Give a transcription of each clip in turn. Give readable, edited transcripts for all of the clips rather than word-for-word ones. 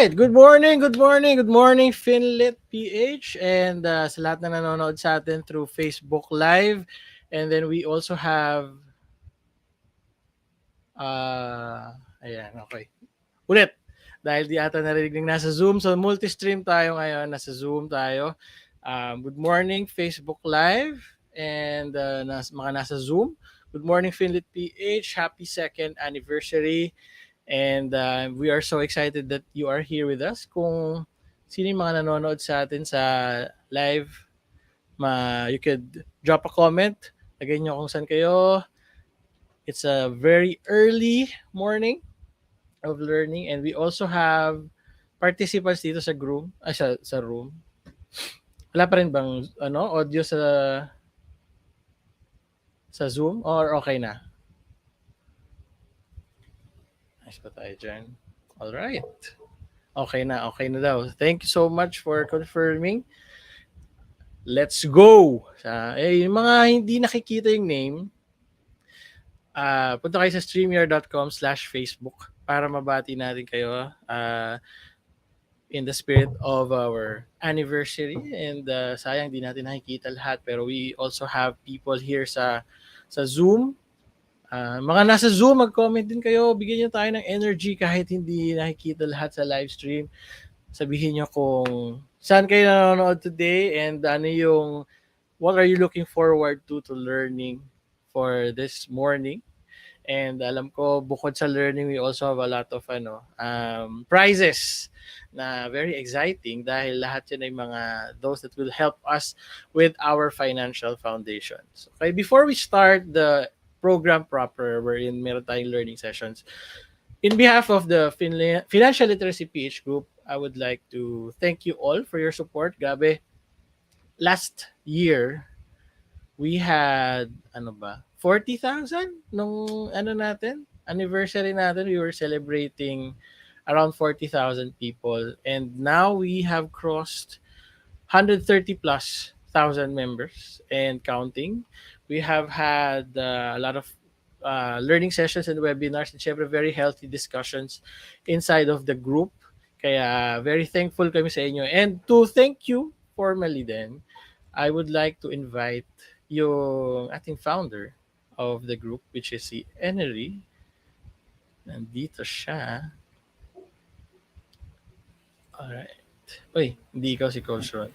right, good morning, FinLit PH, and sa lahat na nanonood sa atin through Facebook Live. And then we also have, ayan, okay. Ulit, dahil di ata narinig ng nasa Zoom, so multi-stream tayo ngayon, nasa Zoom tayo. Good morning, Facebook Live, and mga nasa Zoom. Good morning, FinLit PH. Happy 2nd anniversary. And we are so excited that you are here with us. Kung sino yung mga nanonood sa atin sa live, you could drop a comment. Lagay nyo kung saan kayo. It's a very early morning of learning, and we also have participants dito sa room. Sa room. Wala pa rin bang audio sa Zoom, or okay na? Nice pa tayo dyan. All right. Okay na daw. Thank you so much for confirming. Let's go! Yung mga hindi nakikita yung name, punta kayo sa streamyard.com/Facebook para mabati natin kayo in the spirit of our anniversary. And sayang di natin nakikita lahat, pero we also have people here sa Zoom. Mga nasa Zoom, mag-comment din kayo. Bigyan nyo tayo ng energy kahit hindi nakikita lahat sa live stream. Sabihin nyo kung saan kayo nanonood today, and what are you looking forward to learning for this morning. And alam ko, bukod sa learning, we also have a lot of prizes na very exciting, dahil lahat yan ay mga those that will help us with our financial foundations. Okay, before we start the program proper, wherein meron tayong learning sessions, in behalf of the Financial Literacy PH Group, I would like to thank you all for your support. Grabe, last year, we had, 40,000 nung anniversary natin. We were celebrating around 40,000 people. And now we have crossed 130 plus thousand members and counting. We have had a lot of learning sessions and webinars, and syempre very healthy discussions inside of the group. Kaya very thankful kami sa inyo. And to thank you formally then, I would like to invite yung ating founder of the group, which is si Enery. Nandito siya. Alright. Uy, hindi ikaw si Coach Ron.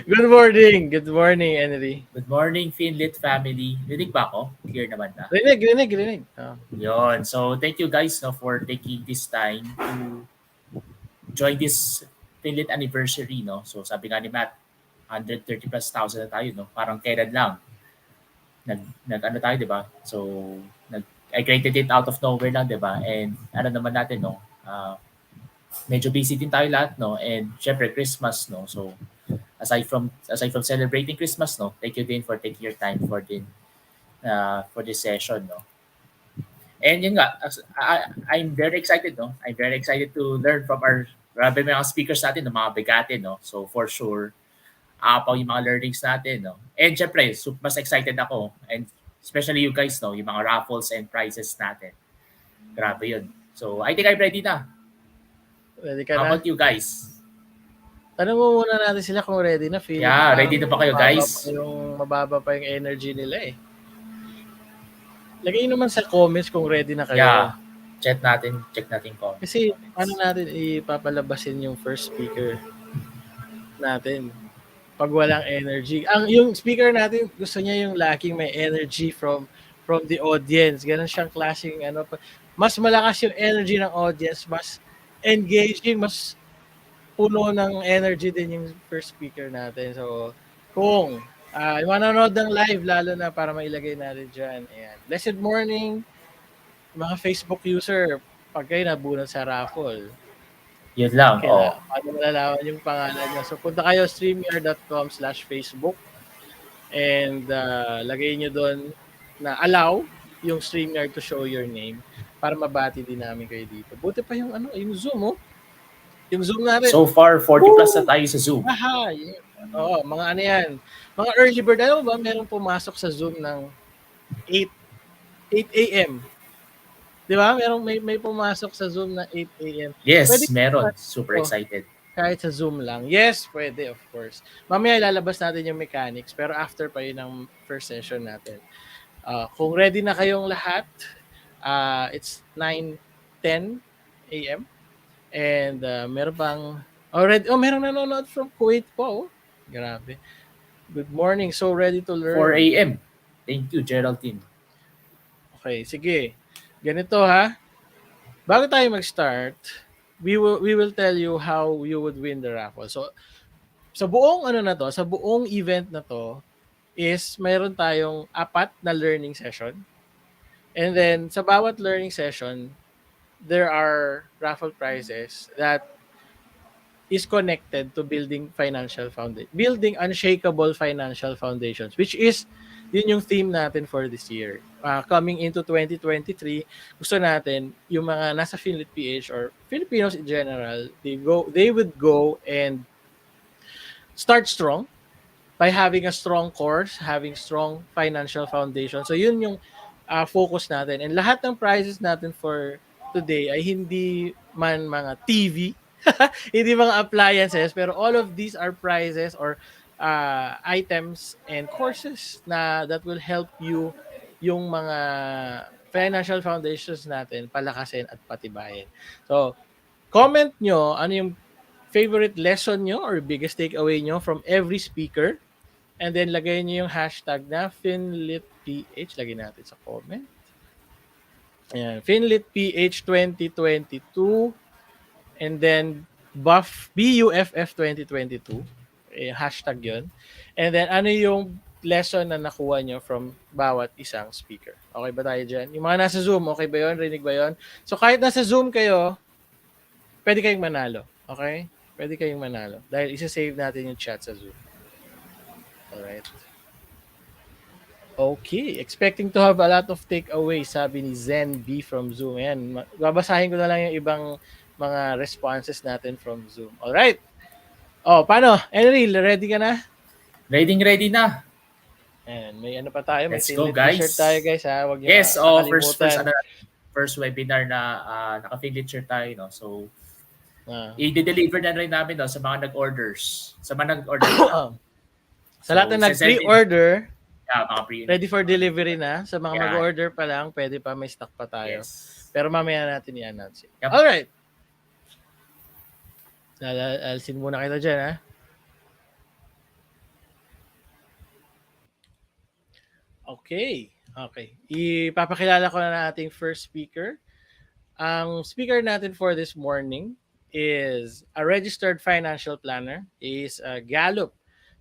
Good morning, Enery. Good morning, FinLit family. Rinig ba ako? Clear naman na? Rinig. Oh. Yun. So, thank you guys for taking this time to join this FinLit anniversary. No? So, sabi nga ni Matt, 130 plus thousand na tayo. No? Parang kailan lang. Nag-ano tayo, di ba? So, I created it out of nowhere lang, di ba? And ano naman natin, no? Medyo busy din tayo lahat, no? And syempre, Christmas, no? So, aside from celebrating Christmas, no, thank you din for taking your time for this session, no. And yun nga, I'm very excited, no. I'm very excited to learn from our grabe mga speakers natin, no, mga bigatin, no. So for sure, apaw yung mga learnings natin, no. And syempre, mas excited ako, and especially you guys, no, yung mga raffles and prizes natin. Grabe yun. So I think I'm ready na. Ready ka How na? about you guys? Tanong mo muna natin sila kung ready na. Yeah, ready na ba kayo, guys? Mababa pa yung energy nila eh. Lagay naman sa comments kung ready na kayo. Yeah, check natin comments. Kasi paano natin ipapalabasin yung first speaker natin pag walang energy. Yung speaker natin, gusto niya yung lacking may energy from the audience. Ganun siyang klaseng mas malakas yung energy ng audience, mas engaging, mas puno ng energy din yung first speaker natin. So, kung manonood ng live, lalo na para mailagay natin dyan. Ayan. Blessed morning, mga Facebook user, pag kayo nabunod sa raffle. Yun lang, Paano malalaman yung pangalan nyo? So, punta kayo streamyard.com/Facebook and lagay nyo doon na allow yung StreamYard to show your name para mabati din namin kayo dito. Buti pa yung Zoom, oh. Yung Zoom natin. So far, 40 plus na tayo sa Zoom. Aha, yeah. Oo, mga yan. Mga early bird, alam mo ba, merong pumasok sa Zoom ng 8 a.m. 'Di ba? May pumasok sa Zoom na 8 AM. Pwede Yes, ba meron. Super ito, excited. kahit sa Zoom lang? Yes, pwede, of course. Mamaya ilalabas natin yung mechanics, pero after pa yun ng first session natin. Kung ready na kayong lahat, it's 9:10 AM. And meron pang already, meron nanonood from Kuwait po. Oh. Grabe. Good morning. So ready to 4 learn. a.m. Thank you, Geraldine. Okay, sige. Ganito ha. Bago tayo mag-start, we will tell you how you would win the raffle. So sa buong ano na to, sa buong event na to is mayroon tayong 4 na learning session. And then sa bawat learning session, there are raffle prizes that is connected to building financial foundation, building unshakable financial foundations, which is yun yung theme natin for this year. Coming into 2023, gusto natin yung mga nasa FinLit PH or Filipinos in general, they would go and start strong by having a strong course, having strong financial foundation. So yun yung focus natin. And lahat ng prizes natin for today ay hindi man mga TV, hindi mga appliances, pero all of these are prizes or items and courses na that will help you yung mga financial foundations natin palakasin at patibayin. So, comment nyo ano yung favorite lesson nyo or biggest takeaway nyo from every speaker. And then, lagay niyo yung hashtag na FinLitPH. Lagay natin sa comment. Ayan, FinLitPH 2022. And then, BUFF 2022. Hashtag yun. And then, ano yung lesson na nakuha nyo from bawat isang speaker? Okay ba tayo dyan? Yung mga nasa Zoom, okay ba yun? Rinig ba yun? So, kahit nasa Zoom kayo, pwede kayong manalo. Okay? Pwede kayong manalo. Dahil isa-save natin yung chat sa Zoom. Alright. Okay, expecting to have a lot of takeaways, sabi ni Zen B from Zoom. Ayan, babasahin ko na lang yung ibang mga responses natin from Zoom. Alright. Paano? Enril, ready ka na? Ready na. Ayan, may ano pa tayo, may Let's go, Finlit t-shirt tayo guys. guys ha. Huwag niyo Yes, kakalimutan. first webinar na naka-Finlit shirt tayo, no? So, Ah. i-deliver na rin namin, no, sa mga nag-orders. Sa mga nag-order pa. Sa lahat So, na nag-pre-order, mga pre ready for delivery na. Sa mga Yeah. mag-order pa lang, pwede pa, may stock pa tayo. Yes. Pero mamaya natin i-announce. Yep. Alright. Alsin muna kita dyan ha. Okay. Ipapakilala ko na ating first speaker. Ang speaker natin for this morning is a registered financial planner, is a Gallup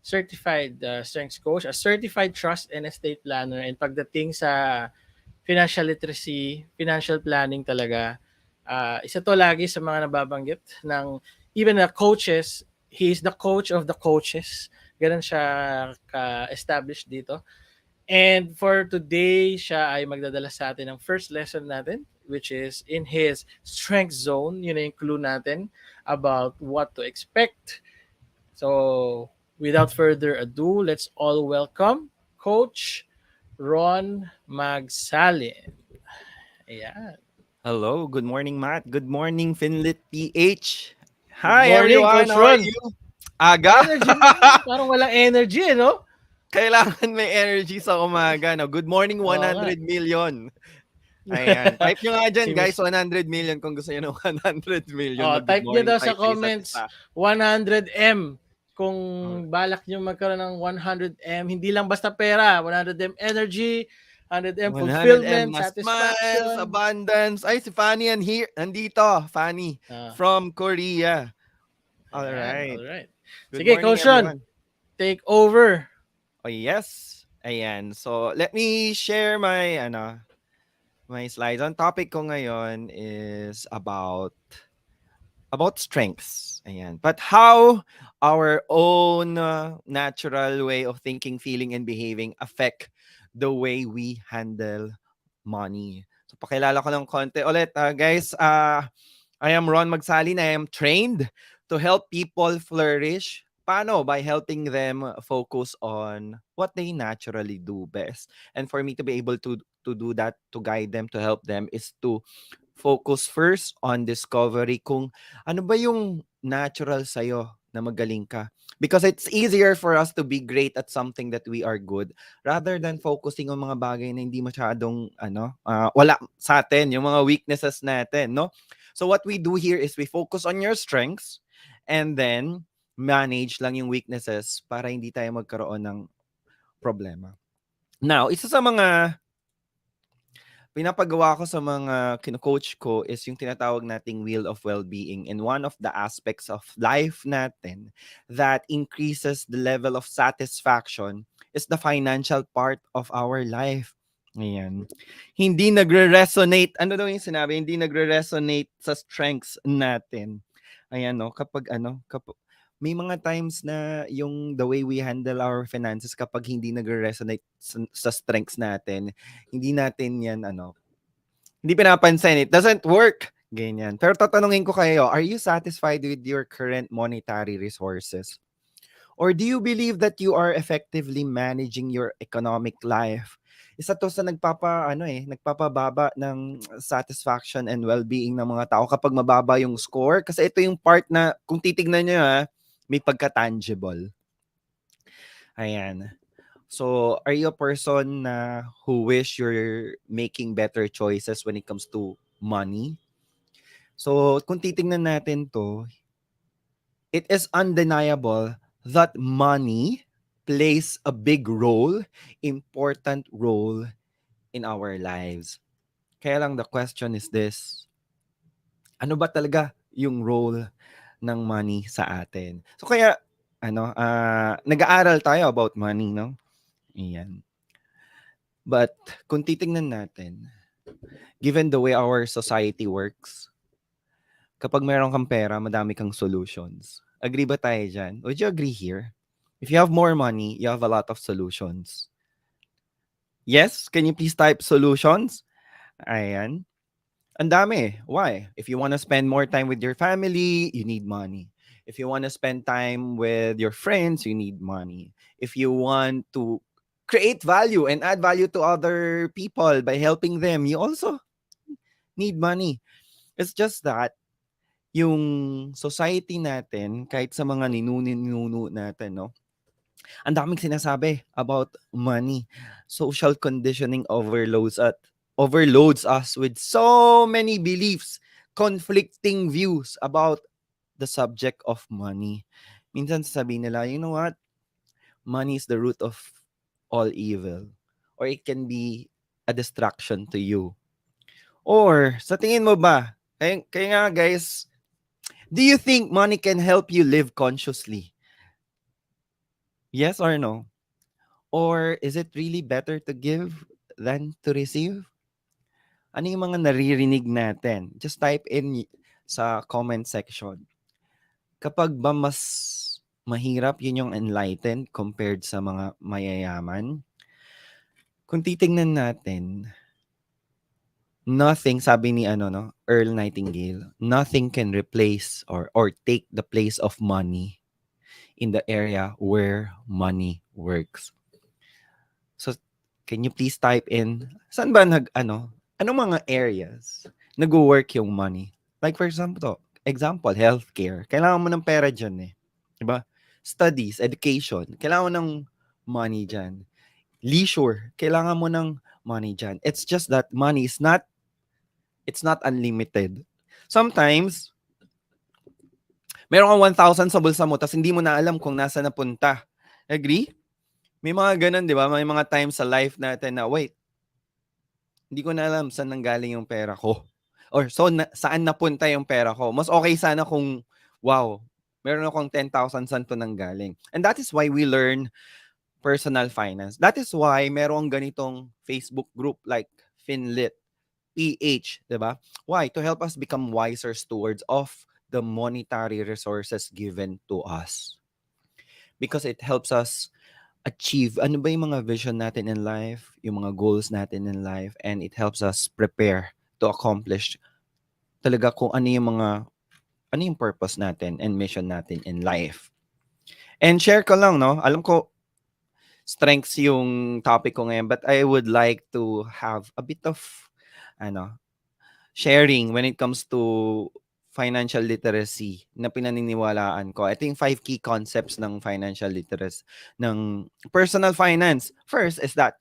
certified strengths coach, a certified trust and estate planner, and pagdating sa financial literacy, financial planning talaga, isa to lagi sa mga nababanggit ng even the coaches. He is the coach of the coaches. Ganun siya ka-established dito. And for today, siya ay magdadala sa atin ng first lesson natin, which is in his strength zone. Yun na yung clue natin about what to expect. So, without further ado, let's all welcome Coach Ron Magsalin. Ayan. Hello, good morning, Matt. Good morning, FinLit PH. Hi, morning, everyone. Coach How are Ron. you? Aga. Energy, parang walang energy, no? Kailangan may energy sa umaga. No? Good morning, 100 million. Ayan. Type nyo nga dyan, guys, 100 million kung gusto nyo ng 100 million. Type nyo daw sa tayo comments, 100M. Kung balak nyo magkaroon ng 100M, hindi lang basta pera, 100M energy, 100M fulfillment, 100M satisfaction, smiles, abundance. Ay, si Fanny nandito. Fanny from Korea. All right. Good Sige, morning, Coach Ron, take over. Oh, yes. Ayan. So, let me share my slides. On topic ko ngayon is about strengths. Ayan. But how our own natural way of thinking, feeling, and behaving affect the way we handle money. So, pakilala ko ng konti ulit. Guys, I am Ron Magsalin. I am trained to help people flourish. Paano? By helping them focus on what they naturally do best. And for me to be able to to do that, to guide them, to help them, is to focus first on discovery kung ano ba yung natural sa'yo na magaling ka. Because it's easier for us to be great at something that we are good rather than focusing on mga bagay na hindi masyadong wala sa atin, yung mga weaknesses natin, no? So what we do here is we focus on your strengths and then manage lang yung weaknesses para hindi tayo magkaroon ng problema. Now, isa sa mga pinapagawa ko sa mga kino-coach ko is yung tinatawag nating wheel of well-being. And one of the aspects of life natin that increases the level of satisfaction is the financial part of our life. Ayan. Hindi nagre-resonate. Ano daw yung sinabi? Hindi nagre-resonate sa strengths natin. Ayan, no? Kapag may mga times na yung the way we handle our finances kapag hindi nagre-resonate sa strengths natin, hindi natin yan hindi pinapansin. It doesn't work. Ganyan. Pero tatanungin ko kayo, are you satisfied with your current monetary resources? Or do you believe that you are effectively managing your economic life? Isa to sa nagpapababa ng satisfaction and well-being ng mga tao kapag mababa yung score. Kasi ito yung part na, kung titignan nyo may pagka-tangible. Ayan. So, are you a person who wish you're making better choices when it comes to money? So, kung titingnan natin to, it is undeniable that money plays a big role, important role in our lives. Kaya lang the question is this, ano ba talaga yung role ng money sa atin? So, kaya, nag-aaral tayo about money, no? Ayan. But kung titingnan natin, given the way our society works, kapag meron kang pera, madami kang solutions. Agree ba tayo dyan? Would you agree here? If you have more money, you have a lot of solutions. Yes? Can you please type solutions? Ayan. Ang dami. Why? If you want to spend more time with your family, you need money. If you want to spend time with your friends, you need money. If you want to create value and add value to other people by helping them, you also need money. It's just that yung society natin, kahit sa mga ninuno natin, no, ang daming sinasabi about money. Social conditioning overloads us with so many beliefs, conflicting views about the subject of money. Minsan sasabihin nila, you know what? Money is the root of all evil. Or it can be a distraction to you. Or, sa tingin mo ba, kaya nga guys, do you think money can help you live consciously? Yes or no? Or is it really better to give than to receive? Ano yung mga naririnig natin? Just type in sa comment section. Kapag ba mas mahirap, yun yung enlightened compared sa mga mayayaman? Kung titingnan natin, nothing, sabi ni Earl Nightingale, nothing can replace or take the place of money in the area where money works. So, can you please type in, saan ba anong mga areas nag-work yung money? Like for example, healthcare. Kailangan mo ng pera dyan eh. Diba? Studies, education. Kailangan mo ng money dyan. Leisure. Kailangan mo ng money dyan. It's just that money is not unlimited. Sometimes, meron kang 1,000 sa bulsa mo tapos hindi mo na alam kung nasa napunta. Agree? May mga ganun, di ba? May mga times sa life natin na, wait, hindi ko na alam saan nanggaling yung pera ko. Or saan napunta yung pera ko. Mas okay sana kung, wow, meron akong 10,000 saan to nanggaling. And that is why we learn personal finance. That is why meron ganitong Facebook group like FinLit, PH, di ba? Why? To help us become wiser stewards of the monetary resources given to us. Because it helps us achieve ano ba yung mga vision natin in life, yung mga goals natin in life, and it helps us prepare to accomplish talaga kung ano yung purpose natin and mission natin in life. And share ko lang, no? Alam ko, strengths yung topic ko ngayon, but I would like to have a bit of ano, sharing when it comes to financial literacy na pinaniniwalaan ko. Ito yung 5 key concepts ng financial literacy, ng personal finance. First is that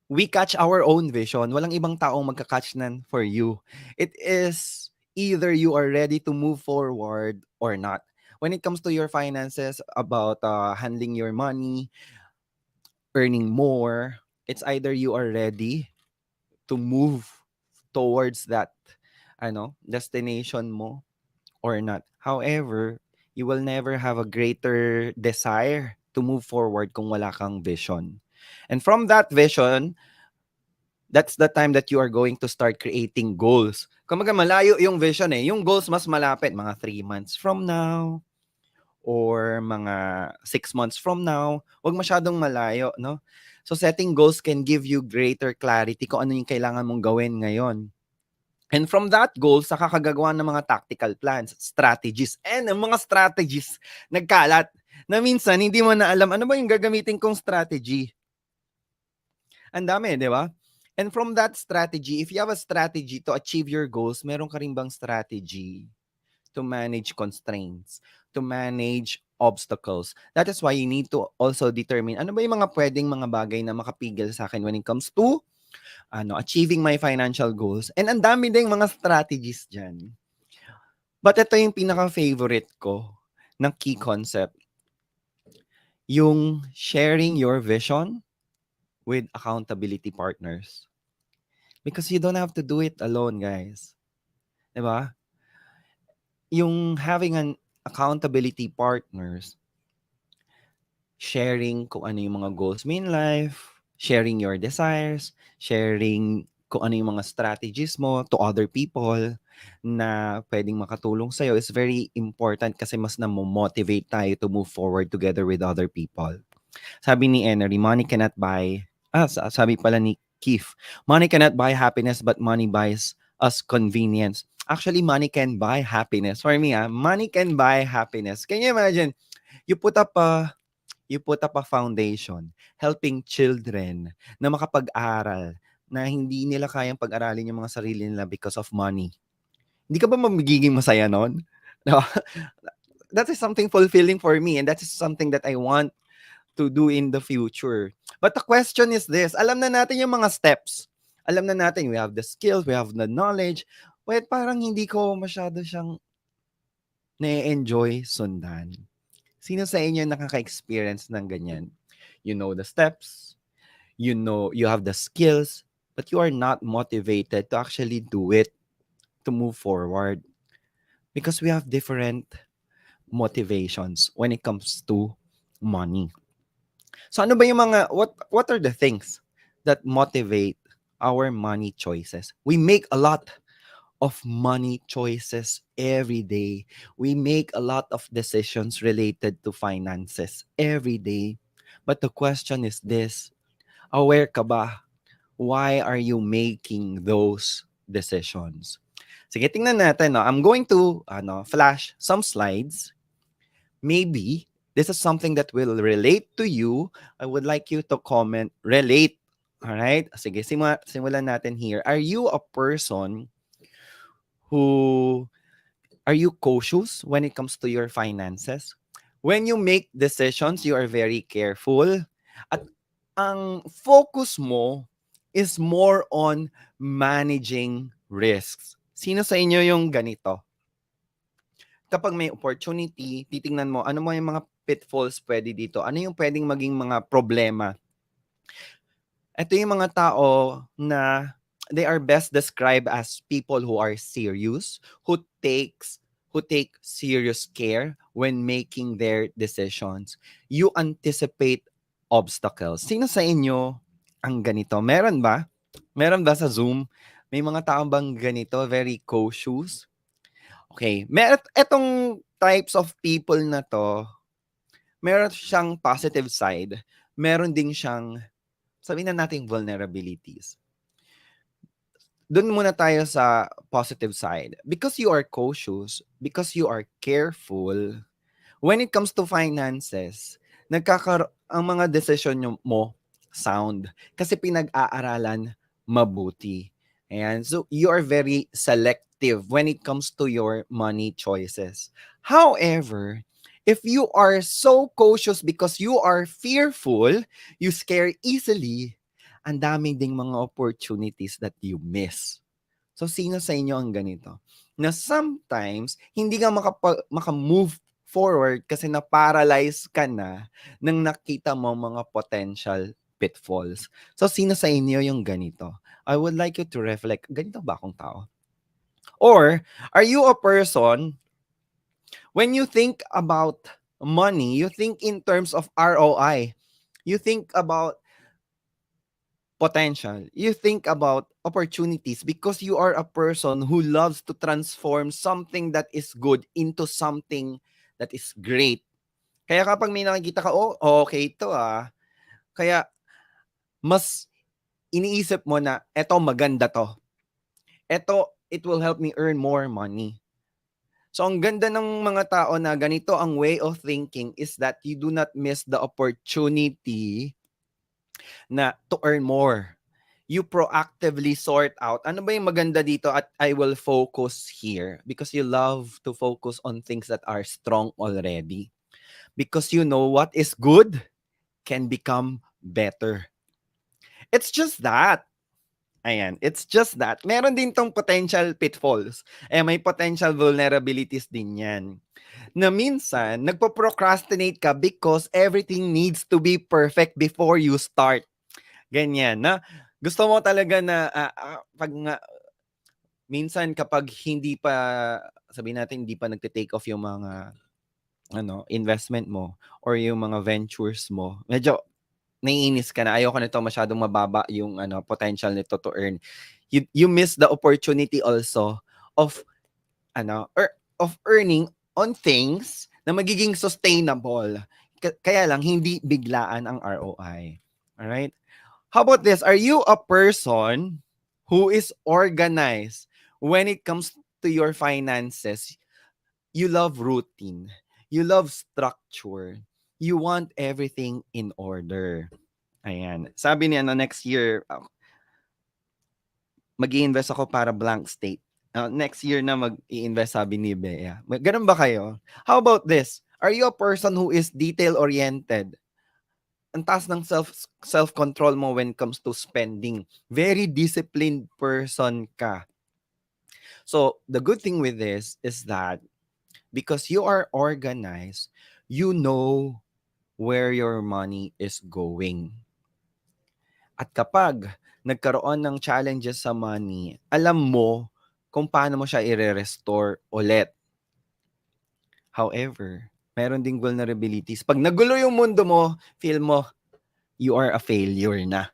we catch our own vision. Walang ibang taong magka-catch nan for you. It is either you are ready to move forward or not. When it comes to your finances, about handling your money, earning more, it's either you are ready to move towards that destination mo or not. However, you will never have a greater desire to move forward kung wala kang vision. And from that vision, that's the time that you are going to start creating goals. Kumaga malayo yung vision eh. Yung goals mas malapit, mga 3 months from now or mga 6 months from now. Huwag masyadong malayo, no? So setting goals can give you greater clarity kung ano yung kailangan mong gawin ngayon. And from that goal, saka kagagawa ng mga tactical plans, strategies, and ang mga strategies nagkalat na minsan hindi mo na alam ano ba yung gagamitin kong strategy. Ang dami, di ba? And from that strategy, if you have a strategy to achieve your goals, meron ka rin bang strategy to manage constraints, to manage obstacles? That is why you need to also determine ano ba yung mga pwedeng mga bagay na makapigil sa akin when it comes to achieving my financial goals. And ang dami ding mga strategies dyan. But ito yung pinaka-favorite ko ng key concept. Yung sharing your vision with accountability partners. Because you don't have to do it alone, guys. Diba? Yung having an accountability partners, sharing kung ano yung mga goals mo in life, sharing your desires, sharing kung ano yung mga strategies mo to other people na pwedeng makatulong sa'yo is very important kasi mas na-motivate tayo to move forward together with other people. Sabi ni Enery, money cannot buy, sabi pala ni Keith, money cannot buy happiness but money buys us convenience. Actually, money can buy happiness. For me, money can buy happiness. Can you imagine? You put up a foundation helping children na makapag-aral na hindi nila kayang pag-aralin yung mga sarili nila because of money. Hindi ka ba magiging masaya nun? No? That is something fulfilling for me and that is something that I want to do in the future. But the question is this, alam na natin yung mga steps. Alam na natin, we have the skills, we have the knowledge, but parang hindi ko masyado siyang na-enjoy sundan. Sino sa inyo nakaka-experience ng ganyan? You know the steps, you know you have the skills, but you are not motivated to actually do it, to move forward. Because we have different motivations when it comes to money. So ano ba yung mga, what are the things that motivate our money choices? We make a lot of money choices every day. We make a lot of decisions related to finances every day. But the question is this, aware ka ba? Why are you making those decisions? Sige, tingnan natin. No? I'm going to flash some slides. Maybe this is something that will relate to you. I would like you to comment, relate. All right? Sige, simulan natin here. Are you a person who, are you cautious when it comes to your finances? When you make decisions, you are very careful. At ang focus mo is more on managing risks. Sino sa inyo yung ganito? Kapag may opportunity, titingnan mo, ano mo yung mga pitfalls pwede dito? Ano yung pwedeng maging mga problema? Ito yung mga tao na they are best described as people who are serious, who take serious care when making their decisions. You anticipate obstacles. Sino sa inyo ang ganito? Meron ba? Meron ba sa Zoom? May mga tao bang ganito, very cautious? Okay. Etong types of people na to, meron siyang positive side. Meron din siyang, sabihin na natin, vulnerabilities. Doon muna tayo sa positive side. Because you are cautious, because you are careful, when it comes to finances, ang mga desisyon mo sound kasi pinag-aaralan mabuti. Ayan. So, you are very selective when it comes to your money choices. However, if you are so cautious because you are fearful, you scare easily, ang daming ding mga opportunities that you miss. So, sino sa inyo ang ganito? Na sometimes, hindi ka maka-move forward kasi na-paralyze ka na nang nakita mo mga potential pitfalls. So, sino sa inyo yung ganito? I would like you to reflect, ganito ba akong tao? Or, are you a person, when you think about money, you think in terms of ROI, you think about potential, you think about opportunities because you are a person who loves to transform something that is good into something that is great. Kaya kapag may nakikita ka, oh, okay ito ah. Kaya mas iniisip mo na, eto maganda to. Eto, it will help me earn more money. So ang ganda ng mga tao na ganito ang way of thinking is that you do not miss the opportunity na to earn more. You proactively sort out, ano ba yung maganda dito at I will focus here because you love to focus on things that are strong already. Because you know what is good can become better. It's just that. Ayan, it's just that. Meron din tong potential pitfalls. May potential vulnerabilities din yan. Na minsan, nagpo-procrastinate ka because everything needs to be perfect before you start. Ganyan, na gusto mo talaga na pag nga, minsan kapag hindi pa, sabihin natin, hindi pa nagte-take off yung mga investment mo or yung mga ventures mo, medyo naiinis ka na, ayoko nito, masyadong mababa yung potential nito to earn. You miss the opportunity also of of earning on things na magiging sustainable. Kaya lang hindi biglaan ang ROI. All right? How about this? Are you a person who is organized when it comes to your finances? You love routine. You love structure. You want everything in order. Ayan. Sabi niya next year, mag-i-invest ako para blank state. Next year na mag-i-invest, sabi ni Bea. Ganun ba kayo? How about this? Are you a person who is detail-oriented? Ang taas ng self-control mo when it comes to spending. Very disciplined person ka. So, the good thing with this is that because you are organized, you know where your money is going. At kapag nagkaroon ng challenges sa money, alam mo kung paano mo siya i-restore ulit. However, meron ding vulnerabilities. Pag nagulo yung mundo mo, feel mo, you are a failure na.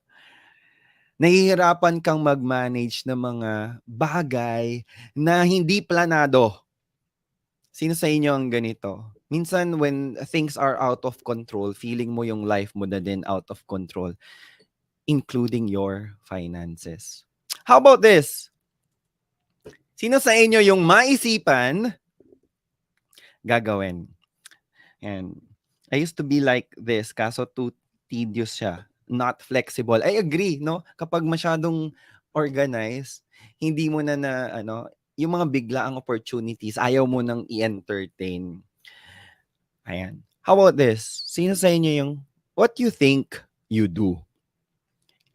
Nahihirapan kang mag-manage ng mga bagay na hindi planado. Sino sa inyo ang ganito? Minsan when things are out of control, feeling mo yung life mo na din out of control, including your finances. How about this? Sino sa inyo yung maisipan, gagawin? And I used to be like this, kaso too tedious siya. Not flexible. I agree, no? Kapag masyadong organized, hindi mo na yung mga biglaang opportunities, ayaw mo nang i-entertain. Ayan. How about this? Sino sa inyo yung what you think you do?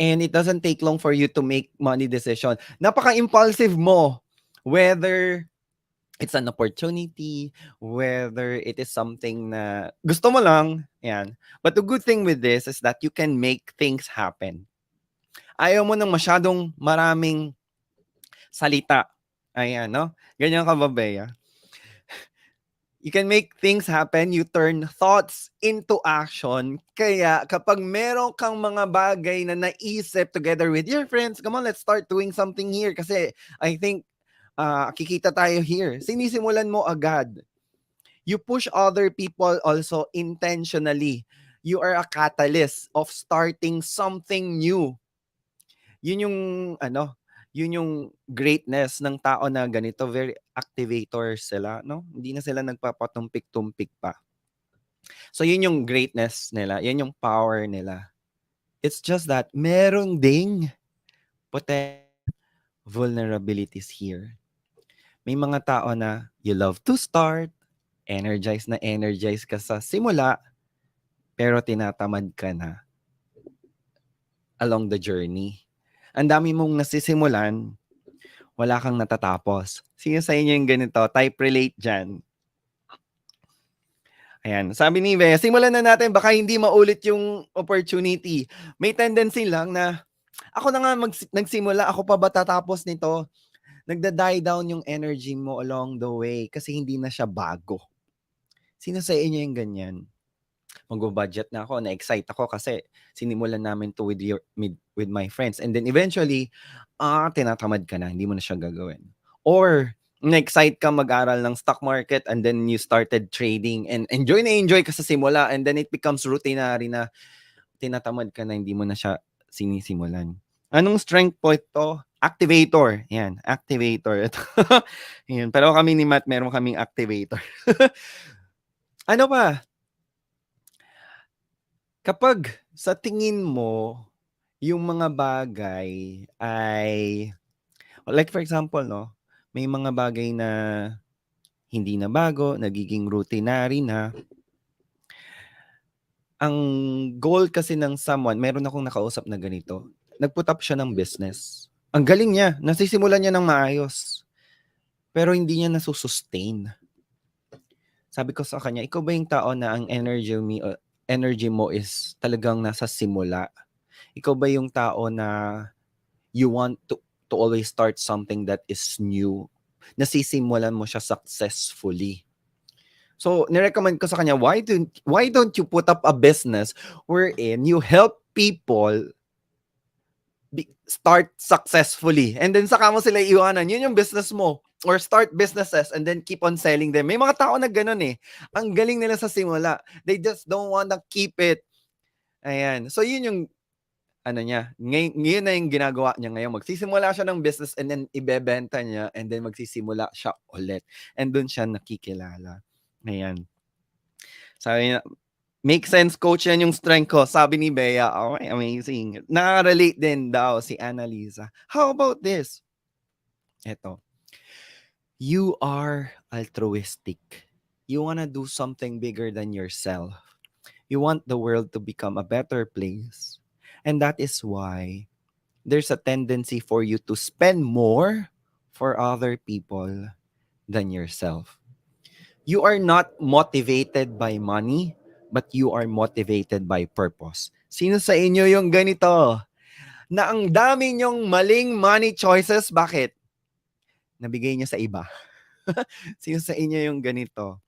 And it doesn't take long for you to make money decision. Napaka-impulsive mo. Whether it's an opportunity, whether it is something na gusto mo lang, yan. But the good thing with this is that you can make things happen. Ayaw mo ng masyadong maraming salita. Ayan, no? Ganyan ka ba, Bea? You can make things happen. You turn thoughts into action. Kaya kapag meron kang mga bagay na naisip together with your friends, come on, let's start doing something here. Kasi I think kikita tayo here. Sinisimulan mo agad. You push other people also intentionally. You are a catalyst of starting something new. Yun yung yun yung greatness ng tao na ganito, very activators sila, no? Hindi na sila nagpapatumpik-tumpik pa. So yun yung greatness nila, yun yung power nila. It's just that meron ding potential vulnerabilities here. May mga tao na you love to start, energize ka sa simula, pero tinatamad ka na along the journey. Ang dami mong nasisimulan, wala kang natatapos. Sino sa inyo yung ganito? Type relate dyan. Ayan. Sabi ni Bea, simulan na natin. Baka hindi maulit yung opportunity. May tendency lang na, ako na nga nagsimula, ako pa ba tatapos nito? Nagda-die down yung energy mo along the way kasi hindi na siya bago. Sino sa inyo yung ganyan? Mag-budget na ako, na-excite ako kasi sinimulan namin to with my friends. And then eventually, tinatamad ka na, hindi mo na siya gagawin. Or, na-excite ka mag-aral ng stock market and then you started trading and enjoy na enjoy ka sa simula and then it becomes routinary na tinatamad ka na, hindi mo na siya sinisimulan. Anong strength point to? Activator. Yan, activator. Yan. Pero kami ni Matt, meron kaming activator. Ano pa? Kapag sa tingin mo, yung mga bagay ay, like for example, no, may mga bagay na hindi na bago, nagiging routinary na. Ang goal kasi ng someone, meron akong nakausap na ganito, nag-put up siya ng business. Ang galing niya, nasisimulan niya ng maayos. Pero hindi niya nasusustain. Sabi ko sa kanya, ikaw ba yung tao na ang energy mo is talagang nasa simula? Ikaw ba yung tao na you want to always start something that is new? Nasisimulan mo siya successfully. So, nirecommend ko sa kanya, why don't you put up a business wherein you help people start successfully and then saka mo sila iwanan. Yun yung business mo. Or start businesses and then keep on selling them. May mga tao na ganun eh. Ang galing nila sa simula. They just don't wanna keep it. Ayan. So, yun yung ano niya. Ngayon na yung ginagawa niya ngayon. Magsisimula siya ng business and then ibebenta niya and then magsisimula siya ulit. And dun siya nakikilala. Ayan. Sabi niya, make sense, coach, yan yung strength ko. Sabi ni Bea, okay, amazing. Nakaka-relate din daw si Annalisa. How about this? Eto. You are altruistic. You wanna do something bigger than yourself. You want the world to become a better place. And that is why there's a tendency for you to spend more for other people than yourself. You are not motivated by money, but you are motivated by purpose. Sino sa inyo yung ganito? Na ang dami nyong maling money choices, bakit? Nabigay niya sa iba. Sino sa inyo yung ganito?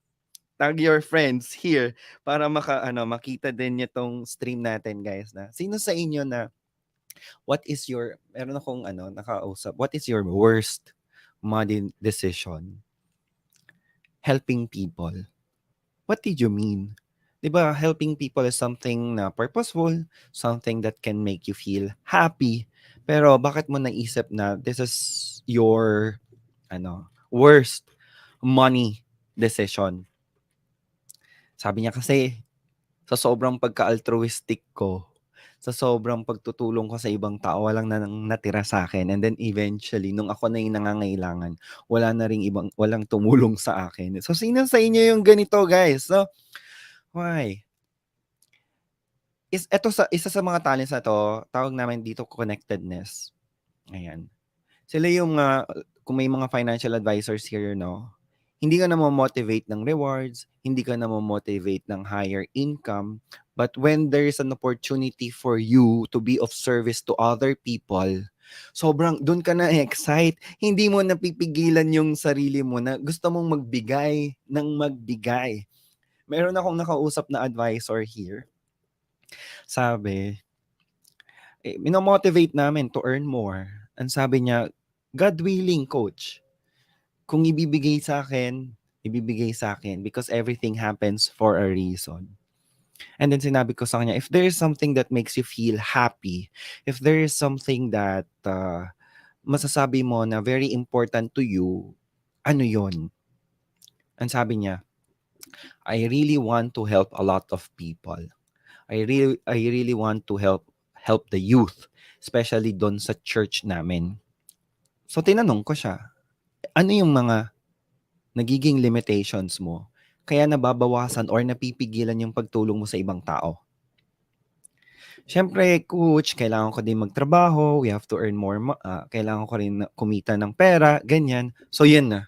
Tag your friends here para makita din itong stream natin, guys. Na sino sa inyo na meron akong nakausap, what is your worst money decision? Helping people. What did you mean? Diba, helping people is something na purposeful, something that can make you feel happy. Pero bakit mo naisip na this is your worst money decision? Sabi niya kasi, sa sobrang pagka-altruistic ko, sa sobrang pagtutulong ko sa ibang tao, walang natira sa akin. And then eventually, nung ako na yung nangangailangan, walang tumulong sa akin. So, sino sa inyo yung ganito, guys? So, why? Isa sa mga talents na to, tawag namin dito connectedness. Ayan. Sila yung, kung may mga financial advisors here, no? Hindi ka na motivate ng rewards, hindi ka na motivate ng higher income, but when there is an opportunity for you to be of service to other people, sobrang doon ka na excite. Hindi mo napipigilan yung sarili mo na gusto mong magbigay ng magbigay. Meron akong nakausap na advisor here. Sabi, minomotivate namin to earn more. Ang sabi niya, God willing, coach. Kung ibibigay sa akin because everything happens for a reason. And then sinabi ko sa kanya, if there is something that makes you feel happy, if there is something that masasabi mo na very important to you, ano yon? Ang sabi niya, I really want to help a lot of people. I really want to help the youth, especially doon sa church namin. So tinanong ko siya, ano yung mga nagiging limitations mo kaya nababawasan or napipigilan yung pagtulong mo sa ibang tao? Siyempre, coach, kailangan ko din magtrabaho, we have to earn more, kailangan ko rin kumita ng pera, ganyan. So yun na.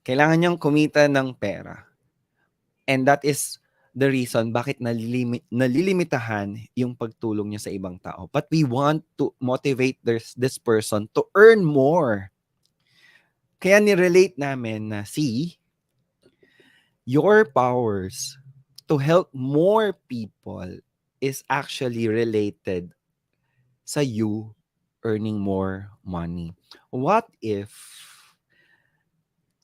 Kailangan niyang kumita ng pera. And that is the reason bakit nalilimitahan yung pagtulong niya sa ibang tao. But we want to motivate this person to earn more. Kaya nirelate namin na, see, your powers to help more people is actually related sa you earning more money. What if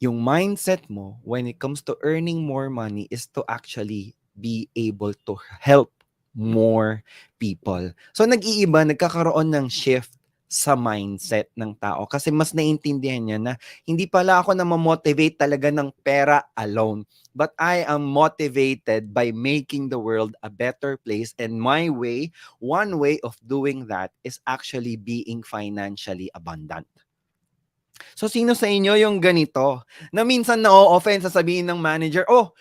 yung mindset mo when it comes to earning more money is to actually be able to help more people? So nag-iiba, nagkakaroon ng shift sa mindset ng tao kasi mas naiintindihan niya na hindi pala ako na ma-motivate talaga ng pera alone, but I am motivated by making the world a better place, and my way, one way of doing that is actually being financially abundant. So sino sa inyo yung ganito na minsan na-offend, sasabihin ng manager, oh,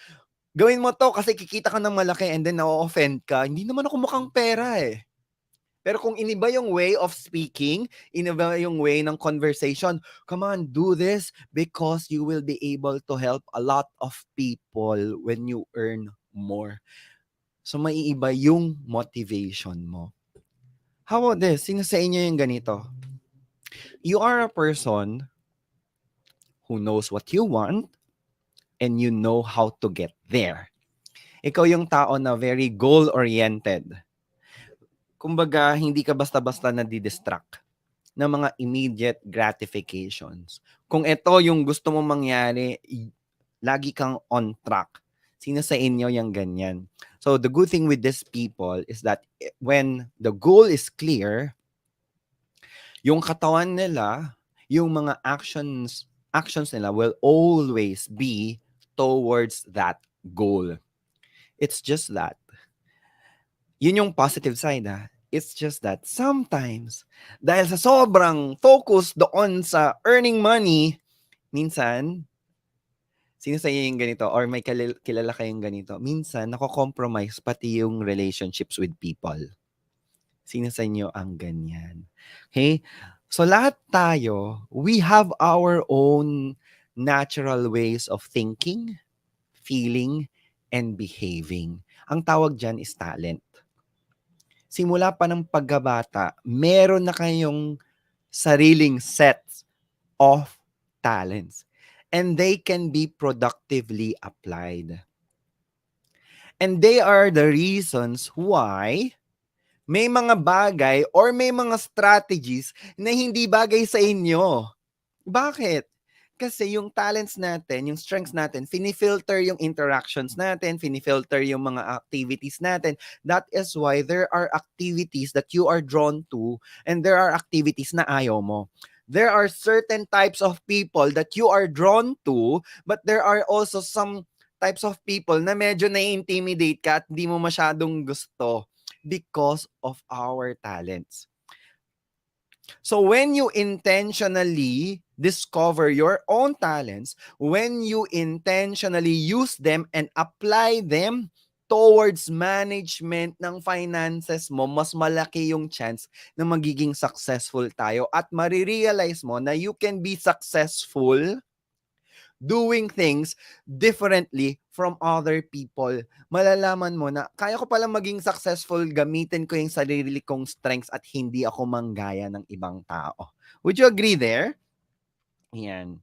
gawin mo to kasi kikita ka ng malaki, and then na-offend ka, hindi naman ako mukhang pera eh. Pero kung iniba yung way of speaking, iniba yung way ng conversation, come on, do this because you will be able to help a lot of people when you earn more. So maiiba yung motivation mo. How about this? Sino sa inyo yung ganito? You are a person who knows what you want and you know how to get there. Ikaw yung tao na very goal-oriented. Kumbaga, hindi ka basta-basta nadidistract ng mga immediate gratifications. Kung ito yung gusto mo mangyari, lagi kang on track. Sino sa inyo yung ganyan? So, the good thing with these people is that when the goal is clear, yung katawan nila, yung mga actions nila will always be towards that goal. It's just that. Yun yung positive side It's just that sometimes, dahil sa sobrang focus doon sa earning money, minsan, sino sa inyo yung ganito or may kilala kayong ganito, minsan nako-compromise pati yung relationships with people. Sino sa inyo ang ganyan? Okay? So lahat tayo, we have our own natural ways of thinking, feeling, and behaving. Ang tawag dyan is talent. Simula pa ng pagkabata, meron na kayong sariling sets of talents. And they can be productively applied. And they are the reasons why may mga bagay or may mga strategies na hindi bagay sa inyo. Bakit? Kasi yung talents natin, yung strengths natin, finifilter yung interactions natin, finifilter yung mga activities natin. That is why there are activities that you are drawn to and there are activities na ayaw mo. There are certain types of people that you are drawn to, but there are also some types of people na medyo na-intimidate ka at di mo masyadong gusto because of our talents. So when you intentionally discover your own talents, when you intentionally use them and apply them towards management ng finances mo, mas malaki yung chance na magiging successful tayo at marirealize mo na you can be successful doing things differently from other people. Malalaman mo na kaya ko palang maging successful, gamitin ko yung sarili kong strengths at hindi ako manggaya ng ibang tao. Would you agree there? Yan.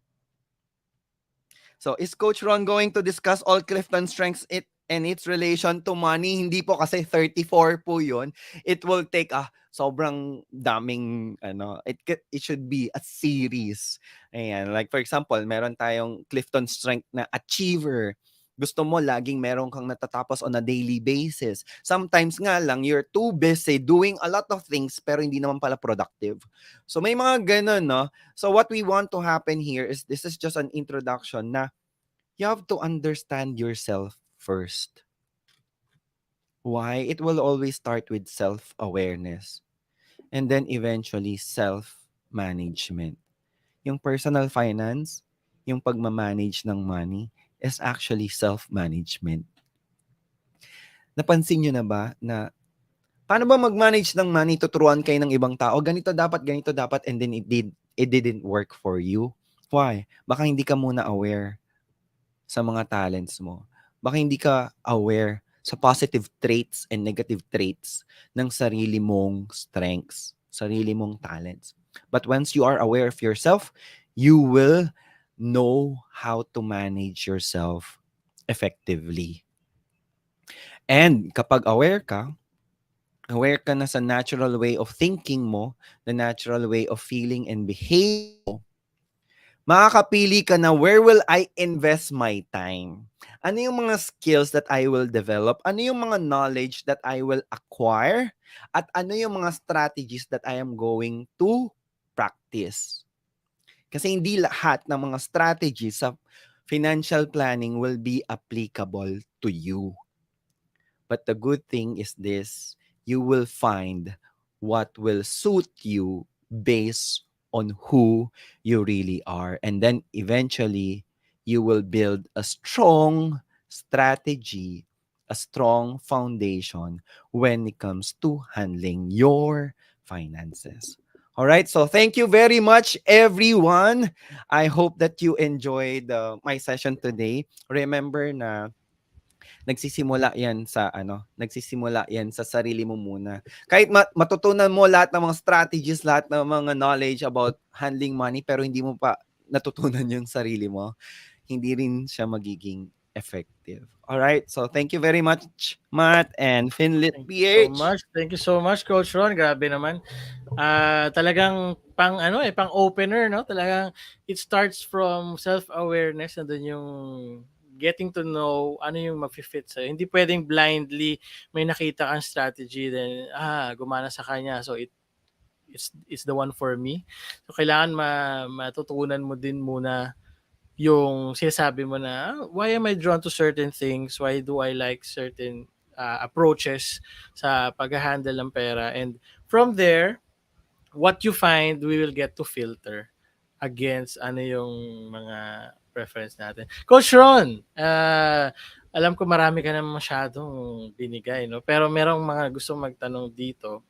So, is Coach Ron going to discuss all Clifton strengths and its relation to money? Hindi po kasi 34 po yun. It will take sobrang daming, it should be a series. Ayan. Like for example, meron tayong Clifton strength na achiever. Gusto mo laging meron kang natatapos on a daily basis. Sometimes nga lang, you're too busy doing a lot of things pero hindi naman pala productive. So may mga ganun, no? So what we want to happen here is, this is just an introduction na you have to understand yourself first. Why? It will always start with self-awareness and then eventually self-management. Yung personal finance, yung pagmamanage ng money is actually self-management. Napansin nyo na ba na paano ba mag-manage ng money? Tuturuan kayo ng ibang tao. Ganito dapat, and then it didn't work for you. Why? Baka hindi ka muna aware sa mga talents mo. Baka hindi ka aware sa positive traits and negative traits ng sarili mong strengths, sarili mong talents. But once you are aware of yourself, you will know how to manage yourself effectively. And kapag aware ka na sa natural way of thinking mo, the natural way of feeling and behaving mo, makakapili ka na where will I invest my time? Ano yung mga skills that I will develop? Ano yung mga knowledge that I will acquire? At ano yung mga strategies that I am going to practice? Kasi hindi lahat ng mga strategies sa financial planning will be applicable to you. But the good thing is this, you will find what will suit you based on who you really are. And then eventually, you will build a strong strategy, a strong foundation when it comes to handling your finances. All right, so thank you very much, everyone. I hope that you enjoyed my session today. Remember na nagsisimula yan sa sarili mo muna. Kahit matutunan mo lahat ng mga strategies, lahat ng mga knowledge about handling money, pero hindi mo pa natutunan yung sarili mo, hindi rin siya magiging effective. All right, so thank you very much, Matt and FinLit Thank you so PH. much. Thank you so much, Coach Ron. Grabe naman. Talagang pang opener, no? Talagang it starts from self-awareness, and then yung getting to know ano yung mag-fit sa'yo. Hindi pwedeng blindly may nakita kang strategy, then gumana sa kanya, so it's the one for me. So kailangan matutunan mo din muna yung sinasabi mo na, why am I drawn to certain things? Why do I like certain approaches sa pag-handle ng pera? And from there, what you find, we will get to filter against ano yung mga preference natin. Coach Ron, alam ko marami ka na masyadong binigay, no? Pero merong mga gusto magtanong dito.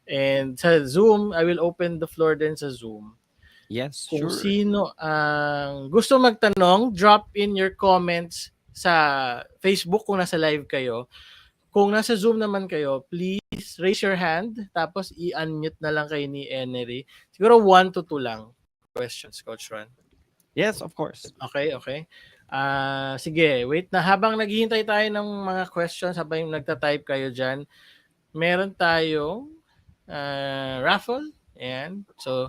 And sa Zoom, I will open the floor din sa Zoom. Yes, Kung sure. sino ang gusto magtanong, drop in your comments sa Facebook kung nasa live kayo. Kung nasa Zoom naman kayo, please raise your hand, tapos i-unmute na lang kayo ni Enery. Siguro 1 to 2 lang questions, Coach Ron. Yes, of course. Okay. Sige, wait na. Habang naghihintay tayo ng mga questions, habang nagta-type kayo dyan, meron tayong raffle. Ayan. So,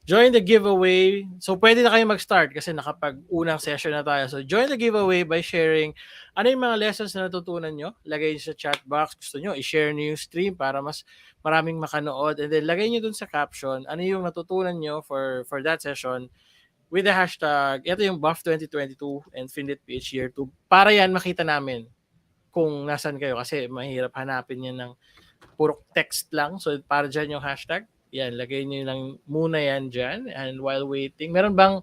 join the giveaway. So, pwede na kayo mag-start kasi nakapag-unang session na tayo. So, join the giveaway by sharing ano yung mga lessons na natutunan nyo. Lagay nyo sa chat box. Gusto nyo, i-share nyo yung stream para mas maraming makanood. And then, lagay nyo dun sa caption ano yung natutunan nyo for that session with the hashtag, ito yung Buff 2022 and FinLit PH Year 2. Para yan, makita namin kung nasan kayo kasi mahirap hanapin yan ng puro text lang. So, para dyan yung hashtag. Yan, lagay nyo lang muna yan dyan. And while waiting, meron bang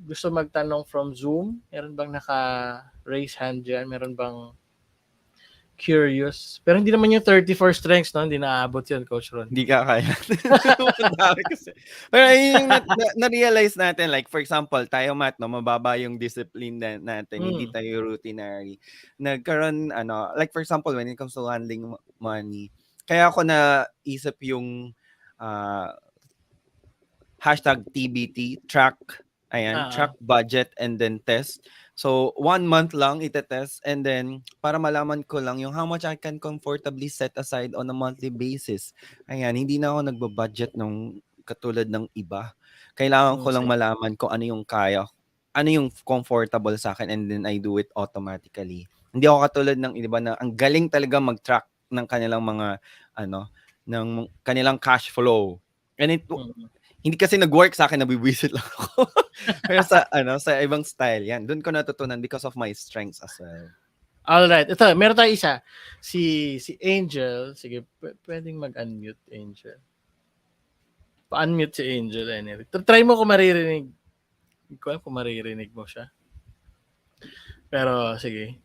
gusto magtanong from Zoom? Meron bang naka-raise hand dyan? Meron bang curious? Pero hindi naman yung 34 strengths, no? Hindi naaabot yun, Coach Ron. Hindi ka kaya. Madami kasi. Pero yung na-realize natin, like for example, tayo Matt, no, mababa yung discipline natin, hindi tayo routinary. Nagkaroon, like for example, when it comes to handling money, kaya ako naisip yung hashtag TBT, track, track budget and then test. So, 1 month lang itetest and then para malaman ko lang yung how much I can comfortably set aside on a monthly basis. Ayan, hindi na ako nagbabudget ng katulad ng iba. Kailangan ko lang malaman kung ano yung kaya, ano yung comfortable sa akin and then I do it automatically. Hindi ako katulad ng iba na ang galing talaga mag-track ng kanilang mga ng kanilang cash flow. And Hindi kasi nag-work sa akin, nabibwisit lang ako. Pero sa ibang style, yan. Doon ko natutunan because of my strengths as well. Alright, ito, meron tayo isa. Si Angel, sige, pwedeng mag-unmute, Angel. Pa-unmute si Angel, anyway. Try mo kung maririnig. Hindi ko alam kung maririnig mo siya. Pero, sige.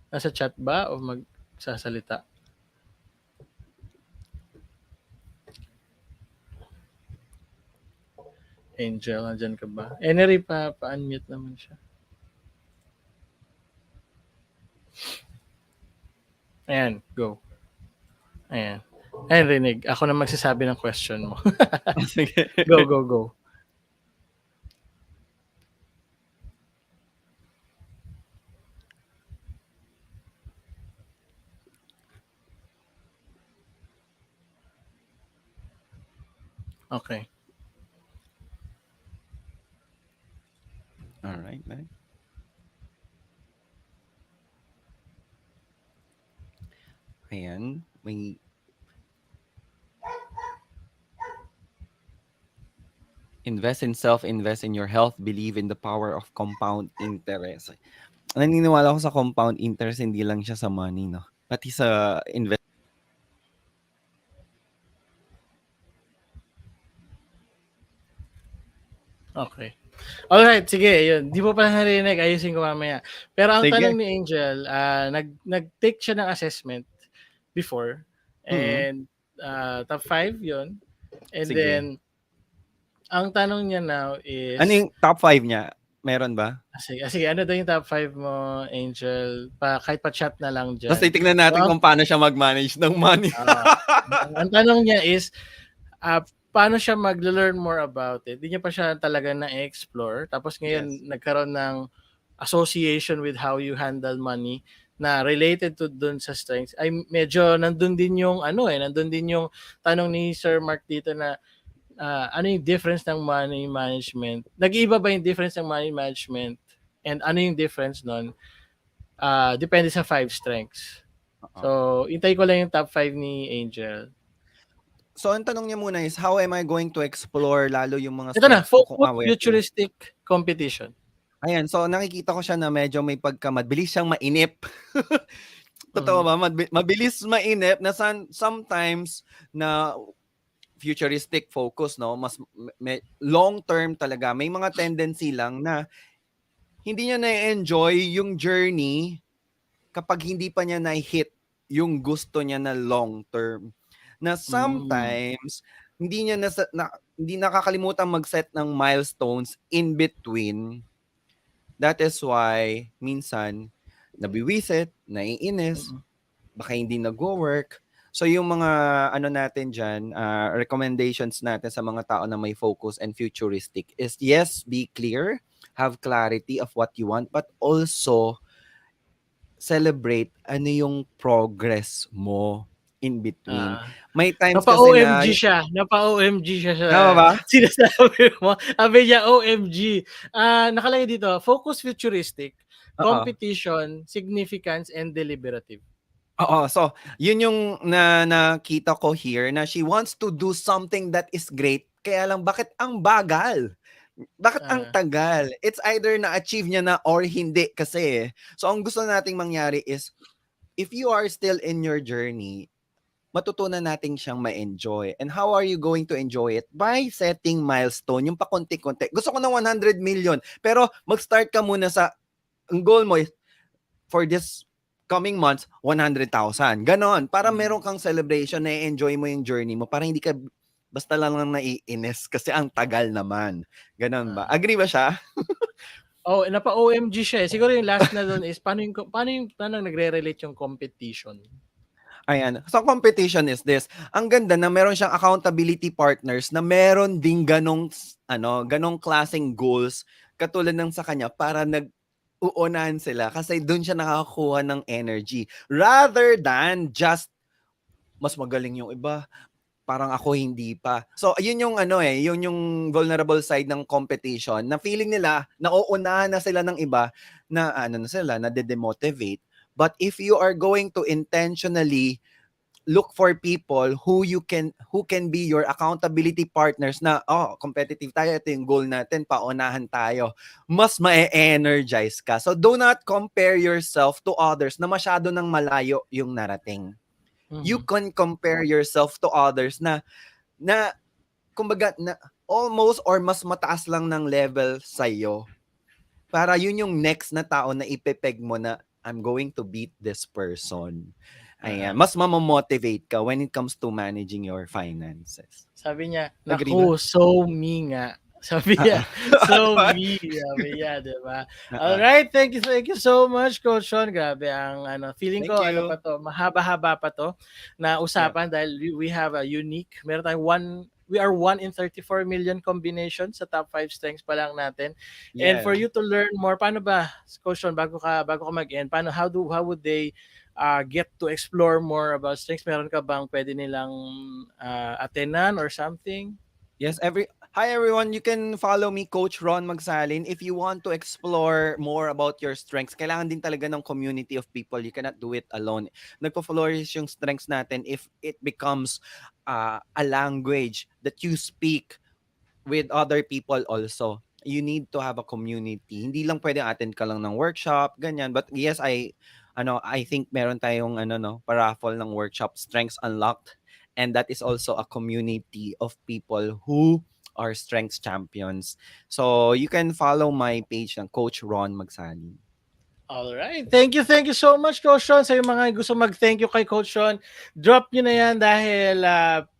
Nasa chat ba o magsasalita? Angel, nandyan ka ba? Enery pa-unmute naman siya. Ayan, go. Ayan. Ayan, rinig. Ako na magsasabi ng question mo. Sige. Go. Okay. Alright. Ayan. May invest in self, invest in your health, believe in the power of compound interest. Naniniwala ako sa compound interest, hindi lang siya sa money, no? Pati sa invest. Okay. Alright, sige, yun. Di mo pa narinig, ayusin ko mamaya. Pero ang Sige. tanong ni Angel, nag-take siya ng assessment before and top 5 yun. And Sige. then, ang tanong niya now is... Ano yung top 5 niya? Meron ba? Sige, ano daw yung top 5 mo, Angel? Kahit pa-chat na lang dyan. Tapos titignan natin kung paano siya mag-manage ng money. Ang tanong niya is, paano siya mag-learn more about it? Hindi niya pa siya talaga na-explore. Tapos ngayon, nagkaroon ng association with how you handle money na related to dun sa strengths. Ay medyo nandun din yung nandun din yung tanong ni Sir Mark dito na ano yung difference ng money management? Nag-iiba ba yung difference ng money management? And ano yung difference nun? Depende sa 5 strengths. So, intay ko lang yung top 5 ni Angel. So, ang tanong niya muna is, how am I going to explore lalo yung mga Ito na, strengths ko focus futuristic competition. Ayan, so nakikita ko siya na medyo may mabilis siyang mainip. Totoo ba? Mabilis mainip na sometimes na futuristic focus, no? Mas long term talaga. May mga tendency lang na hindi niya na-enjoy yung journey kapag hindi pa niya na-hit yung gusto niya na long term. Na sometimes hindi niya hindi nakakalimutan mag-set ng milestones in between. That is why minsan nabiwisit, naiinis, baka hindi nag-work. So yung mga natin dyan, recommendations natin sa mga tao na may focus and futuristic is yes, be clear, have clarity of what you want, but also celebrate ano yung progress mo in between. May times kasi Napa-OMG siya. Napa-OMG siya. Tama ba? Sinasabi mo. Sabi niya, OMG. Nakalagay dito, focus futuristic, competition, significance, and deliberative. Oo, so yun yung nakita ko here na she wants to do something that is great. Kaya lang, bakit ang bagal? Bakit ang tagal? It's either na-achieve niya na or hindi kasi. So ang gusto nating mangyari is, if you are still in your journey, matutunan natin siyang ma-enjoy. And how are you going to enjoy it? By setting milestone, yung pakunti-kunti. Gusto ko ng 100 million, pero mag-start ka muna sa, ang goal mo is, for this coming months, 100,000. Ganon. Para meron kang celebration, na-enjoy mo yung journey mo, para hindi ka basta lang naiinis kasi ang tagal naman. Ganon ba? Agree ba siya? Napa-OMG siya. Siguro yung last na doon is, paano nagre-relate yung competition? Ayan. So, competition is this. Ang ganda na meron siyang accountability partners na meron ding ganong klaseng goals katulad ng sa kanya para uunahan sila kasi doon siya nakakakuha ng energy. Rather than just mas magaling yung iba, parang ako hindi pa. So, yun yung yun yung vulnerable side ng competition na feeling nila nauunahan na sila ng iba na na de-demotivate. But if you are going to intentionally look for people who can be your accountability partners na competitive tayo, ito yung goal natin, paunahan tayo, mas ma-energize ka. So do not compare yourself to others na masyado nang malayo yung narating. You Mhm. can compare yourself to others na kumbaga na almost or mas mataas lang ng level sa'yo. Para yun yung next na tao na ipepeg mo na I'm going to beat this person. Ayan. Ah. Mas mamamotivate ka when it comes to managing your finances. Sabi niya, Agree ba? naku, so me nga. Sabi niya, so me. Sabi niya, di ba? Oo. Alright, thank you so much, Coach Sean. Grabe ang feeling Thank ko, ano you. pa to, mahaba-haba pa to na Yeah. usapan dahil we have a unique, meron tayong we are 1 in 34 million combinations sa top 5 strengths pa lang natin. And Yeah. for you to learn more, paano ba, Coach Sean, bago ka mag-end, how would they get to explore more about strengths? Meron ka bang pwede nilang attenan or something? Yes, hi everyone. You can follow me, Coach Ron Magsalin. If you want to explore more about your strengths, kailangan din talaga ng community of people. You cannot do it alone. Nagpo-flourish yung strengths natin if it becomes a language that you speak with other people also. You need to have a community. Hindi lang pwede attend ka lang ng workshop, ganyan. But yes, I think meron tayong paraffol ng workshop, Strengths Unlocked. And that is also a community of people who are strengths champions. So you can follow my page ng Coach Ron Magsalin. All right. Thank you so much, Coach Sean. Sa mga gusto mag-thank you kay Coach Sean, drop nyo na yan dahil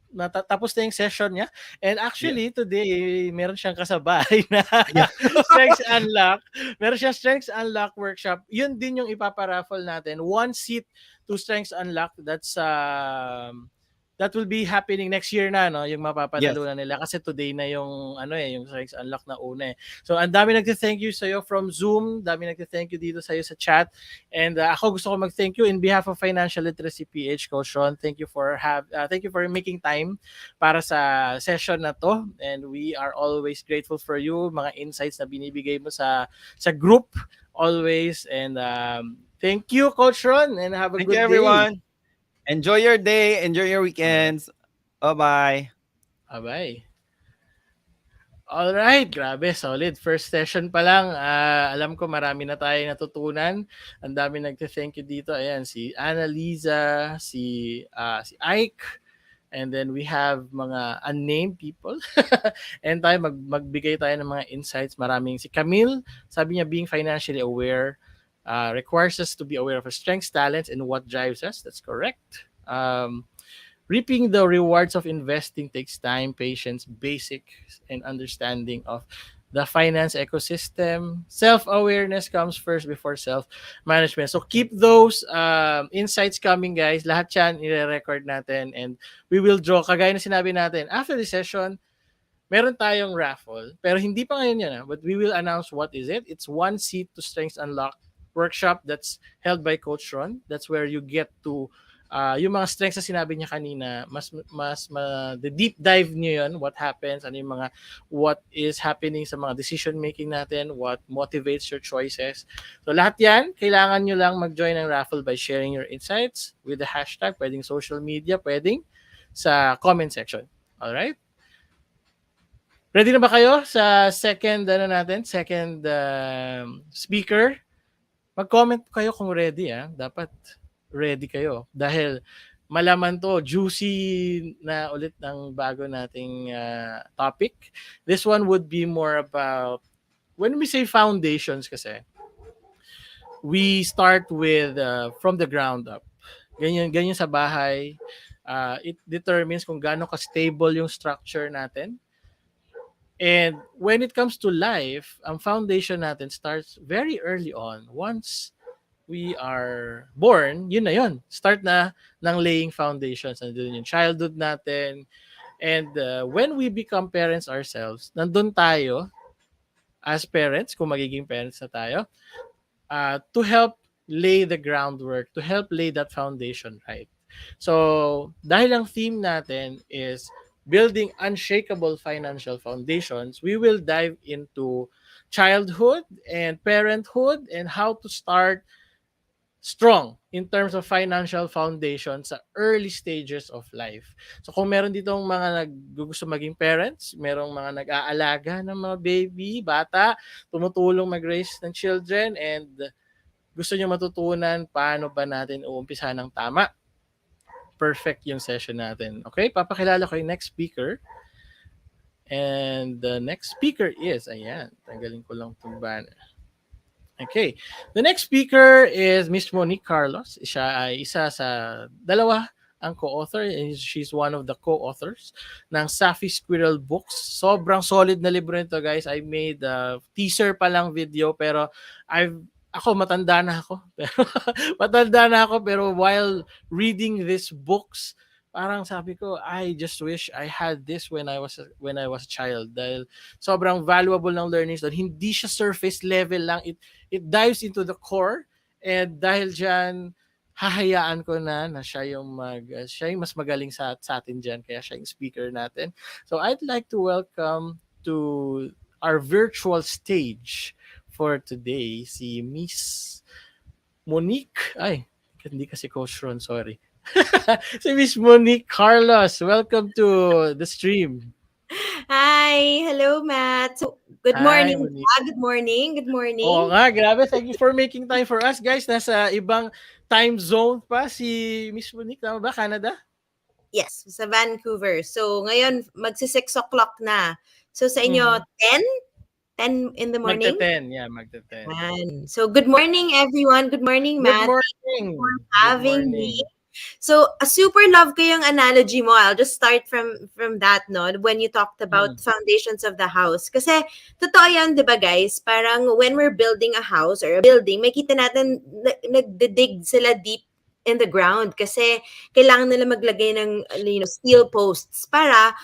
natatapos na yung session niya. And Yeah. actually, today, meron siyang kasabay na Yeah. Strengths Unlock. Meron siyang Strengths Unlock workshop. Yun din yung ipaparaffle natin. 1 seat to Strengths Unlock. That will be happening next year na, no, yung Yes. mapapanalunan nila kasi today na yung yung Strengths Unlock na una. So ang dami nagte-thank you sa iyo from Zoom, dami nagte-thank you dito sa iyo sa chat. And ako gusto ko mag-thank you in behalf of Financial Literacy PH, Coach Sean. Thank you for making time para sa session na to. And we are always grateful for you, mga insights na binibigay mo sa group always. And thank you, Coach Ron, and have a Thank good you, day. everyone. Enjoy your day. Enjoy your weekends. Bye-bye. Bye-bye. Alright, grabe, solid. First session pa lang. Alam ko marami na tayo natutunan. Ang dami nagte-thank you dito. Ayan, si Annalisa, si Ike, and then we have mga unnamed people. And tayo magbigay tayo ng mga insights. Maraming si Camille, sabi niya being financially aware requires us to be aware of our strengths, talents, and what drives us. That's correct. Reaping the rewards of investing takes time, patience, basic, and understanding of the finance ecosystem. Self-awareness comes first before self-management. So keep those insights coming, guys. Lahat yan i-record natin and we will draw. Kagaya na sinabi natin, after the session, meron tayong raffle. Pero hindi pa ngayon yan. But we will announce what is it. It's 1 seat to Strengths Unlock workshop that's held by Coach Ron. That's where you get to yung mga strengths na sinabi niya kanina, the deep dive niyo yun, what happens, ano yung mga, what is happening sa mga decision making natin, what motivates your choices. So lahat yan, kailangan nyo lang mag-join ng raffle by sharing your insights with the hashtag, pwedeng social media, pwedeng sa comment section. Alright? Ready na ba kayo sa second speaker? Mag-comment kayo kung ready. Dapat ready kayo. Dahil malaman to, juicy na ulit ng bago nating topic. This one would be more about, when we say foundations kasi, we start with from the ground up. Ganyan sa bahay. It determines kung gaano ka-stable yung structure natin. And when it comes to life, ang foundation natin starts very early on. Once we are born, yun na yun. Start na ng laying foundations. Nandun yung childhood natin. And when we become parents ourselves, nandun tayo as parents, kung magiging parents na tayo, to help lay the groundwork, to help lay that foundation right. So, dahil ang theme natin is building unshakable financial foundations, we will dive into childhood and parenthood and how to start strong in terms of financial foundation sa early stages of life. So kung meron ditong mga gusto maging parents, merong mga nag-aalaga ng mga baby, bata, tumutulong mag-raise ng children, and gusto nyo matutunan paano ba natin uumpisa ng tama, perfect yung session natin. Okay, papakilala ko yung next speaker. And the next speaker is, ayan, tanggalin ko lang itong banner. Okay. The next speaker is Miss Monique Carlos. Siya ay isa sa dalawa ang co-author. She's one of the co-authors ng Saffi Squirrel books. Sobrang solid na libro nito, guys. I made a teaser pa lang video, pero matanda na ako. Matanda na ako, pero while reading these books, parang sabi ko, I just wish I had this when I was a child. Dahil sobrang valuable ng learnings doon. Hindi siya surface level lang. It dives into the core, and dahil diyan hahayaan ko na siya yung mas magaling sa atin diyan, kaya siya yung speaker natin. So I'd like to welcome to our virtual stage for today si Miss Monique. Ay, hindi kasi Coach Ron, sorry. Si Miss Monique Carlos. Welcome to the stream. Hi! Hello, Matt. So, good Hi, morning. Monique. Good morning. Good morning. Oo nga, grabe. Thank you for making time for us, guys. Nasa ibang time zone pa si Miss Monique. Tama ba? Canada? Yes, sa Vancouver. So, ngayon, magsi-6 o'clock na. So, sa inyo, 10? 10 in the morning? Magte-10. Yeah, magte-10. Yan. So, good morning, everyone. Good morning, Good Matt. morning. Thank you for Good having morning. me. So, super love ko yung analogy mo. I'll just start from that, no? When you talked about foundations of the house. Kasi, totoo yan, di ba, guys? Parang when we're building a house or a building, makita natin, nagdidig sila deep in the ground kasi kailangan nila maglagay ng steel posts para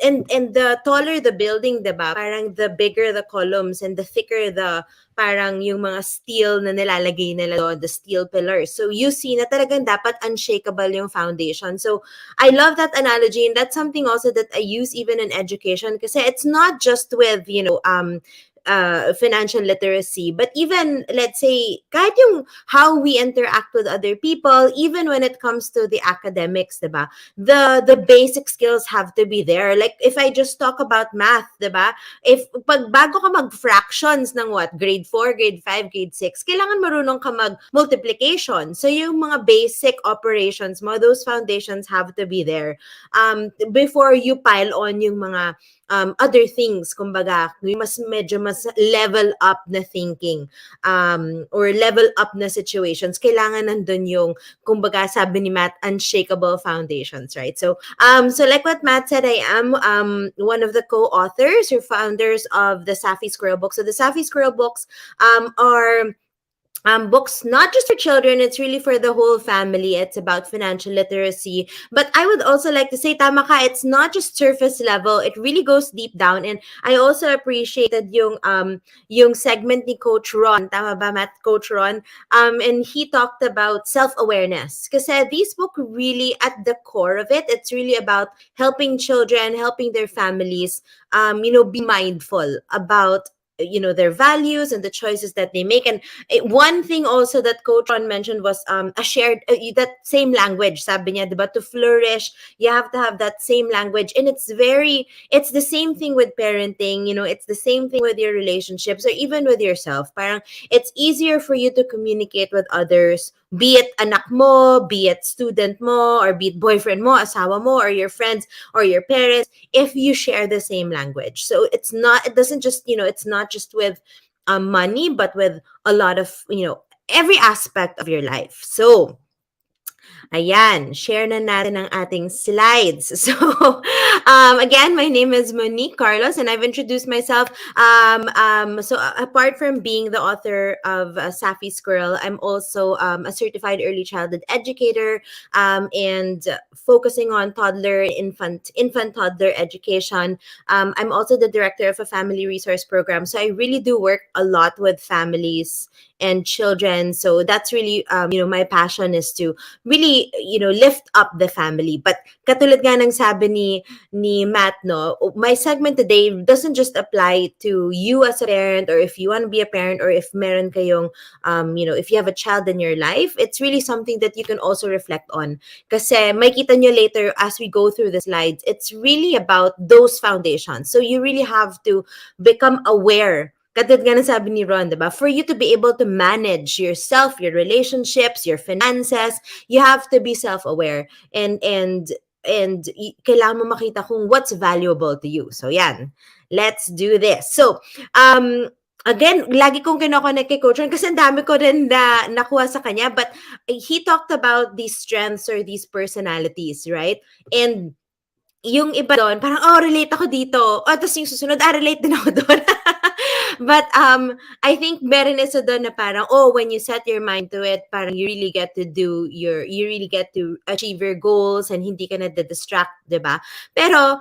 and the taller the building, diba, parang the bigger the columns and the thicker the parang yung mga steel na nilalagay nila doon, the steel pillars. So you see na talagang dapat unshakable yung foundation. So I love that analogy, and that's something also that I use even in education kasi it's not just with financial literacy, but even, let's say, kahit yung how we interact with other people, even when it comes to the academics, diba? The basic skills have to be there. Like, if I just talk about math, diba? If bago ka mag-fractions ng grade 4, grade 5, grade 6, kailangan marunong ka mag-multiplication. So, yung mga basic operations mo, those foundations have to be there. Before you pile on yung mga other things, kumbaga, medyo mas level up na thinking or level up na situations, kailangan nandun yung, kumbaga, sabi ni Matt, unshakable foundations, right? So like what Matt said, I am one of the co-authors or founders of the Saffi Squirrel books. So the Saffi Squirrel books are books not just for children, it's really for the whole family. It's about financial literacy. But I would also like to say, tama ka, it's not just surface level. It really goes deep down. And I also appreciated yung segment ni Coach Ron. Tama ba, Matt? Coach Ron. And he talked about self-awareness. Kasi this book really, at the core of it, it's really about helping children, helping their families, be mindful about their values and the choices that they make. And one thing also that Coach Ron mentioned was a shared, that same language, sabi niya, diba? To flourish, you have to have that same language. And it's the same thing with parenting, it's the same thing with your relationships or even with yourself. Parang it's easier for you to communicate with others, be it anak mo, be it student mo, or be it boyfriend mo, asawa mo, or your friends, or your parents, if you share the same language. So it's not just with money, but with a lot of, every aspect of your life. So, ayan, share na natin ang ating slides. So, again, my name is Monique Carlos, and I've introduced myself. So, apart from being the author of Saffi Squirrel, I'm also a certified early childhood educator, and focusing on infant-toddler education. I'm also the director of a family resource program. So, I really do work a lot with families and children. So that's really, my passion is to really, lift up the family. But katulad nga ng sabi ni Matt, no, my segment today doesn't just apply to you as a parent, or if you want to be a parent, or if meron kayong, if you have a child in your life. It's really something that you can also reflect on. Kasi makita nyo later as we go through the slides, it's really about those foundations. So you really have to become aware. Katulad nga ng sabi ni Ron, diba? For you to be able to manage yourself, your relationships, your finances, you have to be self-aware. And kailangan mo makita kung what's valuable to you. So yan, let's do this. So, again, lagi kong kinoconnect kay Coach Ron kasi ang dami ko rin na nakuha sa kanya. But he talked about these strengths or these personalities, right? And yung iba doon, parang, relate ako dito. Tapos yung susunod, relate din ako doon. But I think meron isa doon na parang, when you set your mind to it, parang you really get to achieve your goals and hindi ka na distract, diba? Pero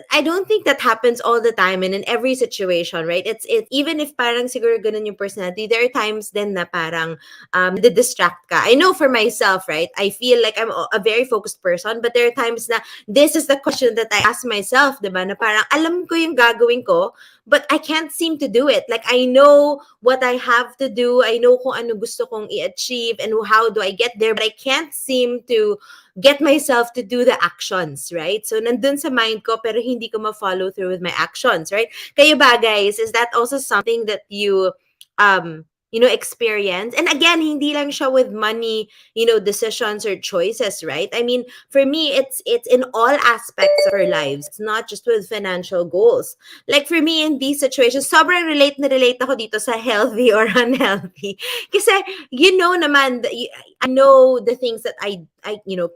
I don't think that happens all the time and in every situation, right? It's even if parang siguro ganun yung personality, there are times then na parang distract ka. I know for myself, right? I feel like I'm a very focused person, but there are times na this is the question that I ask myself, diba? Na parang alam ko yung gagawin ko, but I can't seem to do it. Like, I know what I have to do. I know kung ano gusto kong i-achieve and how do I get there, but I can't seem to get myself to do the actions, right? So, nandun sa mind ko, pero hindi ko ma-follow through with my actions, right? Kayo ba, guys? Is that also something that you, experience? And again, hindi lang siya with money, decisions or choices, right? I mean, for me, it's in all aspects of our lives. It's not just with financial goals. Like for me, in these situations, sobrang relate ako dito sa healthy or unhealthy. Kasi, naman, I know the things that I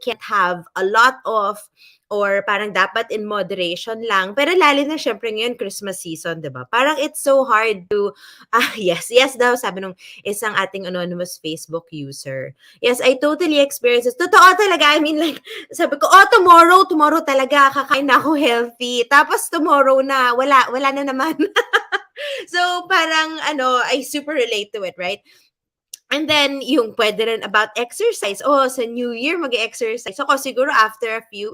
can't have a lot of, or parang dapat in moderation lang. Pero lalo na syempre ngayon, Christmas season, di ba? Parang it's so hard to, yes daw, sabi nung isang ating anonymous Facebook user. Yes, I totally experience this. Totoo talaga. I mean, like, sabi ko, tomorrow talaga, kakain na ako healthy. Tapos tomorrow na, wala na naman. So, parang, I super relate to it, right? And then, yung pwede rin about exercise. Sa New Year, mag-exercise. Ako siguro after a few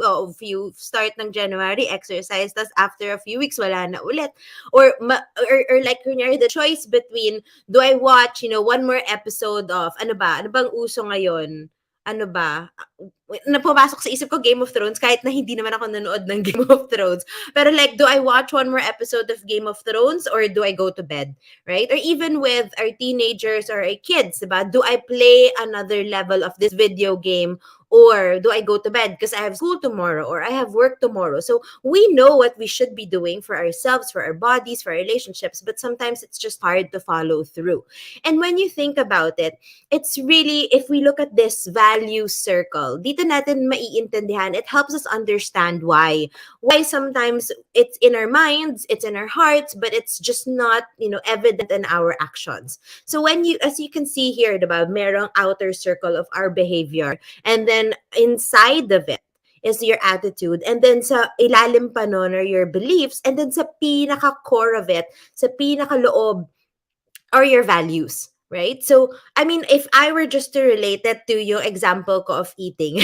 start ng January, exercise. Tapos after a few weeks, wala na ulit. Or like, kunyari, the choice between, do I watch, one more episode of, ano bang uso ngayon? Ano ba? Napapasok sa isip ko Game of Thrones kahit na hindi naman ako nanood ng Game of Thrones. Pero like, do I watch one more episode of Game of Thrones or do I go to bed? Right? Or even with our teenagers or our kids, diba? Do I play another level of this video game or do I go to bed because I have school tomorrow or I have work tomorrow? So we know what we should be doing for ourselves, for our bodies, for our relationships, but sometimes it's just hard to follow through. And when you think about it, it's really, if we look at this value circle, dito natin maiintindihan, it helps us understand why sometimes it's in our minds, it's in our hearts, but it's just not, evident in our actions. So as you can see here, diba, merong outer circle of our behavior, and then inside of it is your attitude, and then sa ilalim pa nun are your beliefs, and then sa pinaka-core of it, sa pinaka-loob are your values. Right? So, I mean, if I were just to relate that to yung example ko of eating,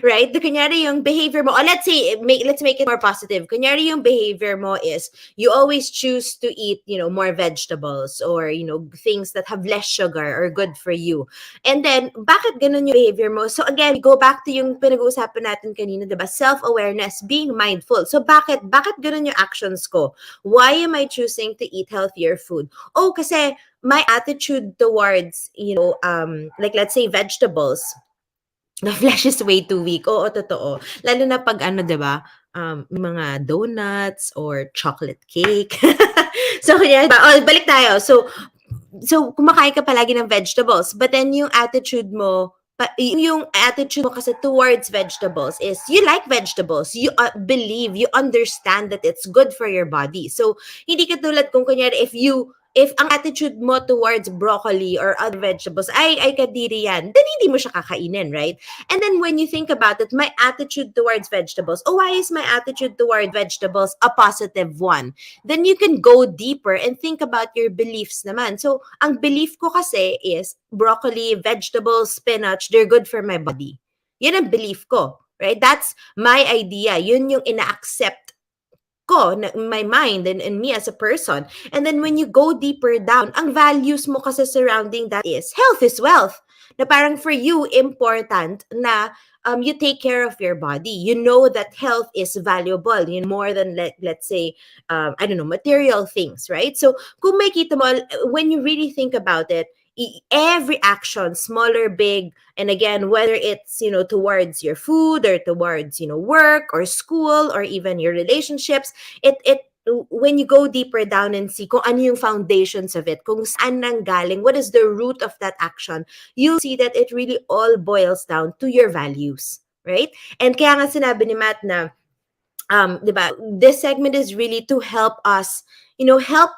right? Kunyari yung behavior mo, let's make it more positive. Kunyari yung behavior mo is, you always choose to eat, more vegetables or, things that have less sugar or good for you. And then, bakit ganun yung behavior mo? So again, we go back to yung pinag-uusapan natin kanina, diba? Self-awareness, being mindful. So bakit ganun yung actions ko? Why am I choosing to eat healthier food? Kasi my attitude towards, like let's say vegetables, the flesh is way too weak. Totoo. Lalo na pag diba, mga donuts or chocolate cake. So, kaya, balik tayo. So kumakain ka palagi ng vegetables, but then yung attitude mo kasi towards vegetables is you like vegetables, you believe, you understand that it's good for your body. So hindi katulad kung kunyari if you if ang attitude mo towards broccoli or other vegetables ay kadiri yan, then hindi mo siya kakainin, right? And then when you think about it, my attitude towards vegetables, why is my attitude toward vegetables a positive one? Then you can go deeper and think about your beliefs naman. So, ang belief ko kasi is broccoli, vegetables, spinach, they're good for my body. Yun ang belief ko, right? That's my idea. Yun yung ina-accept ko, my mind and me as a person. And then when you go deeper down, ang values mo kasi surrounding that is health is wealth. Na parang for you, important na you take care of your body. You know that health is valuable, more than let's say, I don't know, material things, right? So kung makita mo, when you really think about it, every action, small or big, and again, whether it's, towards your food or towards, work or school or even your relationships, it when you go deeper down and see kung ano yung foundations of it, kung saan nanggaling, what is the root of that action, you'll see that it really all boils down to your values, right? And kaya nga sinabi ni Matt na, diba, this segment is really to help us, help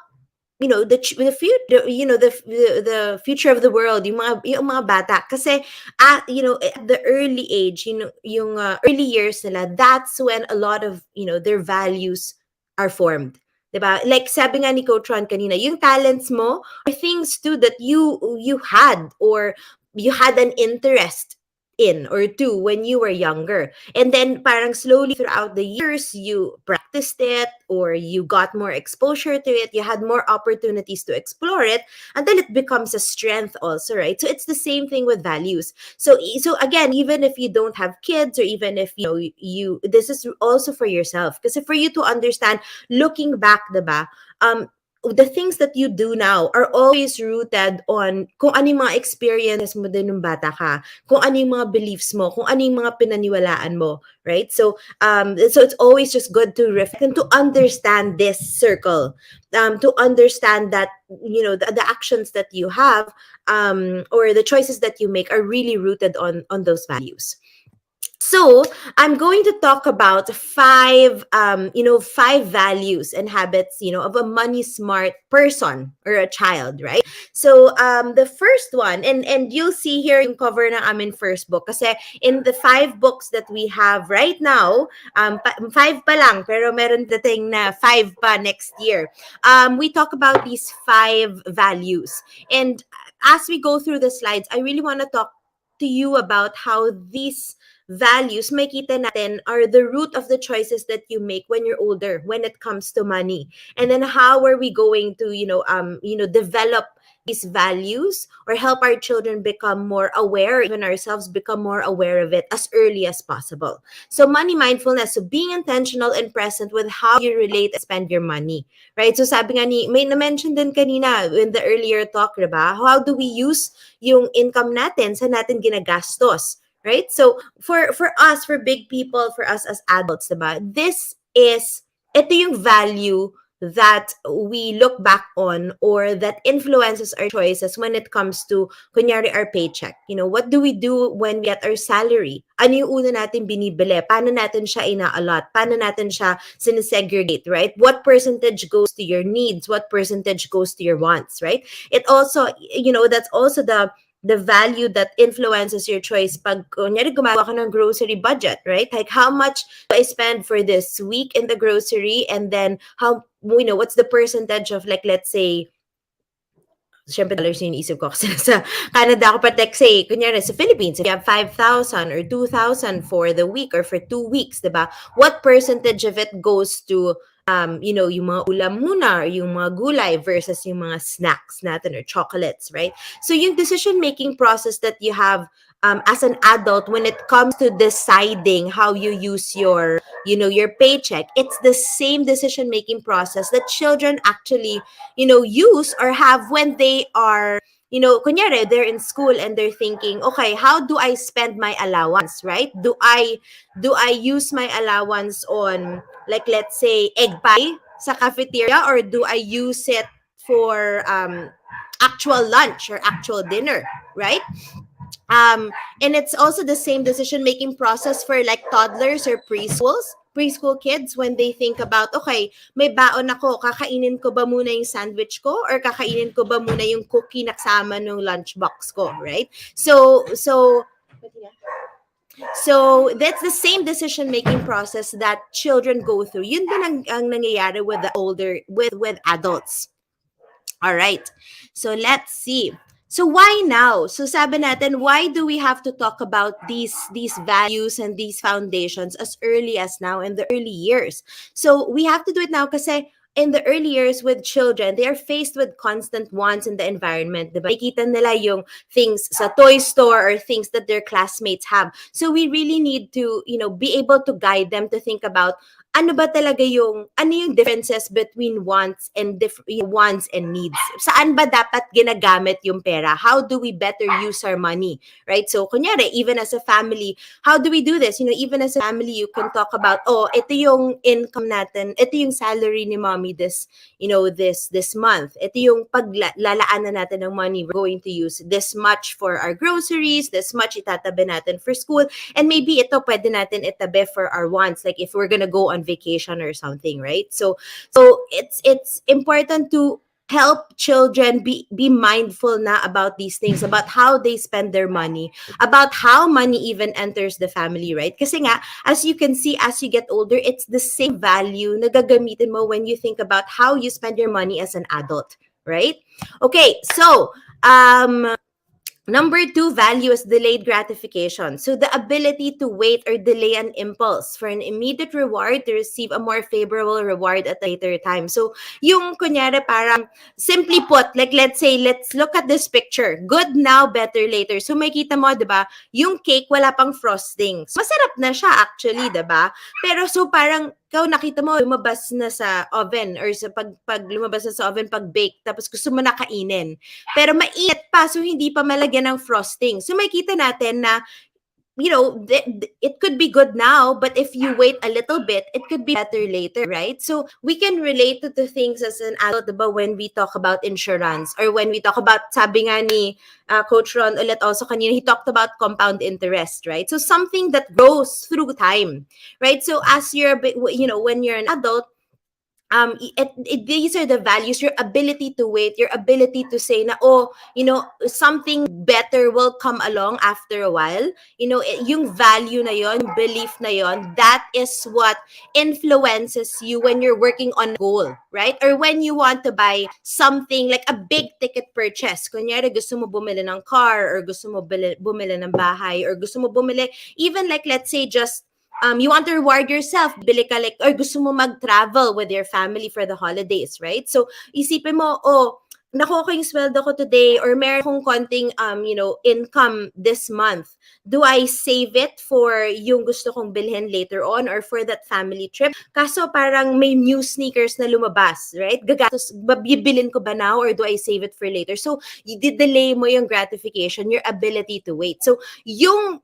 the future, the future of the world, yung mga bata kasi at the early age, yung early years nila, that's when a lot of their values are formed, diba? Like sabi nga ni Coach Ron kanina, yung talents mo are things too that you had, or you had an interest in or two when you were younger, and then parang slowly throughout the years you practiced it, or you got more exposure to it, you had more opportunities to explore it until it becomes a strength also, right? So it's the same thing with values. So again, even if you don't have kids, or even if you this is also for yourself, because for you to understand, looking back, diba, the things that you do now are always rooted on kung ano yung mga experiences mo din nung bata ka, kung ano yung mga beliefs mo, kung ano yung mga pinaniwalaan mo, right? So it's always just good to reflect and to understand this circle, to understand that the actions that you have, or the choices that you make are really rooted on those values. So I'm going to talk about five values and habits, of a money smart person or a child, right? So the first one, and you'll see here yung cover ng amin first book, kasi in the 5 books that we have right now, 5 pa lang, pero meron dating na 5 pa next year. We talk about these 5 values, and as we go through the slides, I really want to talk to you about how these values, makita natin, are the root of the choices that you make when you're older, when it comes to money. And then how are we going to, develop these values, or help our children become more aware, even ourselves become more aware of it as early as possible. So money mindfulness, so being intentional and present with how you relate and spend your money, right? So sabi nga may na-mention din kanina in the earlier talk, diba? How do we use yung income natin, sa natin ginagastos? Right? So for us, for big people, for us as adults, diba? Ito yung value that we look back on, or that influences our choices when it comes to, kunyari, our paycheck. What do we do when we get our salary? Ano yung una natin binibili? Paano natin siya ina-allot? Paano natin siya sinesegregate, right? What percentage goes to your needs? What percentage goes to your wants, right? It also, that's also the value that influences your choice pag kunyari gumagawa ka ng grocery budget, right? Like how much do I spend for this week in the grocery, and then how, what's the percentage of, like, let's say, syempre dollars yung iniisip ko kasi sa Canada ako, but like say, kunyari sa Philippines, if you have 5,000 or 2,000 for the week or for 2 weeks, diba? What percentage of it goes to yung mga ulam muna, or yung mga gulay versus yung mga snacks natin or chocolates, right? So yung decision-making process that you have as an adult when it comes to deciding how you use your paycheck, it's the same decision-making process that children actually, use or have when they are, kunyari, they're in school and they're thinking, okay, how do I spend my allowance, right? Do I use my allowance on, like, let's say, egg pie sa cafeteria, or do I use it for actual lunch or actual dinner, right? And it's also the same decision-making process for like toddlers or preschools, preschool kids when they think about, okay, may baon ako, kakainin ko ba muna yung sandwich ko or kakainin ko ba muna yung cookie na kasama ng lunchbox ko, right? So that's the same decision making process that children go through. Yun din ang nangyayari with the older with adults. All right. So let's see. So why now? So sabi natin, why do we have to talk about these values and these foundations as early as now in the early years? So we have to do it now kasi in the early years with children, they are faced with constant wants in the environment. Diba? Nakikita nila yung things sa toy store or things that their classmates have. So we really need to, be able to guide them to think about ano yung differences between wants and needs? Saan ba dapat ginagamit yung pera? How do we better use our money? Right? So, kunyari, even as a family, how do we do this? Even as a family, you can talk about, ito yung income natin, ito yung salary ni mommy this month. Ito yung paglalaanan natin ng money. We're going to use this much for our groceries, this much itatabi natin for school, and maybe ito pwede natin itabi for our wants, like if we're gonna go on vacation or something, right? So it's important to help children be mindful na about these things, about how they spend their money, about how money even enters the family, right? Kasi nga, as you can see, as you get older, it's the same value na gagamitin mo when you think about how you spend your money as an adult, right? Okay, so number 2 value is delayed gratification. So the ability to wait or delay an impulse for an immediate reward to receive a more favorable reward at a later time. So yung kunyari parang simply put, like let's say, let's look at this picture. Good now, better later. So makita mo, diba, yung cake wala pang frosting. So, masarap na siya actually, diba? Pero so parang ikaw nakita mo lumabas na sa oven or sa pag lumabas na sa oven pag bake tapos gusto mo na kainin. Pero mainit pa so hindi pa malagyan ng frosting. So makikita natin na it could be good now, but if you wait a little bit, it could be better later, right? So we can relate to things as an adult, diba, when we talk about insurance or when we talk about, sabi nga ni Coach Ron ulit also kanina, he talked about compound interest, right? So something that grows through time, right? So as when you're an adult, these are the values, your ability to wait, your ability to say na, something better will come along after a while. Yung value na yon, yung belief na yon, that is what influences you when you're working on a goal, right? Or when you want to buy something like a big ticket purchase. Kunyari, gusto mo bumili ng car or gusto mo bumili ng bahay or gusto mo bumili, even like let's say just you want to reward yourself, bili ka like, or gusto mo mag-travel with your family for the holidays, right? So, isipin mo, nakuha ko yung sweldo ko today or meron akong konting, income this month. Do I save it for yung gusto kong bilhin later on or for that family trip? Kaso parang may new sneakers na lumabas, right? Gagatos, bibilin ko ba now or do I save it for later? So, you delay mo yung gratification, your ability to wait. So, yung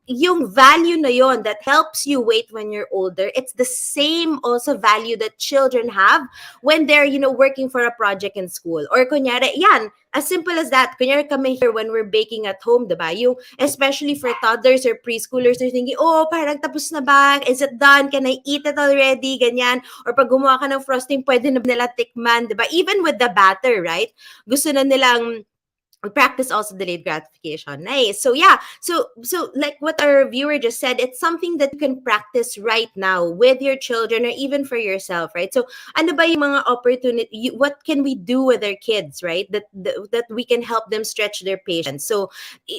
value na yon that helps you wait when you're older, it's the same also value that children have when they're, working for a project in school. Or kunyari, yan, as simple as that. Kunyari kami here when we're baking at home, diba? Yung, especially for toddlers or preschoolers, they're thinking, parang tapos na ba? Is it done? Can I eat it already? Ganyan. Or pag gumawa ka ng frosting, pwede na nila tikman, diba? Even with the batter, right? Gusto na nilang practice also delayed gratification. Nice. So yeah. So like what our viewer just said, it's something that you can practice right now with your children or even for yourself, right? So ano ba yung mga opportunity? What can we do with our kids, right? That we can help them stretch their patience. So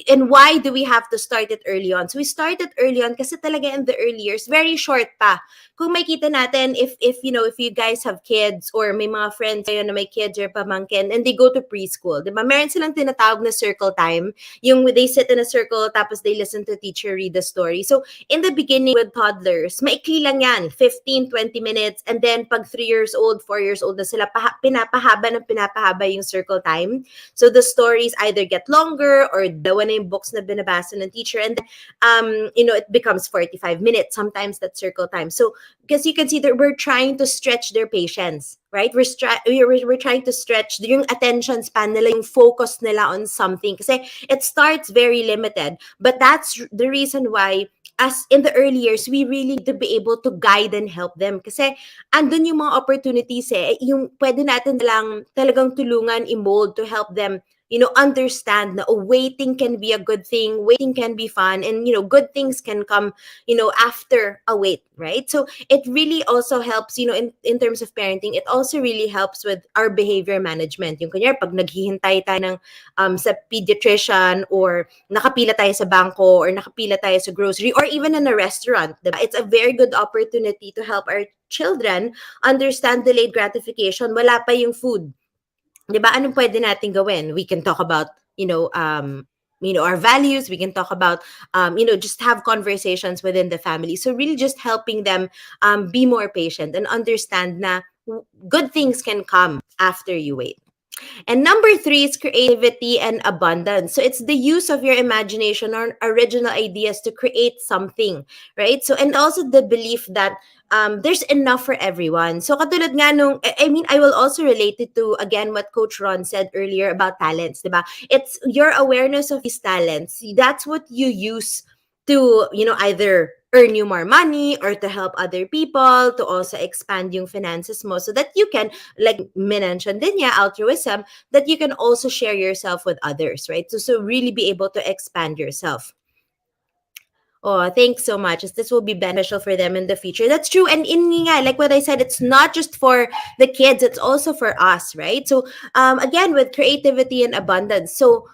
and why do we have to start it early on? So we started early on kasi talaga in the early years, very short pa. Kung makita natin if you guys have kids or may mga friends kayo na may kids or pamangkin and they go to preschool, diba? Meron silang tinatawag na circle time. Yung they sit in a circle tapos they listen to teacher read the story. So in the beginning with toddlers, maikli lang yan, 15-20 minutes, and then pag 3 years old, 4 years old na sila, pinapahaba yung circle time. So the stories either get longer or dawa na yung books na binabasa ng teacher, and then, it becomes 45 minutes. Sometimes that circle time. So because you can see that we're trying to stretch their patience, right? We're trying to stretch yung attention span nila, yung focus nila on something. Kasi it starts very limited. But that's the reason why as in the early years, we really need to be able to guide and help them. Kasi andun yung mga opportunities yung pwede natin lang talagang tulungan, i-mold to help them, understand na waiting can be a good thing, waiting can be fun, and, good things can come, after a wait, right? So it really also helps, in terms of parenting, it also really helps with our behavior management. Yung kunyari, pag naghihintay tayo ng, sa pediatrician, or nakapila tayo sa bangko, or nakapila tayo sa grocery, or even in a restaurant, diba? It's a very good opportunity to help our children understand delayed gratification. Wala pa yung food. Diba? Anong pwede natin gawin? We can talk about, our values. We can talk about, just have conversations within the family. So really just helping them be more patient and understand na good things can come after you wait. And number 3 is creativity and abundance. So it's the use of your imagination or original ideas to create something, right? So, and also the belief that there's enough for everyone. So katulad nga nung, I will also relate it to, again, what Coach Ron said earlier about talents, diba? It's your awareness of these talents. That's what you use to, either earn you more money or to help other people, to also expand yung finances mo so that you can, like mentioned din niya, altruism, that you can also share yourself with others, right? So really be able to expand yourself. Oh, thanks so much. This will be beneficial for them in the future. That's true. And like what I said, it's not just for the kids, it's also for us, right? So again, with creativity and abundance. So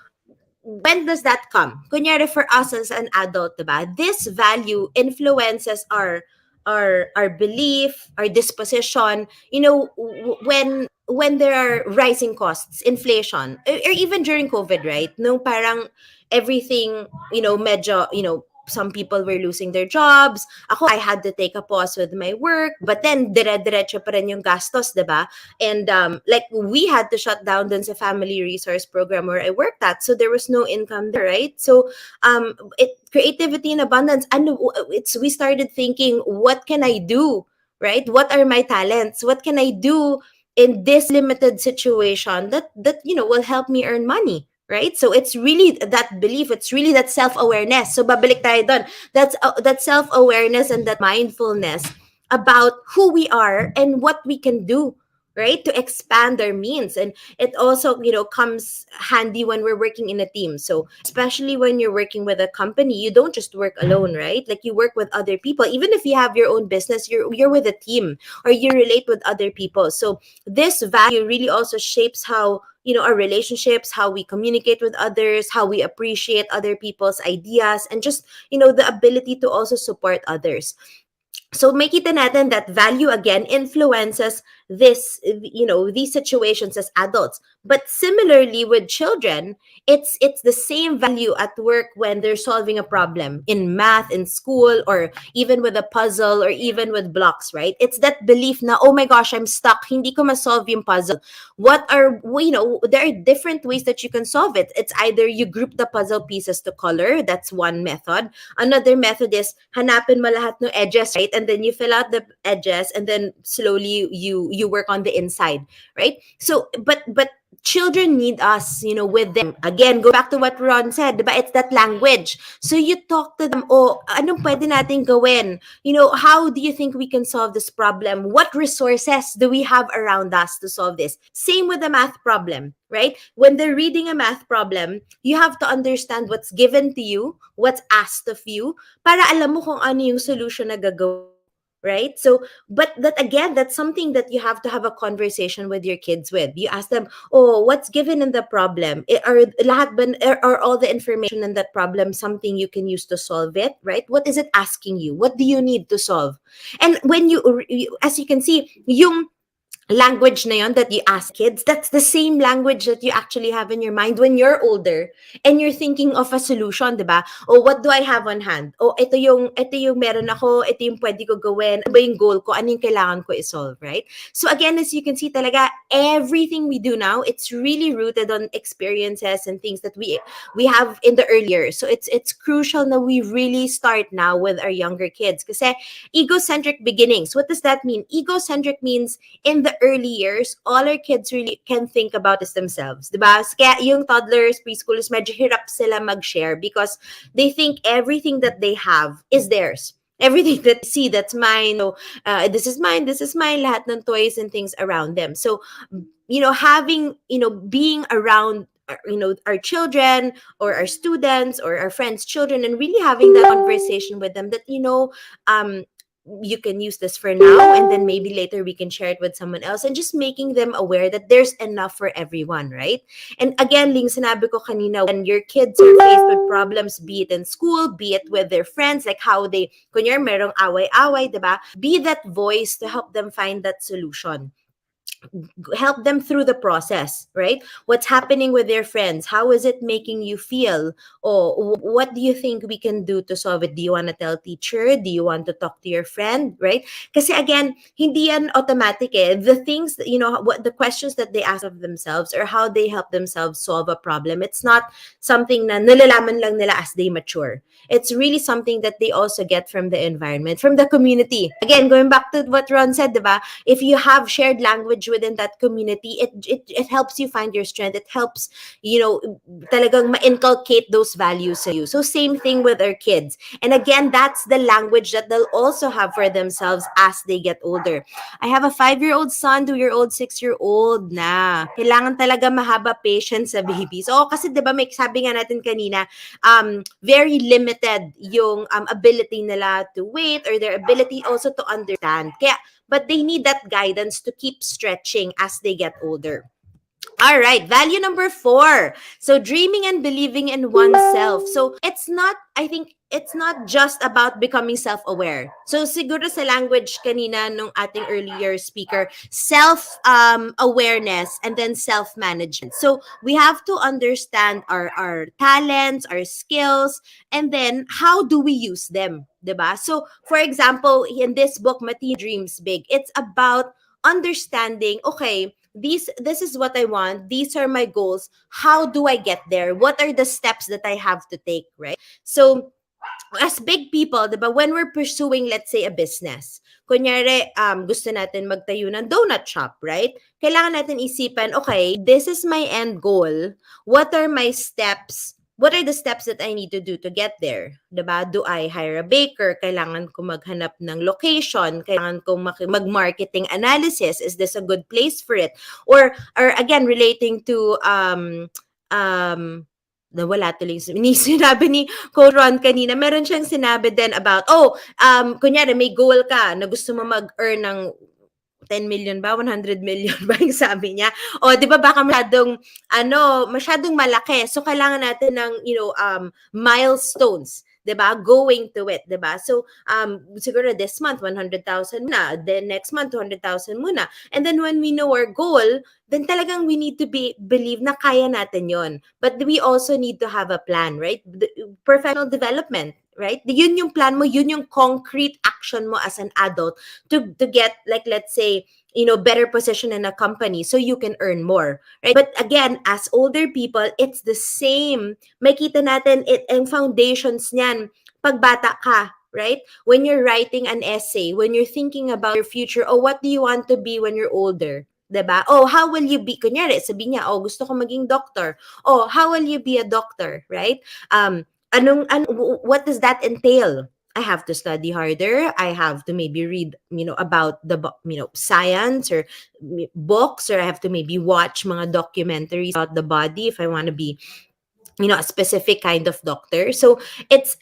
when does that come? Kunyari for us as an adult, diba? This value influences our belief, our disposition, when there are rising costs, inflation, or even during COVID, right? No, parang everything, medyo, some people were losing their jobs. I had to take a pause with my work, but then dire-diretso pa rin yung gastos, diba? And like we had to shut down dun sa family resource program where I worked at, so there was no income there, right? So creativity and abundance, and we started thinking, what can I do, right? What are my talents? What can I do in this limited situation that will help me earn money, right? So it's really that belief, it's really that self-awareness. So babalik tayo dun. That's that self-awareness and that mindfulness about who we are and what we can do, right, to expand our means. And it also comes handy when we're working in a team. So especially when you're working with a company, you don't just work alone, right? Like you work with other people. Even if you have your own business, you're with a team, or you relate with other people. So this value really also shapes how our relationships, how we communicate with others, how we appreciate other people's ideas, and just the ability to also support others. So makita natin that value again influences this, these situations as adults. But similarly with children, it's the same value at work when they're solving a problem in math, in school, or even with a puzzle, or even with blocks, right? It's that belief na, oh my gosh, I'm stuck, hindi ko ma-solve yung puzzle. There are different ways that you can solve it. It's either you group the puzzle pieces to color, that's one method. Another method is hanapin mo lahat ng edges, right? And then you fill out the edges, and then slowly you work on the inside, right? So but children need us, with them. Again, go back to what Ron said, diba? It's that language. So you talk to them, anong pwede natin gawin? How do you think we can solve this problem? What resources do we have around us to solve this? Same with the math problem, right? When they're reading a math problem, you have to understand what's given to you, what's asked of you, para alam mo kung ano yung solution na gagawin. Right? So, but that's something that you have to have a conversation with your kids with. You ask them, what's given in the problem? Are all the information in that problem something you can use to solve it? Right? What is it asking you? What do you need to solve? And when you as you can see, yung language na yon that you ask kids, that's the same language that you actually have in your mind when you're older and you're thinking of a solution, diba? What do I have on hand? Ito yung meron ako, ito yung pwede ko gawin, ano ba yung goal ko, ano yung kailangan ko i-solve, right? So again, as you can see talaga, everything we do now, it's really rooted on experiences and things that we have in the earlier. So it's crucial that we really start now with our younger kids. Kasi egocentric beginnings, what does that mean? Egocentric means in the the early years, all our kids really can think about is themselves, diba? Kaya yung toddlers, preschoolers, medyo hirap sila mag-share because they think everything that they have is theirs. Everything that they see, that's mine. So, this is mine, lahat ng toys and things around them. So, having, being around, our children or our students or our friends' children, and really having that conversation with them that, you can use this for now and then maybe later we can share it with someone else, and just making them aware that there's enough for everyone, right? And again, Ling, sinabi ko kanina, when your kids are faced with problems, be it in school, be it with their friends, like how they, kunyar, merong away-away, diba? Be that voice to help them find that solution. Help them through the process, right? What's happening with their friends? How is it making you feel? Or what do you think we can do to solve it? Do you want to tell teacher? Do you want to talk to your friend, right? Kasi again, hindi yan automatic eh. The things, what the questions that they ask of themselves or how they help themselves solve a problem, it's not something na nalalaman lang nila as they mature. It's really something that they also get from the environment, from the community. Again, going back to what Ron said, diba? If you have shared language within that community, it helps you find your strength. It helps, talagang ma-inculcate those values in you. So same thing with our kids. And again, that's the language that they'll also have for themselves as they get older. I have a 5-year-old son, 2-year-old, 6-year-old na. Kailangan talaga mahaba patience sa babies. Oo, kasi diba may sabi nga natin kanina, very limited yung ability nila to wait or their ability also to understand. But they need that guidance to keep stretching as they get older. All right, value number 4. So dreaming and believing in oneself. So I think it's not just about becoming self-aware. So siguro sa language kanina nung ating earlier speaker, self-awareness and then self-management. So we have to understand our talents, our skills, and then how do we use them, diba? So for example, in this book, Matina Dreams Big, it's about understanding, okay, this is what I want. These are my goals. How do I get there? What are the steps that I have to take, right? So, as big people, diba, when we're pursuing, let's say, a business, kunyari, gusto natin magtayo ng donut shop, right? Kailangan natin isipan, okay, this is my end goal. What are my steps? What are the steps that I need to do to get there? Diba? Do I hire a baker? Kailangan ko maghanap ng location? Kailangan ko mag-marketing analysis? Is this a good place for it? Or again, relating to nawala tuloy sinabi ni Coach Ron kanina, meron siyang sinabi din about, kunyari may goal ka na gusto mo mag-earn ng 10 million ba? 100 million ba yung sabi niya? O, di ba baka masyadong malaki. So, kailangan natin ng, milestones. Diba? Going to it, diba? So, siguro this month, 100,000 na. Then next month, 200,000 muna. And then when we know our goal, then talagang we need to believe na kaya natin yon. But we also need to have a plan, right? Professional development, right? Yun yung plan mo, yun yung concrete action mo as an adult to get, like, let's say, better position in a company so you can earn more, right? But again, as older people, it's the same. Makita natin ang foundations niyan pag bata ka, right? When you're writing an essay, when you're thinking about your future, what do you want to be when you're older? Diba? How will you be? Kunyari, sabi niya, gusto ko maging doctor. How will you be a doctor, right? What does that entail? I have to study harder. I have to maybe read, about the, science or books, or I have to maybe watch mga documentaries about the body if I want to be, a specific kind of doctor. So it's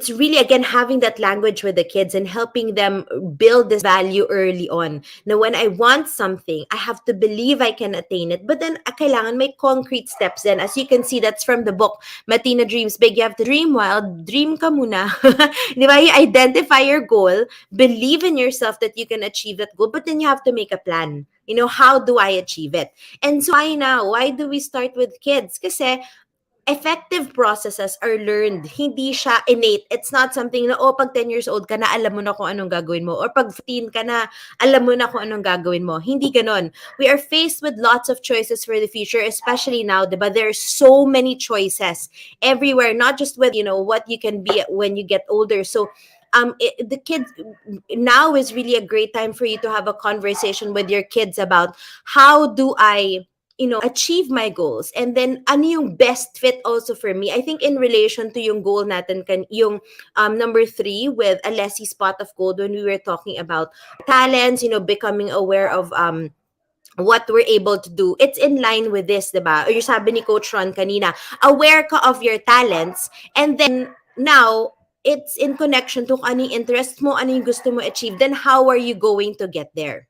really, again, having that language with the kids and helping them build this value early on. Now, when I want something, I have to believe I can attain it. But then, kailangan may concrete steps then. As you can see, that's from the book, Matina Dreams Big. You have to dream wild. Dream ka muna. Diba? You identify your goal. Believe in yourself that you can achieve that goal. But then you have to make a plan. How do I achieve it? And so why now? Why do we start with kids? Kasi effective processes are learned. Hindi siya innate. It's not something na, pag 10 years old ka na, alam mo na kung anong gagawin mo. Or pag 15 ka na, alam mo na kung anong gagawin mo. Hindi ganon. We are faced with lots of choices for the future, especially now, diba? There are so many choices everywhere, not just with, what you can be when you get older. So, the kids now is really a great time for you to have a conversation with your kids about how do I achieve my goals, and then ano yung best fit also for me. I think in relation to yung goal natin yung number 3 with a Leslie spot of gold, when we were talking about talents, becoming aware of what we're able to do, it's in line with this, diba? Or yung sabi ni Coach Ron kanina, aware ka of your talents, and then now it's in connection to kung ano yung interest mo, ano yung gusto mo achieve, then how are you going to get there?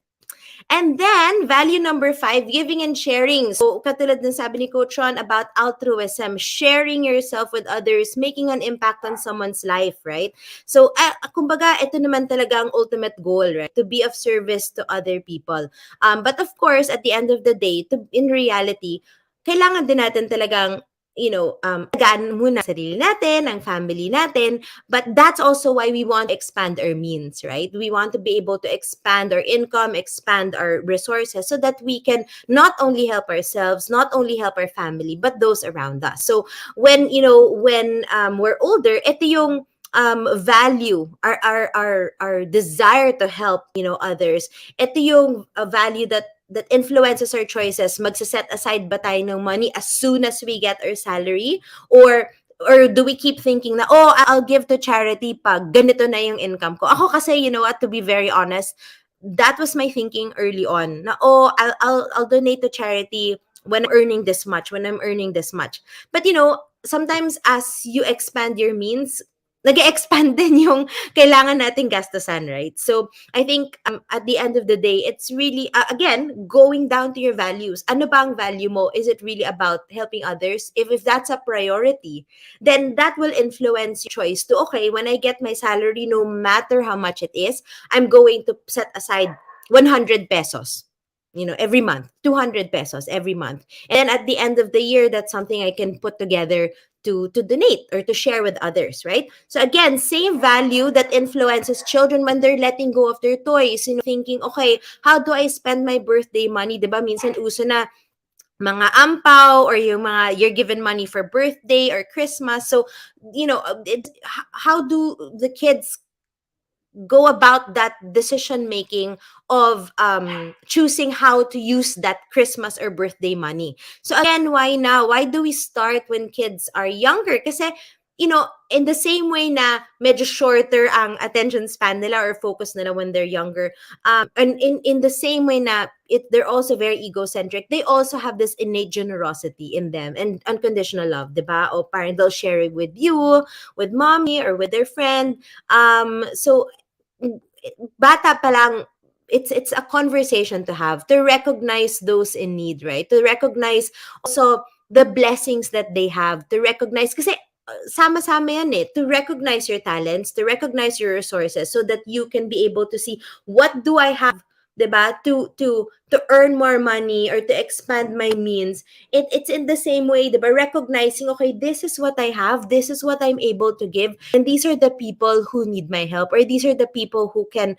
And then, value number 5, giving and sharing. So, katulad ng sabi ni Coach Ron about altruism, sharing yourself with others, making an impact on someone's life, right? So, kumbaga, ito naman talaga ang ultimate goal, right? To be of service to other people. But of course, at the end of the day, in reality, kailangan din natin talagang alagaan muna sarili natin, ang family natin, but that's also why we want to expand our means, right? We want to be able to expand our income, expand our resources, so that we can not only help ourselves, not only help our family, but those around us. So when we're older, ito yung value, our desire to help others. Ito yung value that influences our choices. Magsaset aside ba tayo ng money as soon as we get our salary, or do we keep thinking na, oh, I'll give to charity pag ganito na yung income ko? Ako kasi, to be very honest, that was my thinking early on. Na, oh, I'll donate to charity when I'm earning this much, But sometimes as you expand your means, nag-expand din yung kailangan nating gastusan, right? So, I think at the end of the day, it's really, again, going down to your values. Ano ba ang value mo? Is it really about helping others? If that's a priority, then that will influence your choice to, okay, when I get my salary, no matter how much it is, I'm going to set aside 100 pesos. Every month, 200 pesos every month. And then at the end of the year, that's something I can put together to donate or to share with others, right? So again, same value that influences children when they're letting go of their toys, thinking, okay, how do I spend my birthday money? Diba? Minsan uso na mga ampaw, or yung mga you're given money for birthday or Christmas. So, how do the kids go about that decision making of choosing how to use that Christmas or birthday money? So again, why now? Why do we start when kids are younger? Kasi, in the same way na medyo shorter ang attention span nila or focus nila when they're younger, and in the same way na they're also very egocentric, they also have this innate generosity in them and unconditional love, diba? O parang they'll share it with you, with mommy, or with their friend. So bata pa lang, it's a conversation to have, to recognize those in need, right? To recognize also the blessings that they have, to recognize, kasi sama-sama yan to recognize your talents, to recognize your resources, so that you can be able to see, what do I have, diba, to earn more money or to expand my means. It's in the same way, diba, recognizing, okay, this is what I have, this is what I'm able to give, and these are the people who need my help, or these are the people who can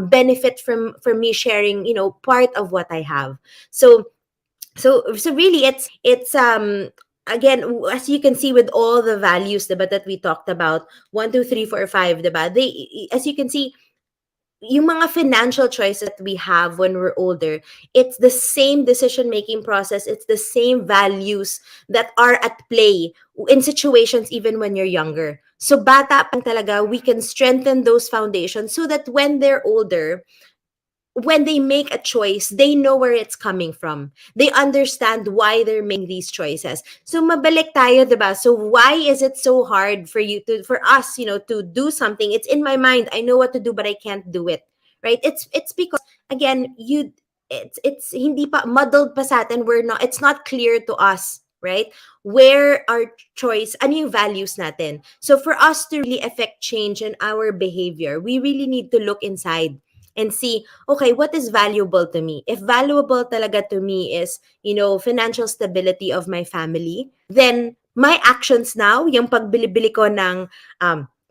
benefit from me sharing part of what I have. So really, it's again, as you can see with all the values, diba, that we talked about, 1, 2, 3, 4, 5, diba, they, as you can see, yung mga financial choices that we have when we're older, it's the same decision-making process, it's the same values that are at play in situations even when you're younger. So bata pa talaga, we can strengthen those foundations so that when they're older, when they make a choice, they know where it's coming from. They understand why they're making these choices. So mabalik tayo, diba? So why is it so hard for us, to do something? It's in my mind. I know what to do, but I can't do it. Right? It's because, again, it's hindi pa muddled pa sa atin. It's not clear to us, right? Where our choice, ano yung values natin. So for us to really affect change in our behavior, we really need to look inside and see, okay, what is valuable to me? If valuable talaga to me is, financial stability of my family, then my actions now, yung pagbili-bili ko ng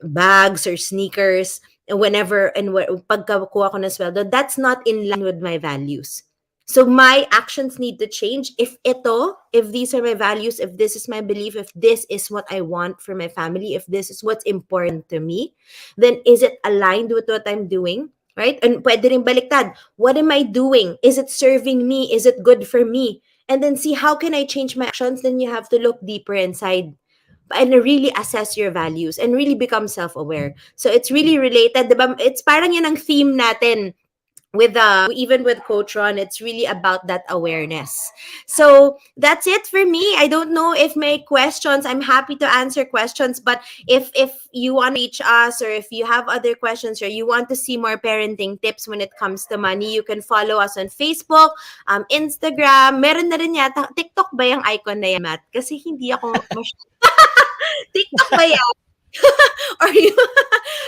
bags or sneakers, whenever and pagkakuha ko ng sweldo, that's not in line with my values. So my actions need to change. If these are my values, if this is my belief, if this is what I want for my family, if this is what's important to me, then is it aligned with what I'm doing? Right? And pwede rin baliktad. What am I doing? Is it serving me? Is it good for me? And then see, how can I change my actions? Then you have to look deeper inside and really assess your values and really become self-aware. So it's really related, diba? It's parang yun ang theme natin with even with Coach Ron. It's really about that awareness. So that's it for me. I don't know if my questions, I'm happy to answer questions, but if you want to reach us, or if you have other questions, or you want to see more parenting tips when it comes to money, you can follow us on Facebook, Instagram. Meron na rin yata TikTok ba yung icon na yan, Matt? Kasi hindi ako TikTok ba yan? Or you,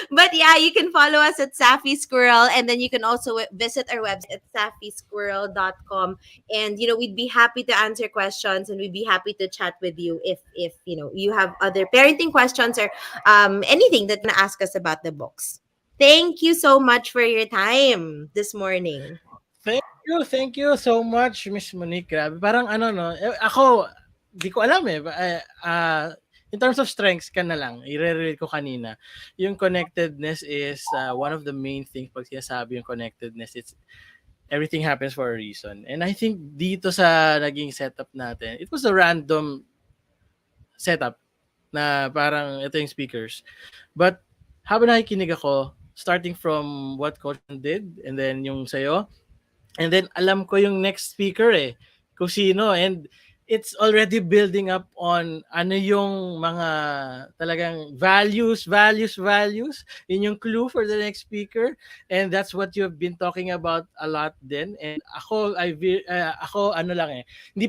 but yeah, you can follow us at Saffi Squirrel, and then you can also visit our website at saffisquirrel.com. And we'd be happy to answer questions, and we'd be happy to chat with you if you have other parenting questions, or anything that you want to ask us about the books. Thank you so much for your time this morning. Thank you so much, Miss Monique. Grabe. Parang no, ako, di ko alam in terms of strengths ka na lang, i-relate ko kanina. Yung connectedness is one of the main things pag sinasabi yung connectedness. It's everything happens for a reason. And I think dito sa naging setup natin, it was a random setup na parang ito yung speakers. But habang nakikinig ako, starting from what Coach did, and then yung sayo, and then alam ko yung next speaker kung sino, and it's already building up on ano yung mga talagang values. Yun yung clue for the next speaker, and that's what you've been talking about a lot din. And ako hindi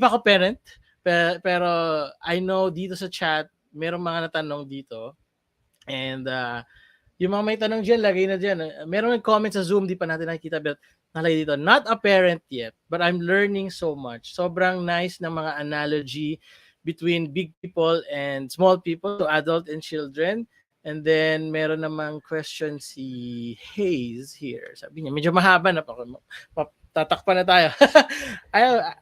pa ako parent, pero I know dito sa chat merong mga natanong dito, and yung mga may tanong dyan, lagay na dyan. Meron nag-comment sa Zoom, di pa natin nakikita, but nalagay dito, not a parent yet, but I'm learning so much. Sobrang nice ng mga analogy between big people and small people, so adult and children. And then, meron namang question si Hayes here. Sabi niya, medyo mahaba na pa. Tatakpan na tayo.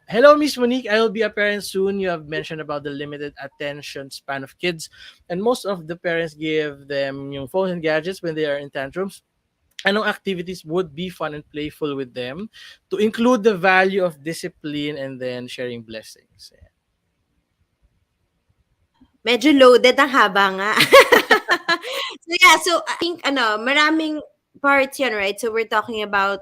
Hello, Miss Monique. I will be a parent soon. You have mentioned about the limited attention span of kids, and most of the parents give them yung phones and gadgets when they are in tantrums. Anong activities would be fun and playful with them to include the value of discipline and then sharing blessings? Medyo loaded ang haba nga. So I think maraming parts yan, right? So we're talking about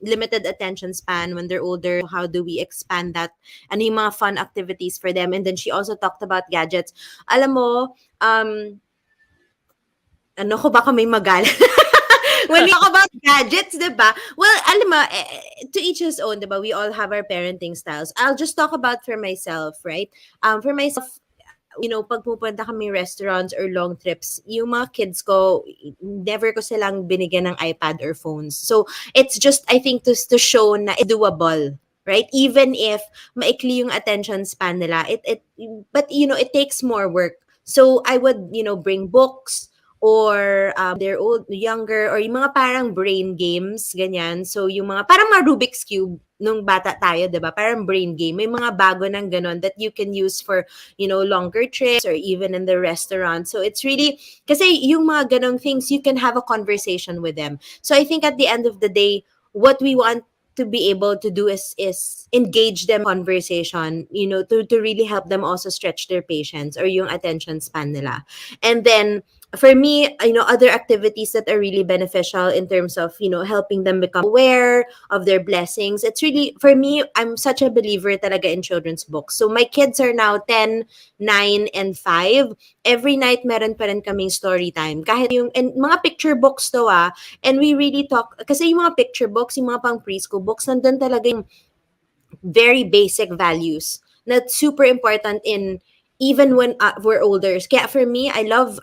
limited attention span when they're older. How do we expand that? Ano yung mga fun activities for them? And then she also talked about gadgets. Alam mo, ko baka may magalit. When we talk about gadgets, diba? Well, alam mo, to each his own, diba? We all have our parenting styles. I'll just talk about for myself, right? For myself, pag pupunta kami restaurants or long trips, yung mga kids ko, never ko silang binigyan ng iPad or phones. So, it's just, I think, to show na it's doable, right? Even if maikli yung attention span nila, but it takes more work. So, I would, bring books, or they're younger, or yung mga parang brain games, ganyan. So, yung mga, parang mga Rubik's Cube, nung bata tayo, diba? Parang brain game. May mga bago ng ganon that you can use for, longer trips, or even in the restaurant. So, it's really, kasi yung mga ganong things, you can have a conversation with them. So, I think at the end of the day, what we want to be able to do is engage them in conversation, to really help them also stretch their patience or yung attention span nila. And then, for me, other activities that are really beneficial in terms of, helping them become aware of their blessings. It's really, for me, I'm such a believer talaga in children's books. So my kids are now 10, 9, and 5. Every night, meron pa rin kaming story time. Kahit and mga picture books to and we really talk, kasi yung mga picture books, yung mga pang preschool books, nandun talaga yung very basic values na super important in even when we're older. Kaya for me, I love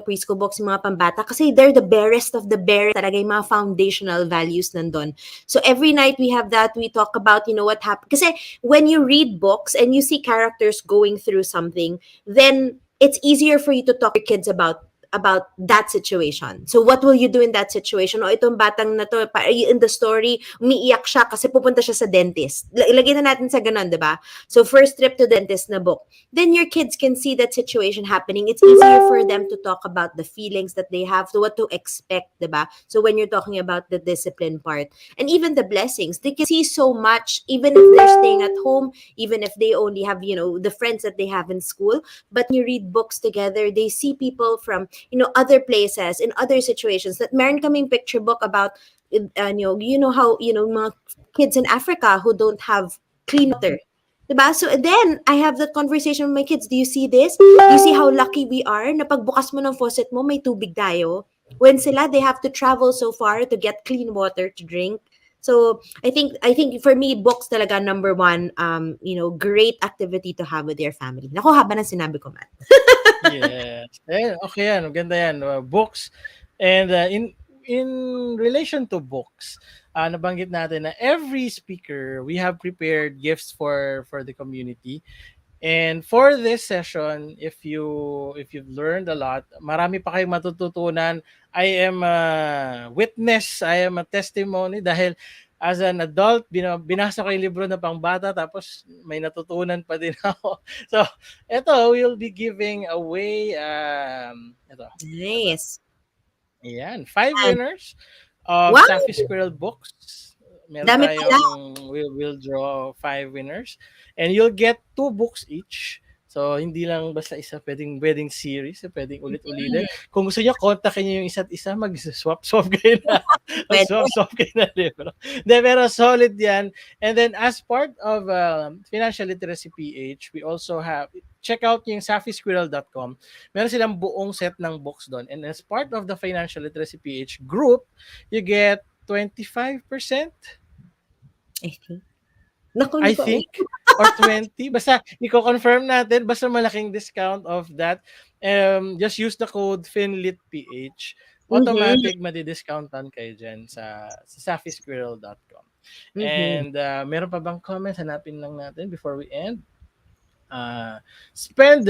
preschool books, yung mga pambata, kasi they're the barest of the bare, talaga yung mga foundational values nandun. So every night we have that, we talk about, what happened. Kasi when you read books and you see characters going through something, then it's easier for you to talk to kids about about that situation. So what will you do in that situation? O itong batang na to, in the story, umiiyak siya kasi pupunta siya sa dentist. Ilagay na natin sa ganun, di ba? So first trip to dentist na book. Then your kids can see that situation happening. It's easier for them to talk about the feelings that they have, to what to expect, di ba? So when you're talking about the discipline part, and even the blessings, they can see so much, even if they're staying at home, even if they only have, the friends that they have in school. But when you read books together, they see people from, other places, in other situations. That meron kaming picture book about, how, mga kids in Africa who don't have clean water. Diba? So then, I have that conversation with my kids. Do you see this? Do you see how lucky we are na pagbukas mo ng faucet mo, may tubig tayo? When sila, they have to travel so far to get clean water to drink. So I think for me, books talaga number one, great activity to have with your family. Naku, haba ng sinabi ko, Matt. Yes. Okay yan. Maganda yan. Books. And in relation to books, nabanggit natin na every speaker, we have prepared gifts for the community. And for this session, if you've learned a lot, marami pa kayong matututunan. I am a witness, I am a testimony dahil as an adult, binasa ko yung libro na pangbata tapos may natutunan pa din ako. So, ito, we'll be giving away, ito. Nice. Ayan, 5 winners of Wow! Saffi Squirrel books. Meron Dami pala. we'll draw 5 winners and you'll get 2 books each. So, hindi lang basta isa, pwedeng series, pwedeng ulit-ulitin. Kung gusto niyo, kontakin niyo yung isa't isa, mag-swap-swap kayo na. Pwede. Mag-swap-swap kayo na libro. Pero solid yan. And then, as part of Financial Literacy PH, we also have, check out yung saffisquirrel.com. Meron silang buong set ng books doon. And as part of the Financial Literacy PH group, you get 25%. I think. Naku, I think, or 20. Basta, i-confirm natin. Basta malaking discount of that. Just use the code FinLitPH. Automatic madi-discountan kayo dyan sa saffisquirrel.com. And meron pa bang comments? Hanapin lang natin before we end. Spend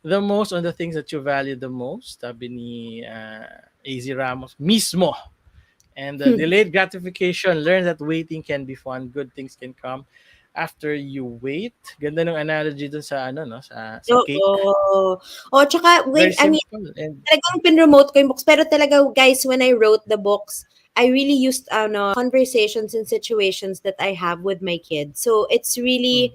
the most on the things that you value the most. Sabi ni AZ Ramos, mismo. And delayed gratification. Learn that waiting can be fun. Good things can come after you wait. Ganda ng analogy dun sa sa cake. Tsaka, Very I mean, simple. And talagang pinromote ko yung books. Pero talaga, guys, when I wrote the books, I really used conversations and situations that I have with my kids. So, it's really,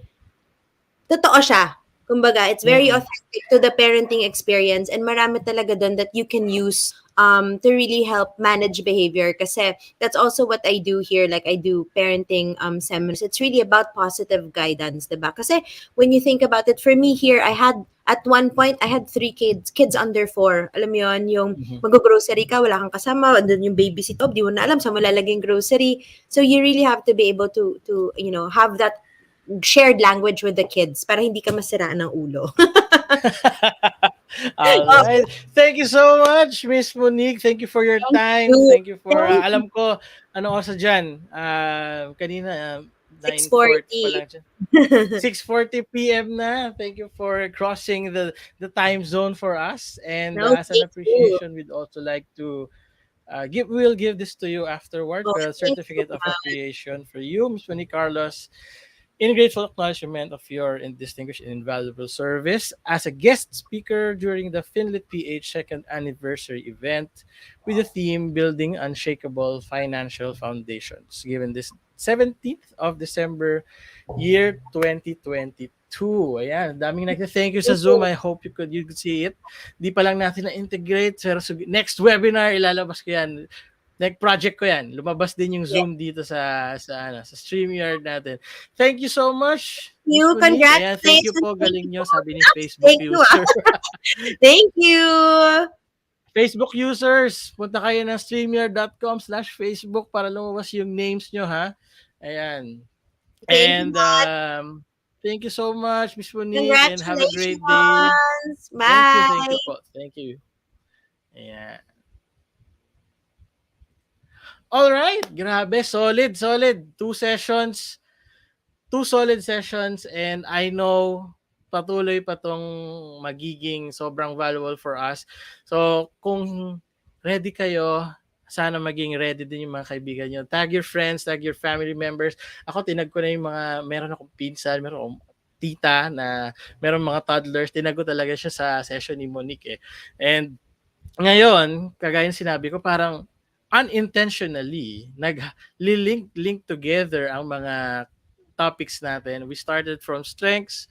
totoo siya. Kumbaga, it's very authentic to the parenting experience and marami talaga doon that you can use to really help manage behavior kasi that's also what I do here. Like, I do parenting seminars. It's really about positive guidance, diba? Kasi when you think about it, for me here, at one point, I had 3 kids under 4. Alam mo yun, yung mag-grocery ka, wala kang kasama, andun yung babysit, di mo na alam saan mo lalagay yung grocery. So you really have to be able to have that shared language with the kids para hindi ka masiraan ng ulo. Alright. Thank you so much, Miss Monique. Thank you for your time. Thank you for, alam ko, ano oras dyan? Kanina, 9:40 pa lang dyan. 6:40 p.m. na. Thank you for crossing the time zone for us. And as an appreciation, we'd also like to we'll give this to you afterward, a certificate of appreciation for you, Miss Monique Carlos. In grateful acknowledgement of your distinguished and invaluable service as a guest speaker during the FinLit PH 2nd anniversary event with the theme Building Unshakeable Financial Foundations, given this 17th of December, year 2022. Ayan, daming nag-thank you sa Zoom. I hope you could see it. Di pa lang natin na-integrate. Pero next webinar, ilalabas ko yan. Like project ko yan. Lumabas din yung Zoom dito sa StreamYard natin. Thank you so much. You, congratulations. Thank you po, galing nyo, sabi ni Facebook user. Thank you. Facebook users, punta kayo ng streamyard.com/Facebook para lumabas yung names nyo, ha? Ayan. And thank you so much, Miss Monique, and have a great day. Bye. Thank you po. Thank you. Ayan. All right, grabe, solid. 2 sessions, 2 solid sessions, and I know patuloy pa tong magiging sobrang valuable for us. So, kung ready kayo, sana maging ready din yung mga kaibigan nyo. Tag your friends, tag your family members. Ako, tinag ko na yung meron akong pinsan, meron akong tita na meron mga toddlers. Tinag ko talaga siya sa session ni Monique eh. And ngayon, kagaya ng sinabi ko, parang unintentionally, nag-link together ang mga topics natin. We started from strengths,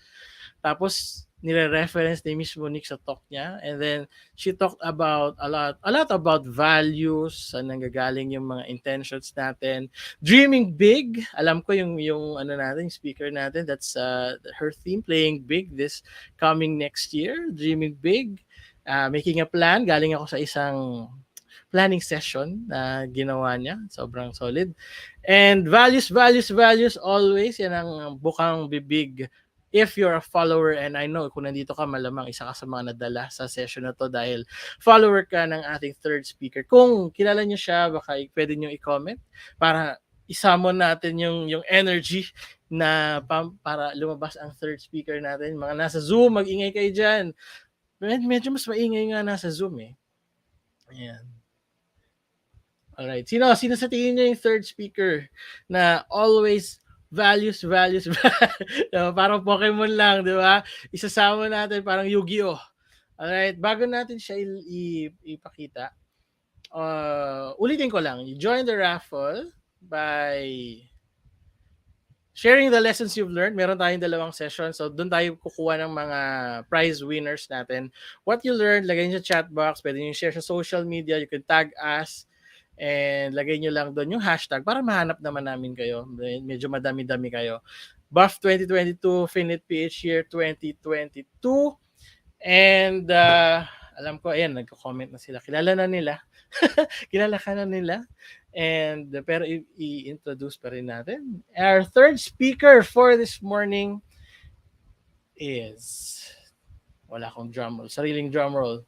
tapos nire-reference ni Miss Monique sa talk niya, and then she talked about a lot about values, saan nanggagaling yung mga intentions natin, dreaming big. Alam ko yung ano natin, yung speaker natin, that's her theme, playing big this coming next year, dreaming big, making a plan. Galing ako sa isang planning session na ginawa niya, sobrang solid. And values always, yan ang bukang bibig if you're a follower, and I know kung nandito ka, malamang isa ka sa mga nadala sa session na to dahil follower ka ng ating third speaker. Kung kilala niyo siya, baka pwede niyo i-comment para isamon natin yung energy na para lumabas ang third speaker natin. Mga nasa Zoom, mag-ingay kayo dyan. Medyo mas maingay nga nasa Zoom eh. Ayan. Alright. Sino sa tingin niyo yung third speaker na always values. Parang Pokemon lang, di ba? Isasama natin parang Yu-Gi-Oh! Alright, bago natin siya ipakita, ulitin ko lang, you join the raffle by sharing the lessons you've learned. Meron tayong 2 sessions, so doon tayo kukuha ng mga prize winners natin. What you learned, lagay nyo sa chat box, pwede nyo share sa social media, you can tag us, and lagay nyo lang doon yung hashtag para mahanap naman namin kayo. Medyo madami-dami kayo. Buff 2022, FinLit PH Year 2022. And alam ko, ayan, nagko-comment na sila. Kilala na nila. Kilala ka na nila. And pero i-introduce pa rin natin. Our third speaker for this morning is, wala akong drum roll, sariling drum roll.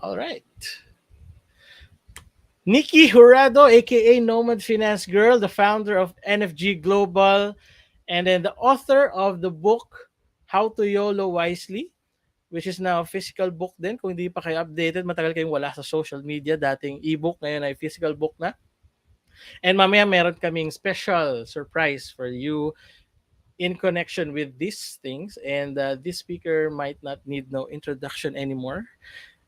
All right. Nikki Jurado, aka Nomad Finance Girl, the founder of NFG Global, and then the author of the book How to YOLO Wisely, which is now a physical book din. Kung hindi pa kayo updated, matagal kayong wala sa social media. Dating ebook, ngayon ay physical book na. And mamaya meron kaming special surprise for you in connection with these things. And this speaker might not need no introduction anymore.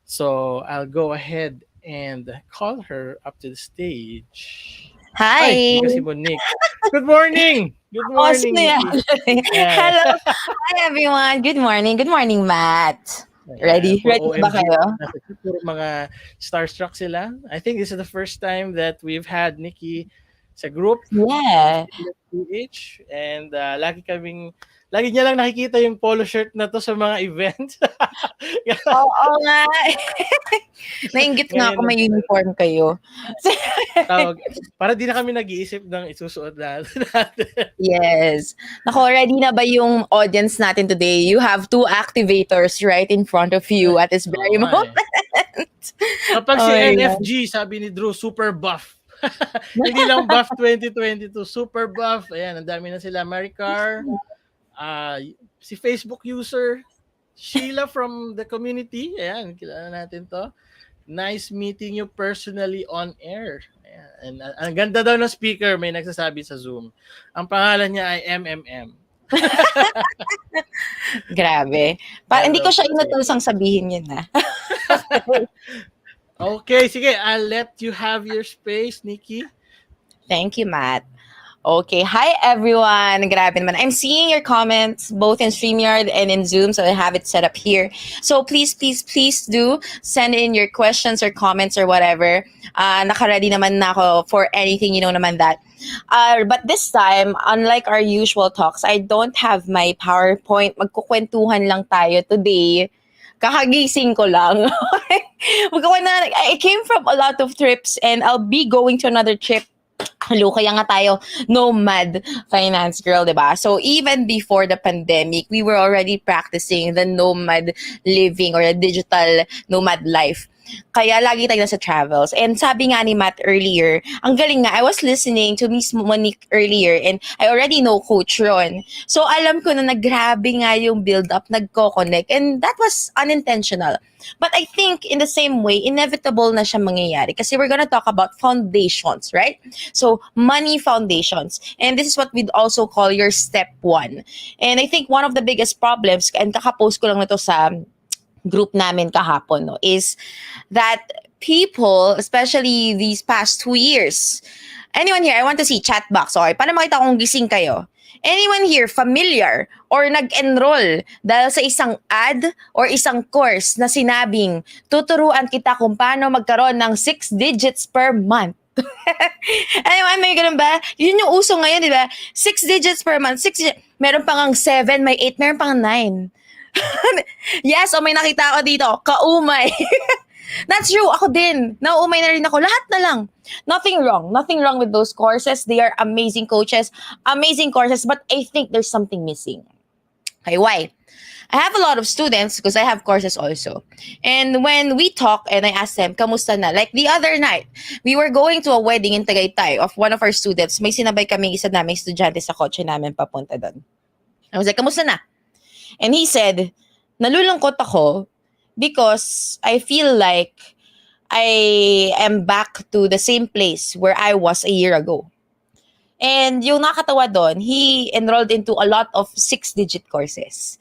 So I'll go ahead and call her up to the stage. Hi. Kasi Monique. Good morning. Good morning. Hello. Hi everyone. Good morning. Good morning, Matt. Ready? Ready ba kayo? Mga starstruck sila. I think this is the first time that we've had Nikki sa group. Yeah. And lagi niya lang nakikita yung polo shirt na to sa mga events. Oo nga. Nainggit nga ako may uniform kayo. Para di na kami nag-iisip ng isusuot natin. Yes. Nako, ready na ba yung audience natin today? You have 2 activators right in front of you at this very moment. Kapag si NFG, sabi ni Drew, super buff. Hindi lang buff 2022, super buff. Ayan, ang dami na sila. Maricar, si Facebook user, Sheila from the community. Ayan, kilala natin to. Nice meeting you personally on air. Ayan. And ang ganda daw ng speaker, may nagsasabi sa Zoom. Ang pangalan niya ay MMM. Grabe. Hindi ko siya inutusang sabihin yun na. Okay, sige. I'll let you have your space, Nikki. Thank you, Matt. Okay, hi everyone. Grabe naman. I'm seeing your comments both in StreamYard and in Zoom, so I have it set up here. So please do send in your questions or comments or whatever. Naka-ready naman na ako for anything, you know naman that. But this time, unlike our usual talks, I don't have my PowerPoint. Magkukwentuhan lang tayo today. Kakagising ko lang. I came from a lot of trips and I'll be going to another trip. Hello, kaya nga tayo Nomad Finance Girl, diba? So even before the pandemic, we were already practicing the nomad living or a digital nomad life. Kaya lagi tayo nasa travels. And sabi nga ni Matt earlier, ang galing nga, I was listening to Miss Monique earlier and I already know Coach Ron. So alam ko na naggrabe nga yung build-up, nagko-connect. And that was unintentional. But I think in the same way, inevitable na siya mangyayari kasi we're gonna talk about foundations, right? So, money foundations. And this is what we'd also call your step one. And I think one of the biggest problems, and kakapost ko lang ito sa group namin kahapon, no, is that people, especially these past 2 years, anyone here, I want to see chat box, okay? Para makita kung gising kayo. Anyone here familiar or nag-enroll dahil sa isang ad or isang course na sinabing tuturuan kita kung paano magkaroon ng 6 digits per month? Anyone, may ganun ba? Yun yung uso ngayon, di ba? 6 digits per month. Meron pang ang 7, may 8, meron pang 9. Yes, o may nakita ako dito. Kaumay. That's true. Ako din. Nauumay na rin ako. Lahat na lang. Nothing wrong. Nothing wrong with those courses. They are amazing coaches. Amazing courses. But I think there's something missing. Okay, why? I have a lot of students because I have courses also. And when we talk and I ask them, kamusta na? Like the other night, we were going to a wedding in Tagaytay of one of our students. May sinabay kami isa naming estudyante sa kotse namin papunta doon. I was like, kamusta na? And he said, nalulungkot ako because I feel like I am back to the same place where I was a year ago. And yung nakatawa doon, he enrolled into a lot of 6-digit courses.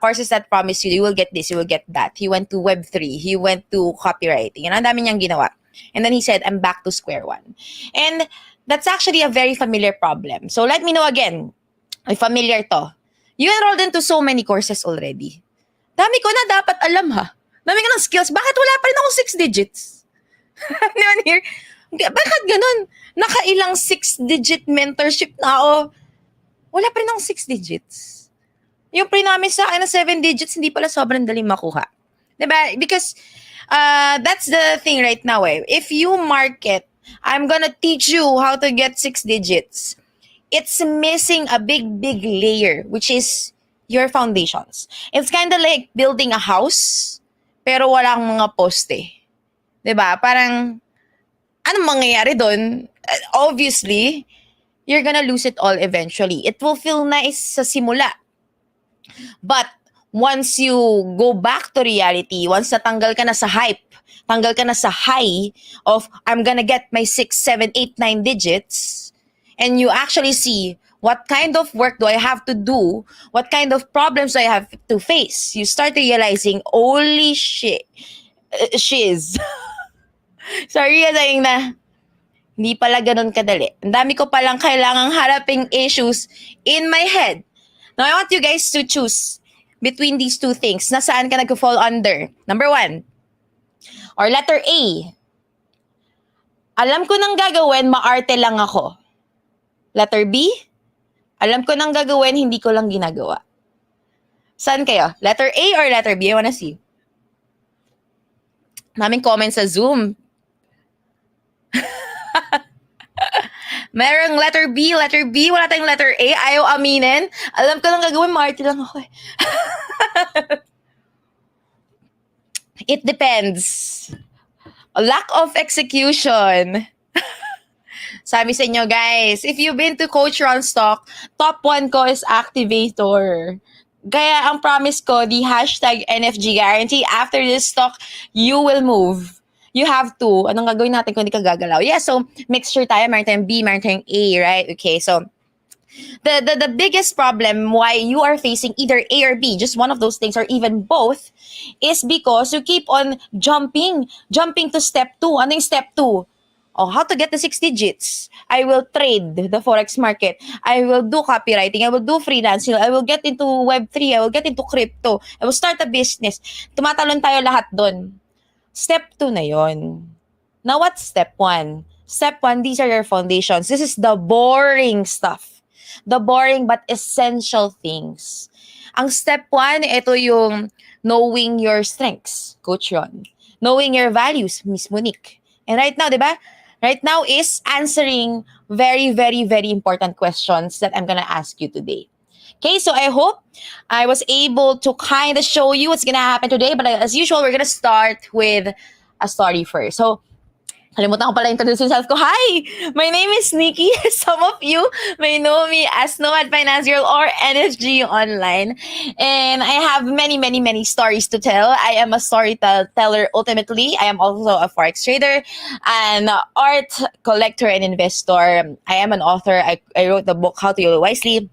Courses that promise you will get this, you will get that. He went to Web3, he went to copywriting. And ang dami niyang ginawa. And then he said, I'm back to square one. And that's actually a very familiar problem. So let me know again, ay familiar to. You enrolled into so many courses already. Dami ko na dapat alam ha. Dami ko ng skills. Bakit wala pa rin akong 6 digits? Anyone here? Bakit ganun? Nakailang 6-digit mentorship na ako. Wala pa rin akong 6 digits. Yung pre-namin sa akin na 7 digits, hindi pala sobrang dali makuha. Diba? Because that's the thing right now eh. If you market, I'm gonna teach you how to get 6 digits. It's missing a big layer, which is your foundations. It's kind of like building a house, pero walang mga poste. Diba? Parang, anong mangyayari doon? Obviously, you're gonna lose it all eventually. It will feel nice sa simula. But, once you go back to reality, once natanggal ka na sa hype, tanggal ka na sa high of, I'm gonna get my 6, 7, 8, 9 digits, and you actually see, what kind of work do I have to do? What kind of problems do I have to face? You start realizing, holy shit, shiz. Sorry, saying na, hindi pala ganun kadali. Ang dami ko palang kailangang haraping issues in my head. Now, I want you guys to choose between these two things. Nasaan ka nag-fall under? Number 1, or letter A. Alam ko nang gagawin, maarte lang ako. Letter B. Alam ko nang gagawin, hindi ko lang ginagawa. Saan kayo? Letter A or letter B? I wanna see. Maming comments sa Zoom. Merong letter B, wala tayong letter A, ayaw aminin. Alam ko lang gagawin, maarte lang ako eh. It depends. Lack of execution. Sabi sa inyo guys, if you've been to Coach Ron's talk, top 1 ko is activator. Kaya ang promise ko, the hashtag NFG guarantee, after this talk, you will move. You have to. Anong gagawin natin kung hindi ka gagalaw? Yeah, so mixture tayo. Meron tayong B, meron tayong A, right? Okay, so the biggest problem why you are facing either A or B, just one of those things, or even both, is because you keep on jumping to step 2. Ano yung step 2? Oh, how to get the 6 digits. I will trade the forex market. I will do copywriting. I will do freelancing. I will get into Web3. I will get into crypto. I will start a business. Tumatalon tayo lahat doon. Step 2 na yon. Now, what's step 1? Step 1, these are your foundations. This is the boring stuff. The boring but essential things. Ang step 1, ito yung knowing your strengths, Coach Ron. Knowing your values, Miss Monique. And right now, di ba? Right now is answering very, very, very important questions that I'm gonna ask you today. Okay, so I hope I was able to kind of show you what's gonna happen today. But as usual, we're gonna start with a story first. So, kalimutan ko pala introduce myself ko. Hi! My name is Nikki. Some of you may know me as Nomad Finance Girl or NSG online. And I have many, many, many stories to tell. I am a storyteller ultimately. I am also a forex trader, an art collector and investor. I am an author. I wrote the book How to Use Wisely.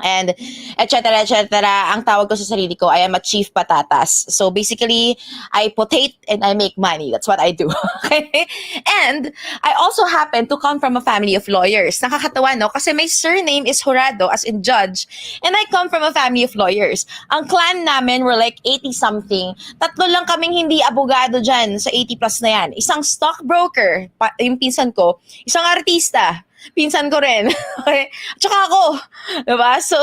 And etc. etc. Ang tawag ko sa sarili ko, I am a chief patatas. So basically, I potate and I make money. That's what I do. Okay? And I also happen to come from a family of lawyers. Nakakatawa, no? Kasi my surname is Jurado, as in judge. And I come from a family of lawyers. Ang clan namin were like 80-something. Tatlo lang kaming hindi abogado dyan sa 80 plus na yan. Isang stockbroker, yung pinsan ko. Isang artista. Pinsan ko rin. Okay? Tsaka ako. Diba? So,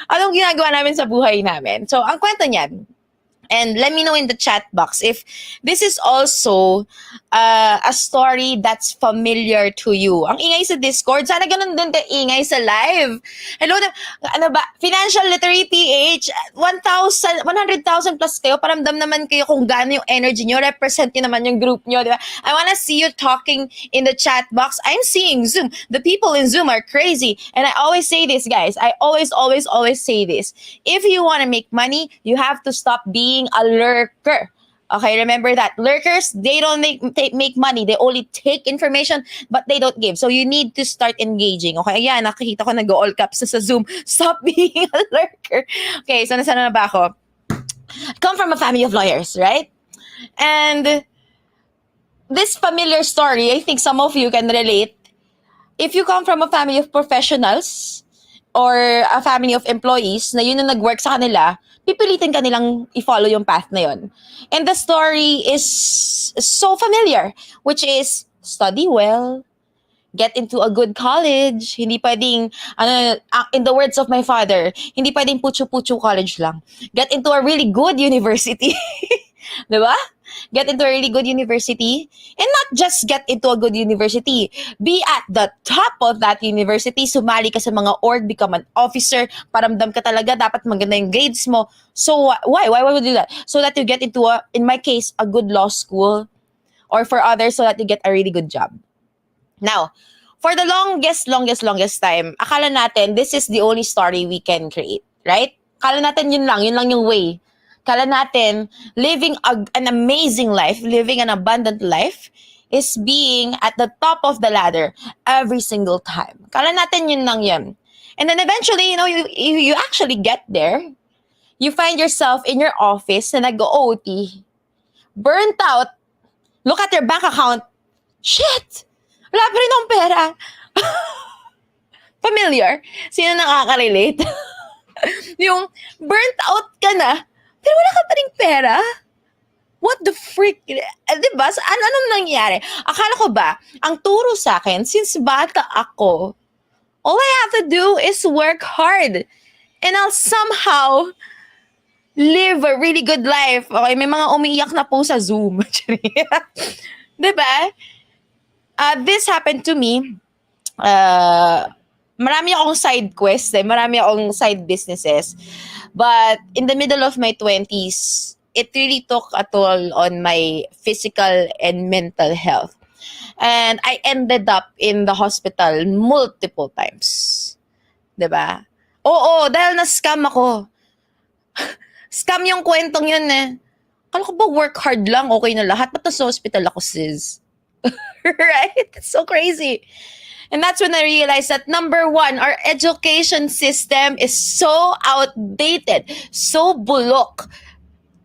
anong ginagawa namin sa buhay namin? So, ang kwento niyan, and let me know in the chat box if this is also a story that's familiar to you. Ang ingay sa Discord, sana ganun din ka-ingay sa live. Hello, ano ba? Financial Literary PH, 100,000 plus kayo. Paramdam naman kayo kung gaano yung energy nyo. Represent nyo naman yung group nyo. Diba? I wanna see you talking in the chat box. I'm seeing Zoom. The people in Zoom are crazy. And I always say this, guys. I always say this. If you wanna make money, you have to stop being a lurker. Okay, remember that. Lurkers, they don't make money. They only take information, but they don't give. So you need to start engaging. Okay, ayan, nakikita ko nag-all caps sa Zoom. Stop being a lurker. Okay, so nasaan na ba ako? Come from a family of lawyers, right? And this familiar story, I think some of you can relate. If you come from a family of professionals or a family of employees na yun na nag-work sa kanila, pipilitin ka nilang i-follow yung path na yun. And the story is so familiar, which is study well, get into a good college. Hindi pwedeng, in the words of my father, hindi pwedeng putyo-putyo college lang. Get into a really good university. Diba? Get into a really good university. And not just get into a good university. Be at the top of that university. Sumali ka sa mga org, become an officer. Paramdam ka talaga, dapat maganda yung grades mo. So, why? Why would you do that? So that you get into, in my case, a good law school. Or for others, so that you get a really good job. Now, for the longest time, akala natin, this is the only story we can create. Right? Akala natin yun lang yung way. Kala natin, living an amazing life, living an abundant life, is being at the top of the ladder every single time. Kala natin yun lang yun. And then eventually, you actually get there. You find yourself in your office na nag-OT, burnt out, look at your bank account, shit! Wala pa rin akong pera. Familiar? Sino nakaka-relate? Yung burnt out ka na, pero wala ka pa rin pera? What the freak? Diba? So, anong nangyari? Akala ko ba, ang turo sa akin, since bata ako, all I have to do is work hard. And I'll somehow live a really good life. Okay, may mga umiiyak na po sa Zoom. Diba? This happened to me. Marami akong side quests, marami akong side businesses. But in the middle of my 20s, it really took a toll on my physical and mental health. And I ended up in the hospital multiple times. Diba? Oo, dahil na-scam ako. Scam yung kwentong yun eh. Kala ko ba work hard lang, okay na lahat? Ba't sa hospital ako, sis? Right? It's so crazy. And that's when I realized that number one, our education system is so outdated, so bulok.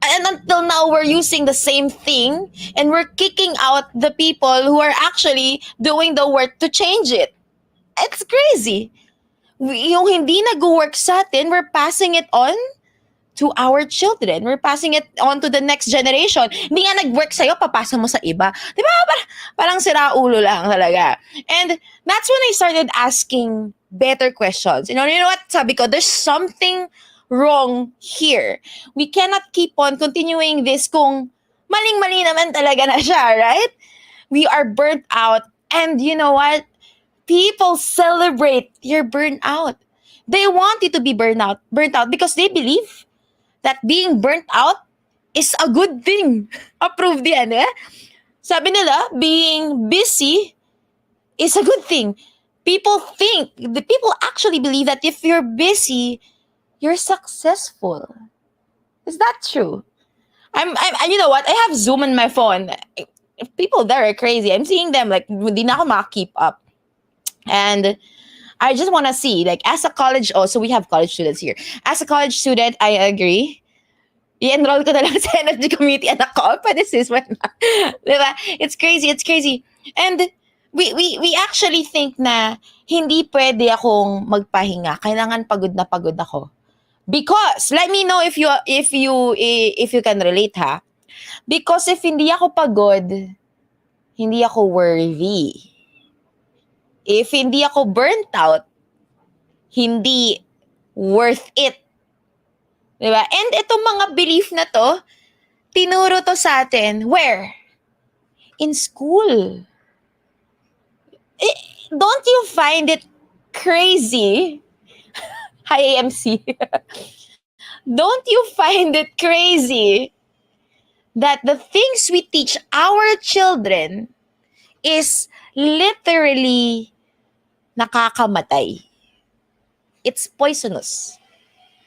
And until now, we're using the same thing and we're kicking out the people who are actually doing the work to change it. It's crazy. Yung hindi nag-work sa atin, we're passing it on to our children. We're passing it on to the next generation. Hindi nga nag-work sa'yo, papasa mo sa iba. Di ba? Parang sira ulo lang talaga. And that's when I started asking better questions. You know what? Sabi ko, there's something wrong here. We cannot keep on continuing this kung maling-mali naman talaga na siya, right? We are burnt out. And you know what? People celebrate your burnout. They want you to be burnt out because they believe that being burnt out is a good thing. Approved yan, eh? Sabi nila, being busy is a good thing. People actually believe that if you're busy, you're successful. Is that true? I'm you know what? I have Zoom on my phone. People there are crazy. I'm seeing them like, hindi na ako makakeep up. And I just want to see, like, as a college, so we have college students here. As a college student, I agree. I-enroll ko na lang sa energy committee, anak ko. Pwede sis, wala. Diba? It's crazy. And we actually think na hindi pwede akong magpahinga. Kailangan pagod na pagod ako. Because, let me know if you can relate, ha? Because if hindi ako pagod, hindi ako worthy. If hindi ako burnt out, hindi worth it. Diba? And itong mga belief na to, tinuro to sa atin. Where? In school. Don't you find it crazy? Hi, AMC. Don't you find it crazy that the things we teach our children is literally nakakamatay? It's poisonous.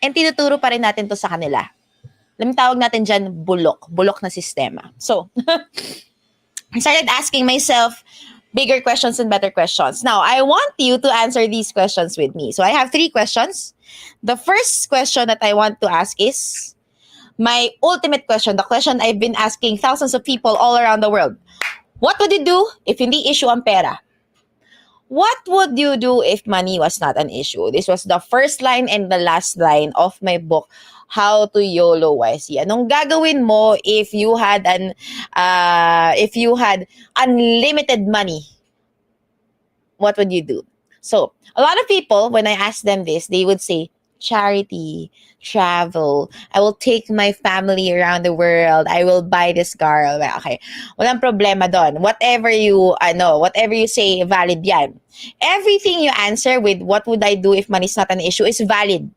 And tinuturo pa rin natin to sa kanila. Alam, tawag natin dyan, bulok na sistema. So, I started asking myself bigger questions and better questions. Now, I want you to answer these questions with me. So, I have 3 questions. The first question that I want to ask is my ultimate question, the question I've been asking thousands of people all around the world. What would you do if hindi issue ang pera? What would you do if money was not an issue? This was the first line and the last line of my book, How to YOLO Wisely. Anong gagawin mo if you had unlimited money? What would you do? So, a lot of people, when I ask them this, they would say, charity, travel, I will take my family around the world, I will buy this car. Okay, walang problema doon. Whatever you say, valid yan. Everything you answer with what would I do if money is not an issue is valid.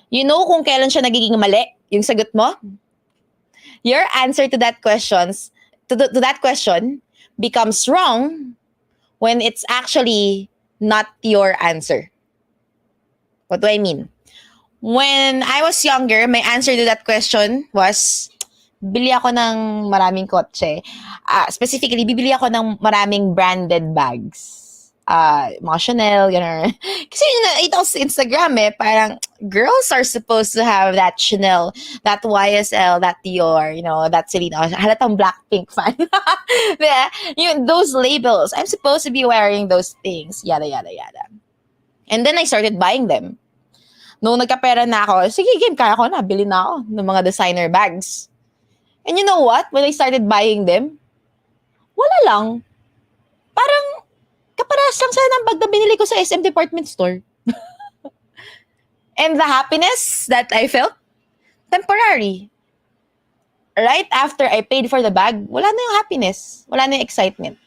You know kung kailan siya nagiging mali, yung sagot mo? Your answer to that question becomes wrong when it's actually not your answer. What do I mean? When I was younger, my answer to that question was, bili ako ng maraming kotse. Specifically, bibili ako ng maraming branded bags. Mga Chanel, gano'n. Kasi ito sa Instagram parang girls are supposed to have that Chanel, that YSL, that Dior, that Selena. Halatang Blackpink fan. Those labels. I'm supposed to be wearing those things. Yada, yada, yada. And then I started buying them. Nung nagkapera na ako, sige, game, kaya ko na. Bili na ako ng mga designer bags. And you know what? When I started buying them, wala lang. Parang kaparehas lang sila ng bag na binili ko sa SM department store. And the happiness that I felt, temporary. Right after I paid for the bag, wala na yung happiness. Wala na yung excitement.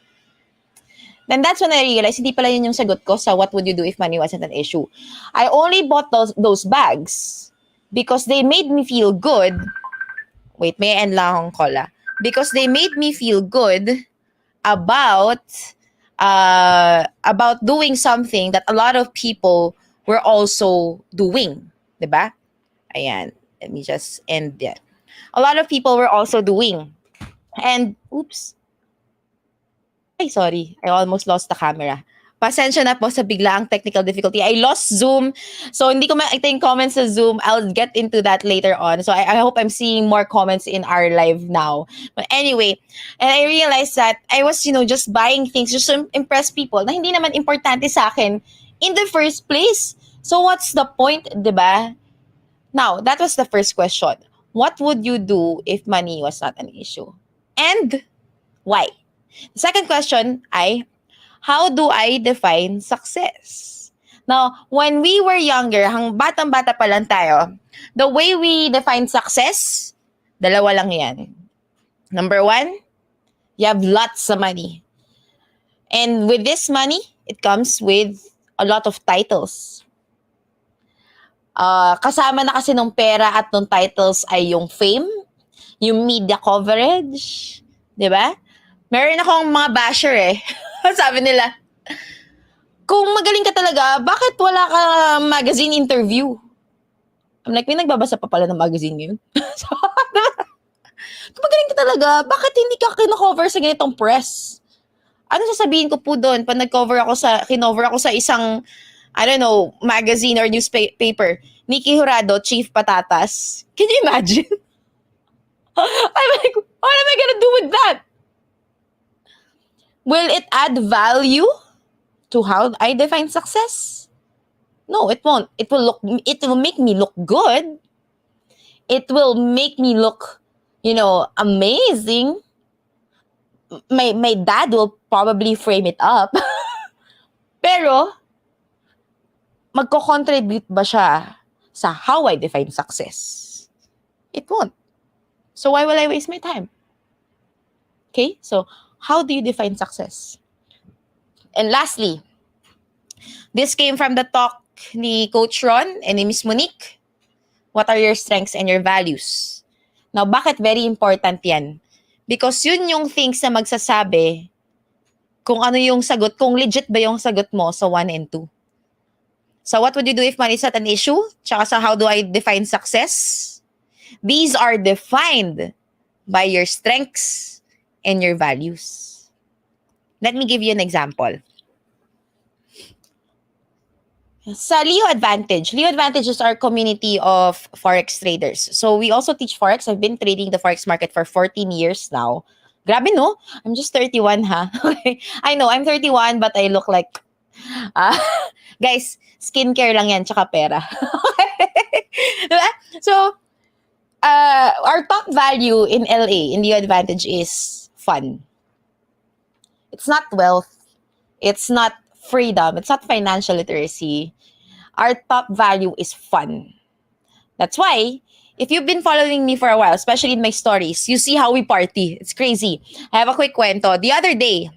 Then that's when I realized, hindi pala yun yung sagot ko sa what would you do if money wasn't an issue. I only bought those bags because they made me feel good. Wait, may end lang akong call. Because they made me feel good about doing something that a lot of people were also doing. Diba? Ayan. Let me just end that. A lot of people were also doing. And, oops. Ay, sorry. I almost lost the camera. Pasensya na po sa biglaang technical difficulty. I lost Zoom. So, hindi ko makita yung comments sa Zoom. I'll get into that later on. So, I hope I'm seeing more comments in our live now. But anyway, and I realized that I was, just buying things just to impress people na hindi naman importante sa akin in the first place. So, what's the point, diba? Now, that was the first question. What would you do if money was not an issue? And why? The second question ay, how do I define success? Now, when we were younger, hang batang-bata pa lang tayo, the way we define success, dalawa lang yan. Number 1, you have lots of money. And with this money, it comes with a lot of titles. Kasama na kasi nung pera at nung titles ay yung fame, yung media coverage, di ba? Meron akong mga basher eh. Sabi nila, kung magaling ka talaga, bakit wala ka magazine interview? I'm like, may nagbabasa pa pala ng magazine ngayon. So, kung magaling ka talaga, bakit hindi ka kinocover sa ganitong press? Ano sasabihin ko po doon pag kinover ako sa isang, I don't know, magazine or newspaper? Nikki Jurado, Chief Patatas. Can you imagine? I'm like, what am I gonna do with that? Will it add value to how I define success? No, it won't. It will make me look good. It will make me look, amazing. My dad will probably frame it up. Pero, magko-contribute ba siya sa how I define success? It won't. So why will I waste my time? Okay? So, how do you define success? And lastly, this came from the talk ni Coach Ron and ni Miss Monique. What are your strengths and your values? Now, bakit very important yan? Because yun yung things na magsasabi kung ano yung sagot, kung legit ba yung sagot mo sa 1 and 2. So, what would you do if money is not an issue? Tsaka sa how do I define success? These are defined by your strengths and your values. Let me give you an example. Sa Leo Advantage is our community of Forex traders. So we also teach Forex. I've been trading the Forex market for 14 years now. Grabe, no? I'm just 31, ha? I know, I'm 31, but I look like... guys, skincare lang yan, tsaka pera. Diba? So, our top value in LA, in Leo Advantage, is fun. It's not wealth. It's not freedom. It's not financial literacy. Our top value is fun. That's why, if you've been following me for a while, especially in my stories, you see how we party. It's crazy. I have a quick kwento. The other day,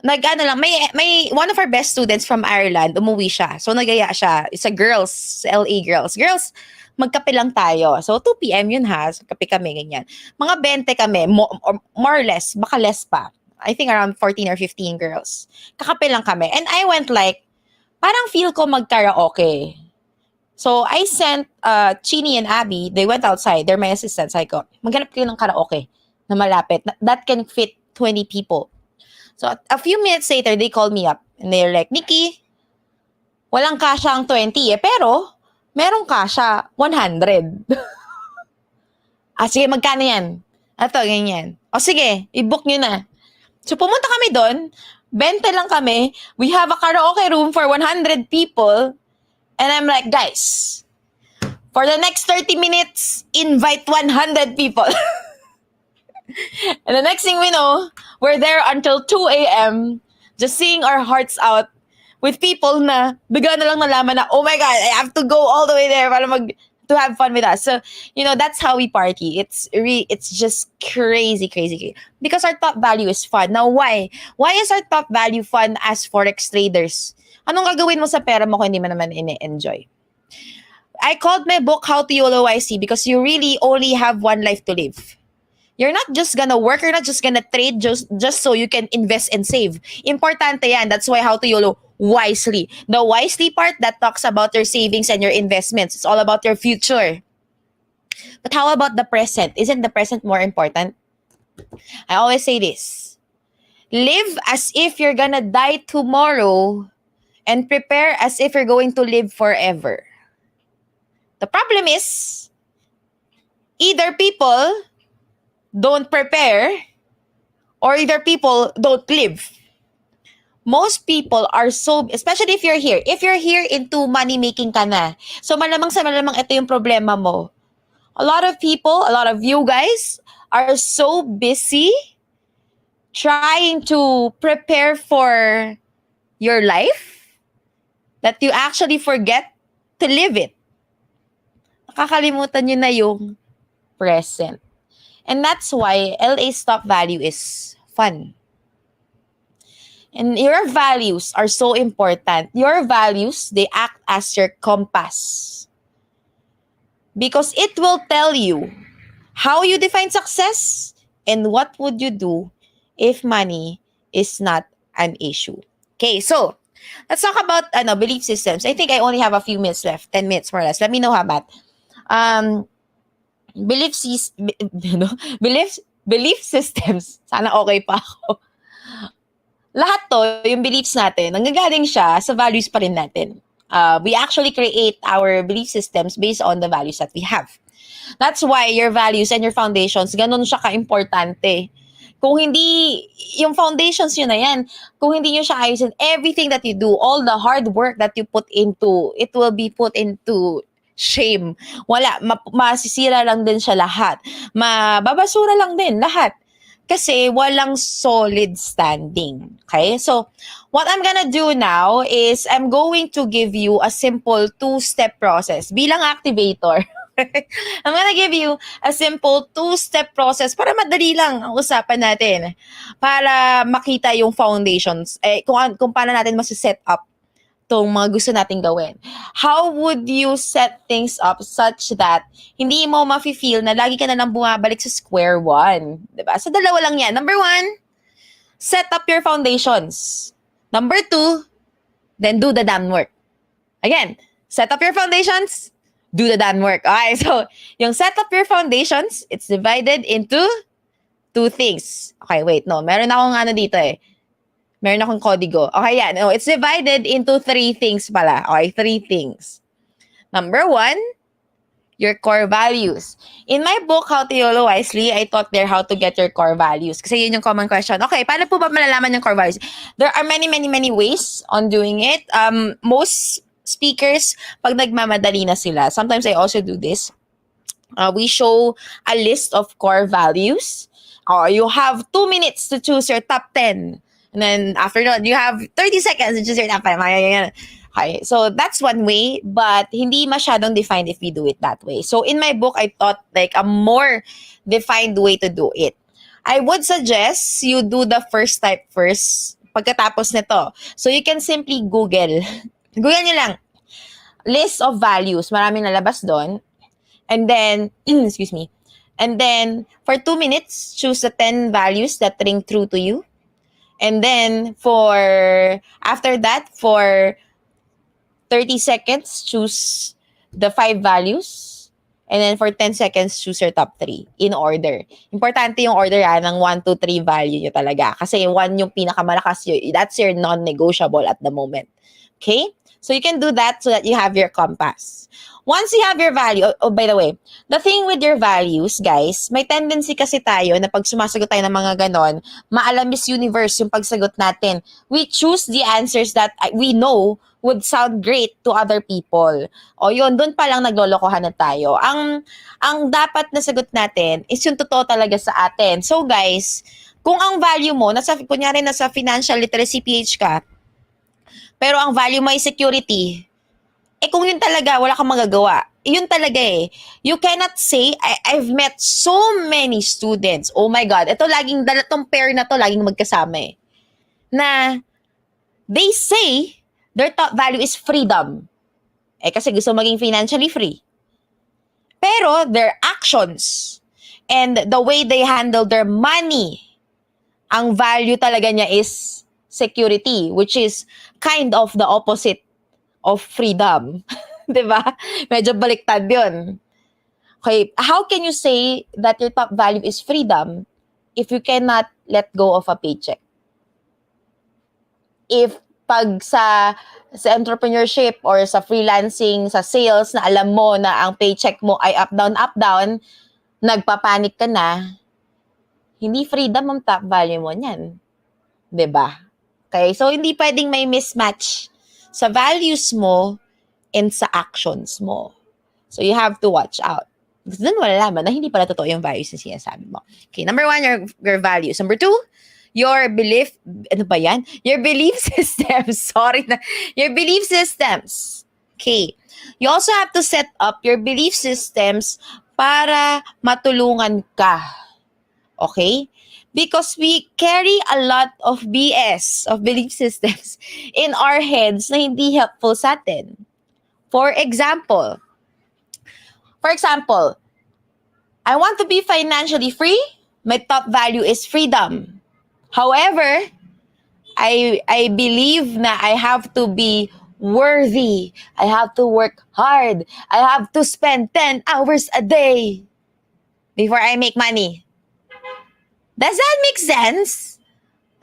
may one of our best students from Ireland, umuwi siya. So, nagaya siya. It's a girls, LA girls. Girls, magkape lang tayo. So, 2 p.m. yun ha. So, kape kami, ganyan. Mga 20 kami, more or less, baka less pa. I think around 14 or 15 girls. Kakape lang kami. And I went like, parang feel ko mag-karaoke. So, I sent Chini and Abby, they went outside. They're my assistants. I go, maghanap kayo ng karaoke na malapit. That can fit 20 people. So, a few minutes later, they called me up. And they're like, Nikki, walang kasha ang 20 pero merong kasha 100. Sige, magkano yan? Ito, ganyan. O sige, i-book nyo na. So, pumunta kami doon, 20 lang kami, we have a karaoke room for 100 people, and I'm like, guys, for the next 30 minutes, invite 100 people. And the next thing we know, we're there until 2 a.m., just singing our hearts out with people na bigla na lang nalaman na, oh my God, I have to go all the way there para to have fun with us. So, that's how we party. It's just crazy. Because our top value is fun. Now, why? Why is our top value fun as Forex traders? Anong gagawin mo sa pera mo kung hindi mo naman ine-enjoy? I called my book How to YOLO YC because you really only have one life to live. You're not just gonna work, you're not just gonna trade just so you can invest and save. Importante yan. That's why How to YOLO wisely. The wisely part that talks about your savings and your investments. It's all about your future. But how about the present? Isn't the present more important? I always say this. Live as if you're gonna die tomorrow and prepare as if you're going to live forever. The problem is, either people don't prepare or either people don't live. Most people are so, especially if you're here into money-making ka na. So malamang ito yung problema mo. A lot of people, a lot of you guys are so busy trying to prepare for your life that you actually forget to live it. Nakakalimutan nyo na yung present. And that's why LA's top value is fun. And your values are so important. Your values, they act as your compass. Because it will tell you how you define success And what would you do if money is not an issue? Okay, so let's talk about belief systems. I think I only have a few minutes left, 10 minutes more or less. Let me know how about belief sys- b- ano? belief systems. Sana okay pa ako. Lahat to, yung beliefs natin, nanggagaling siya sa values pa rin natin. We actually create our belief systems based on the values that we have. That's why your values and your foundations, ganun siya ka-importante. Kung hindi, yung foundations nyo na yan, kung hindi nyo siya ayusin, everything that you do, all the hard work that you put into, it will be put into shame. Wala, masisira lang din siya lahat. Mababasura lang din lahat. Kasi walang solid standing. Okay? So, what I'm gonna do now is I'm going to give you a simple 2-step process bilang activator. I'm gonna give you a simple 2-step process para madali lang ang usapan natin. Para makita yung foundations. Kung paano natin masiset up tong mga gusto nating gawin. How would you set things up such that hindi mo mafe-feel na lagi ka na lang bumabalik sa square one? Diba? So, dalawa lang yan. Number 1, set up your foundations. Number 2, then do the damn work. Again, set up your foundations, do the damn work. Okay, so, yung set up your foundations, it's divided into 2 things. Okay, wait, no. Meron akong dito eh. Meron akong kodigo. Okay, yan. No, it's divided into 3 things pala. Okay, 3 things. Number 1, your core values. In my book, How to YOLO Wisely, I taught there how to get your core values. Kasi yun yung common question. Okay, paano po ba malalaman yung core values? There are many ways on doing it. Most speakers, pag nagmamadali na sila, sometimes I also do this. We show a list of core values. You have 2 minutes to choose your top 10. And then after that, you have 30 seconds to choose your top 5. Okay, so that's one way, but hindi masyadong defined if we do it that way. So in my book, I thought like a more defined way to do it. I would suggest you do the first type first pagkatapos nito. So you can simply Google. Google nyo lang. List of values. Maraming nalabas doon. And then, excuse me. And then, for 2 minutes, choose the 10 values that ring true to you. And then, after that, for 30 seconds, choose the 5 values. And then, for 10 seconds, choose your top 3 in order. Importante yung order ng 1, 2, 3 value nyo talaga. Kasi 1 yung pinakamalakas yun. That's your non-negotiable at the moment. Okay? So, you can do that so that you have your compass. Once you have your value, by the way, the thing with your values, guys, may tendency kasi tayo na pag sumasagot tayo ng mga ganon, Miss Universe yung pagsagot natin. We choose the answers that we know would sound great to other people. O yun, doon pa lang naglolokohan na tayo. Ang dapat na sagot natin is yung totoo talaga sa atin. So guys, kung ang value mo, kunyari nasa financial literacy PH ka, pero ang value mo ay security, kung yun talaga, wala kang magagawa. Yun talaga eh. You cannot say, I've met so many students. Oh my God. Ito tong pair na to, laging magkasama eh. Na, they say, their top value is freedom. Kasi gusto maging financially free. Pero, their actions, and the way they handle their money, ang value talaga niya is security, which is kind of the opposite of freedom. Diba? Medyo baliktad yun. Okay, how can you say that your top value is freedom if you cannot let go of a paycheck? If pag sa entrepreneurship or sa freelancing, sa sales, na alam mo na ang paycheck mo ay up, down, nagpapanik ka na, hindi freedom ang top value mo niyan. Diba? Okay, so hindi pwedeng may mismatch sa values mo and sa actions mo. So, you have to watch out. Kasi doon malalaman na hindi pala totoo yung values na sinasabi mo. Okay, number 1, your values. Number 2, your belief, Your belief systems. Sorry na. Your belief systems. Okay. You also have to set up your belief systems para matulungan ka. Okay? Because we carry a lot of BS, of belief systems, in our heads na hindi helpful sa atin. For example, I want to be financially free. my top value is freedom. However, I believe na I have to be worthy. I have to work hard. I have to spend 10 hours a day before I make money. Does that make sense?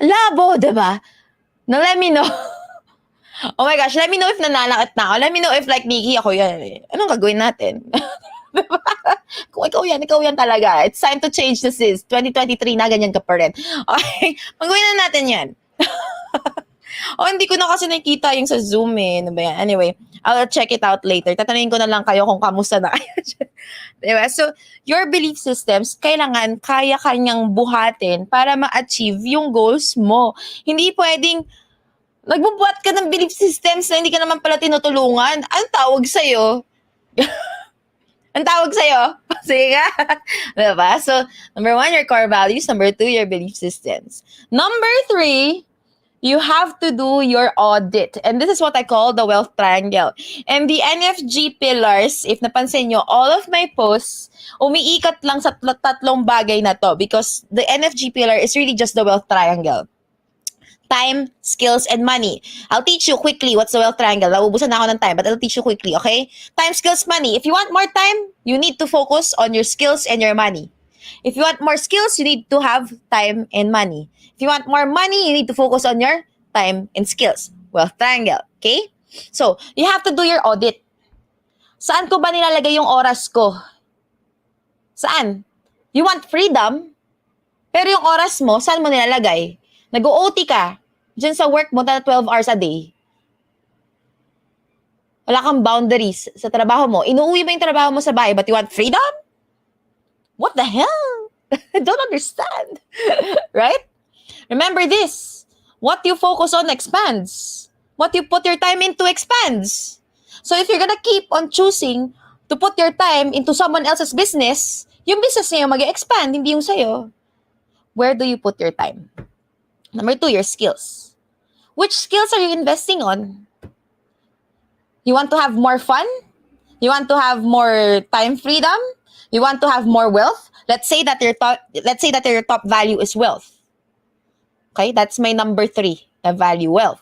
Labo, diba? Now let me know. Oh my gosh, let me know if nananakit na ako. Let me know if like Nikki, ako yan. Anong gagawin natin? Diba? Kung ikaw yan talaga. It's time to change the sis. 2023 na, ganyan ka pa rin. Okay, magawin na natin yan. Oh, hindi ko na kasi nakita yung sa Zoom eh. Ano ba yan? Anyway, I'll check it out later. Tatanungin ko na lang kayo kung kamusta na kayo. Diba? So, your belief systems, kailangan kaya kanyang buhatin para ma-achieve yung goals mo. Hindi pwedeng nagbubuhat ka ng belief systems na hindi ka naman pala tinutulungan. Ang tawag sa'yo? Ang tawag sa'yo? Sige nga. Diba? So, number 1, your core values. Number 2, your belief systems. Number 3, you have to do your audit. And this is what I call the wealth triangle. And the NFG pillars, if napansin nyo, all of my posts, umiikat lang sa tatlong bagay na to because the NFG pillar is really just the wealth triangle. Time, skills, and money. I'll teach you quickly what's the wealth triangle. Naubusan na ako ng time, but I'll teach you quickly, okay? Time, skills, money. If you want more time, you need to focus on your skills and your money. If you want more skills, you need to have time and money. If you want more money, you need to focus on your time and skills. Wealth triangle, okay? So, you have to do your audit. Saan ko ba nilalagay yung oras ko? Saan? You want freedom, pero yung oras mo, saan mo nilalagay? Nag-OT ka, dyan sa work mo na 12 hours a day. Wala kang boundaries sa trabaho mo. Inuuwi mo yung trabaho mo sa bahay, but you want freedom? What the hell? I don't understand. Right? Remember this. What you focus on expands. What you put your time into expands. So if you're gonna keep on choosing to put your time into someone else's business, yung business niya mag-expand, hindi yung sa'yo. Where do you put your time? Number 2, your skills. Which skills are you investing on? You want to have more fun? You want to have more time freedom? You want to have more wealth? Let's say that your top value is wealth. Okay, that's my number 3, the value wealth.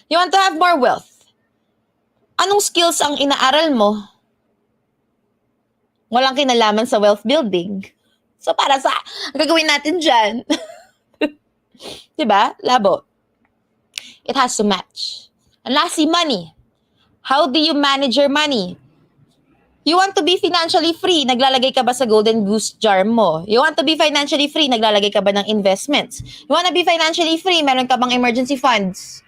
You want to have more wealth. Anong skills ang inaaral mo? Walang kinalaman sa wealth building. So para sa gagawin natin dyan? Diba? Labo. It has to match. And lastly, money. How do you manage your money? You want to be financially free, naglalagay ka ba sa golden goose jar mo? You want to be financially free, naglalagay ka ba ng investments? You want to be financially free, meron ka bang emergency funds?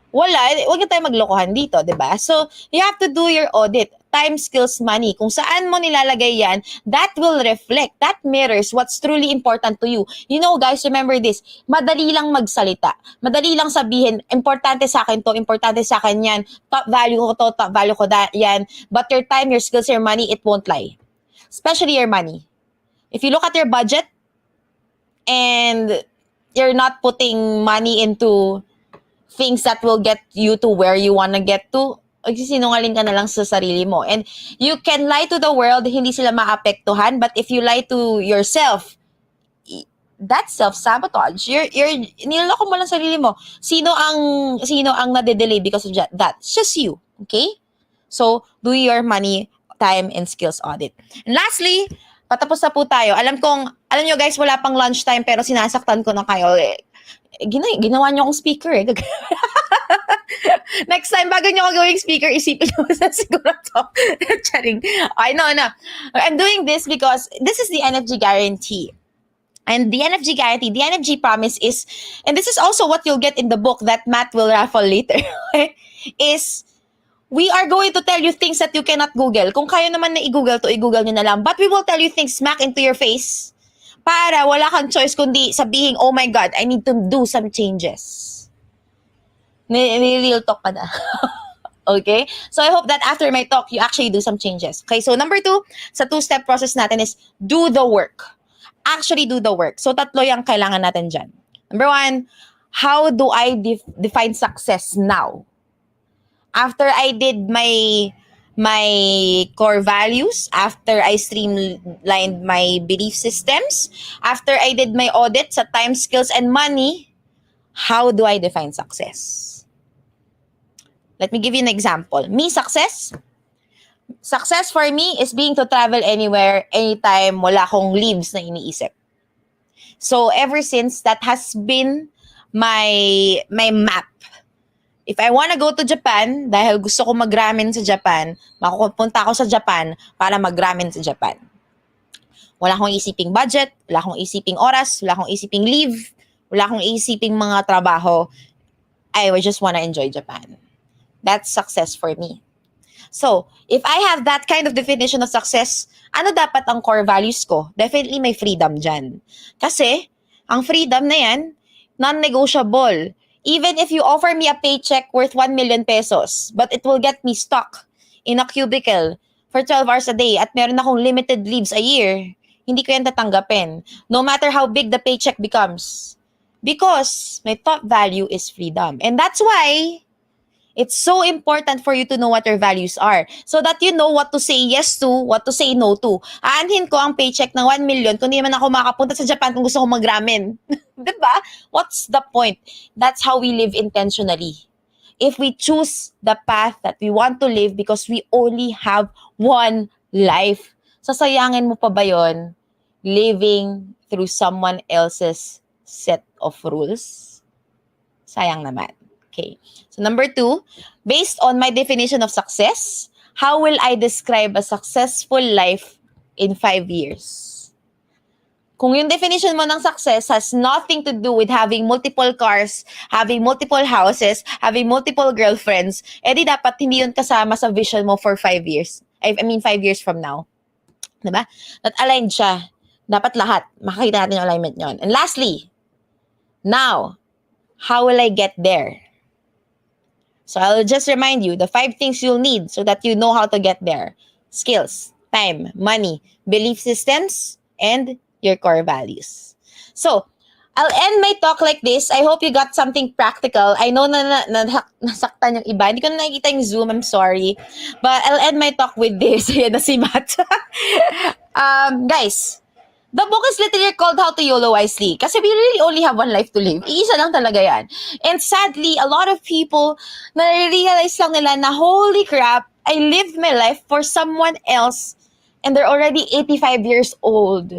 Wala, huwag na tayo maglokohan dito, diba? So, you have to do your audit. Time, skills, money. Kung saan mo nilalagay yan, that will reflect, that mirrors what's truly important to you. You know, guys, remember this, madali lang magsalita. Madali lang sabihin, importante sa akin to, importante sa akin yan, top value ko to, top value ko yan. But your time, your skills, your money, it won't lie. Especially your money. If you look at your budget, and you're not putting money into things that will get you to where you want to get to, sinungaling ka na lang sa sarili mo. And you can lie to the world, hindi sila maapektuhan, but if you lie to yourself, that's self-sabotage. Niloloko mo lang sarili mo. Sino ang nade-delay because of that? It's just you. Okay? So, do your money, time, and skills audit. And lastly, patapos na po tayo. Alam nyo guys, wala pang lunchtime pero sinasaktan ko na kayo. Ginawa nyo akong speaker eh. Next time, bago nyo ako gawing speaker, isipin nyo sa siguro to. Charing. I know. I'm doing this because this is the NFG guarantee. And the NFG guarantee, the NFG promise is, and this is also what you'll get in the book that Matt will raffle later, is we are going to tell you things that you cannot Google. Kung kayo naman na i-Google to, i-Google nyo na lang. But we will tell you things smack into your face para wala kang choice kundi sabihin, oh my God, I need to do some changes. Real talk ka na. Okay? So I hope that after my talk, you actually do some changes. Okay, so number 2, sa 2-step process natin is do the work. Actually do the work. So 3 yung kailangan natin dyan. Number 1, how do I define success now? After I did my my core values, after I streamlined my belief systems, after I did my audit sa time, skills, and money, how do I define success? Let me give you an example. Me, success for me is being to travel anywhere, anytime, wala akong leaves na iniisip. So ever since, that has been my map. If I wanna go to Japan, dahil gusto ko mag-ramen sa Japan, makupunta ako sa Japan para mag-ramen sa Japan. Wala akong isiping budget, wala akong isiping oras, wala akong isiping leave, wala akong isiping mga trabaho. I just wanna enjoy Japan. That's success for me. So, if I have that kind of definition of success, ano dapat ang core values ko? Definitely may freedom dyan. Kasi, ang freedom na yan, non-negotiable. Even if you offer me a paycheck worth 1 million pesos, but it will get me stuck in a cubicle for 12 hours a day at meron akong limited leaves a year, hindi ko yan tatanggapin. No matter how big the paycheck becomes. Because my top value is freedom. And that's why it's so important for you to know what your values are so that you know what to say yes to, what to say no to. Aanhin ko ang paycheck ng 1 million kung hindi man ako makapunta sa Japan kung gusto ko mag-ramen. Diba? What's the point? That's how we live intentionally. If we choose the path that we want to live because we only have one life, sasayangin mo pa ba yun living through someone else's set of rules? Sayang naman. Okay. So number 2, based on my definition of success, how will I describe a successful life in 5 years? Kung yung definition mo ng success has nothing to do with having multiple cars, having multiple houses, having multiple girlfriends, edi dapat hindi yun kasama sa vision mo for 5 years. I mean 5 years from now. Diba? That aligned siya. Dapat lahat. Makakita natin yung alignment nyon. And lastly, now, how will I get there? So I'll just remind you the 5 things you'll need so that you know how to get there. Skills, time, money, belief systems, and your core values. So, I'll end my talk like this. I hope you got something practical. I know na nasaktan yung iba. Hindi ko na nakikita yung Zoom. I'm sorry. But I'll end my talk with this. Ayan na si Matt. Guys, the book is literally called How to YOLO Wisely. Kasi we really only have one life to live. Iisa lang talaga yan. And sadly, a lot of people na-realize lang nila na, holy crap, I lived my life for someone else and they're already 85 years old.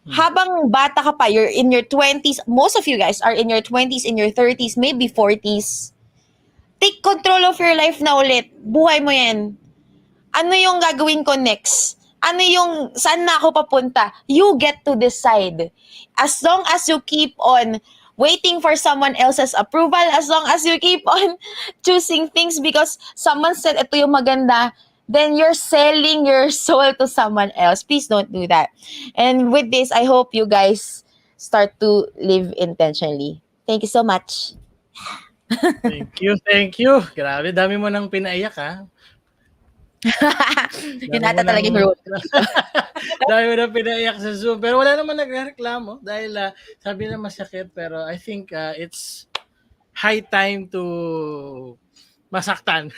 Habang bata ka pa, you're in your 20s, most of you guys are in your 20s, in your 30s, maybe 40s. Take control of your life na ulit. Buhay mo yan. Ano yung gagawin ko next? Ano yung, saan na ako papunta? You get to decide. As long as you keep on waiting for someone else's approval, as long as you keep on choosing things because someone said ito yung maganda, then you're selling your soul to someone else. Please don't do that. And with this, I hope you guys start to live intentionally. Thank you so much. Thank you. Grabe, dami mo nang pinaiyak, ha? Yun ata talaga yung role. Dami mo nang pinaiyak sa Zoom. Pero wala naman nagreklamo dahil sabi na masakit. Pero I think it's high time to masaktan.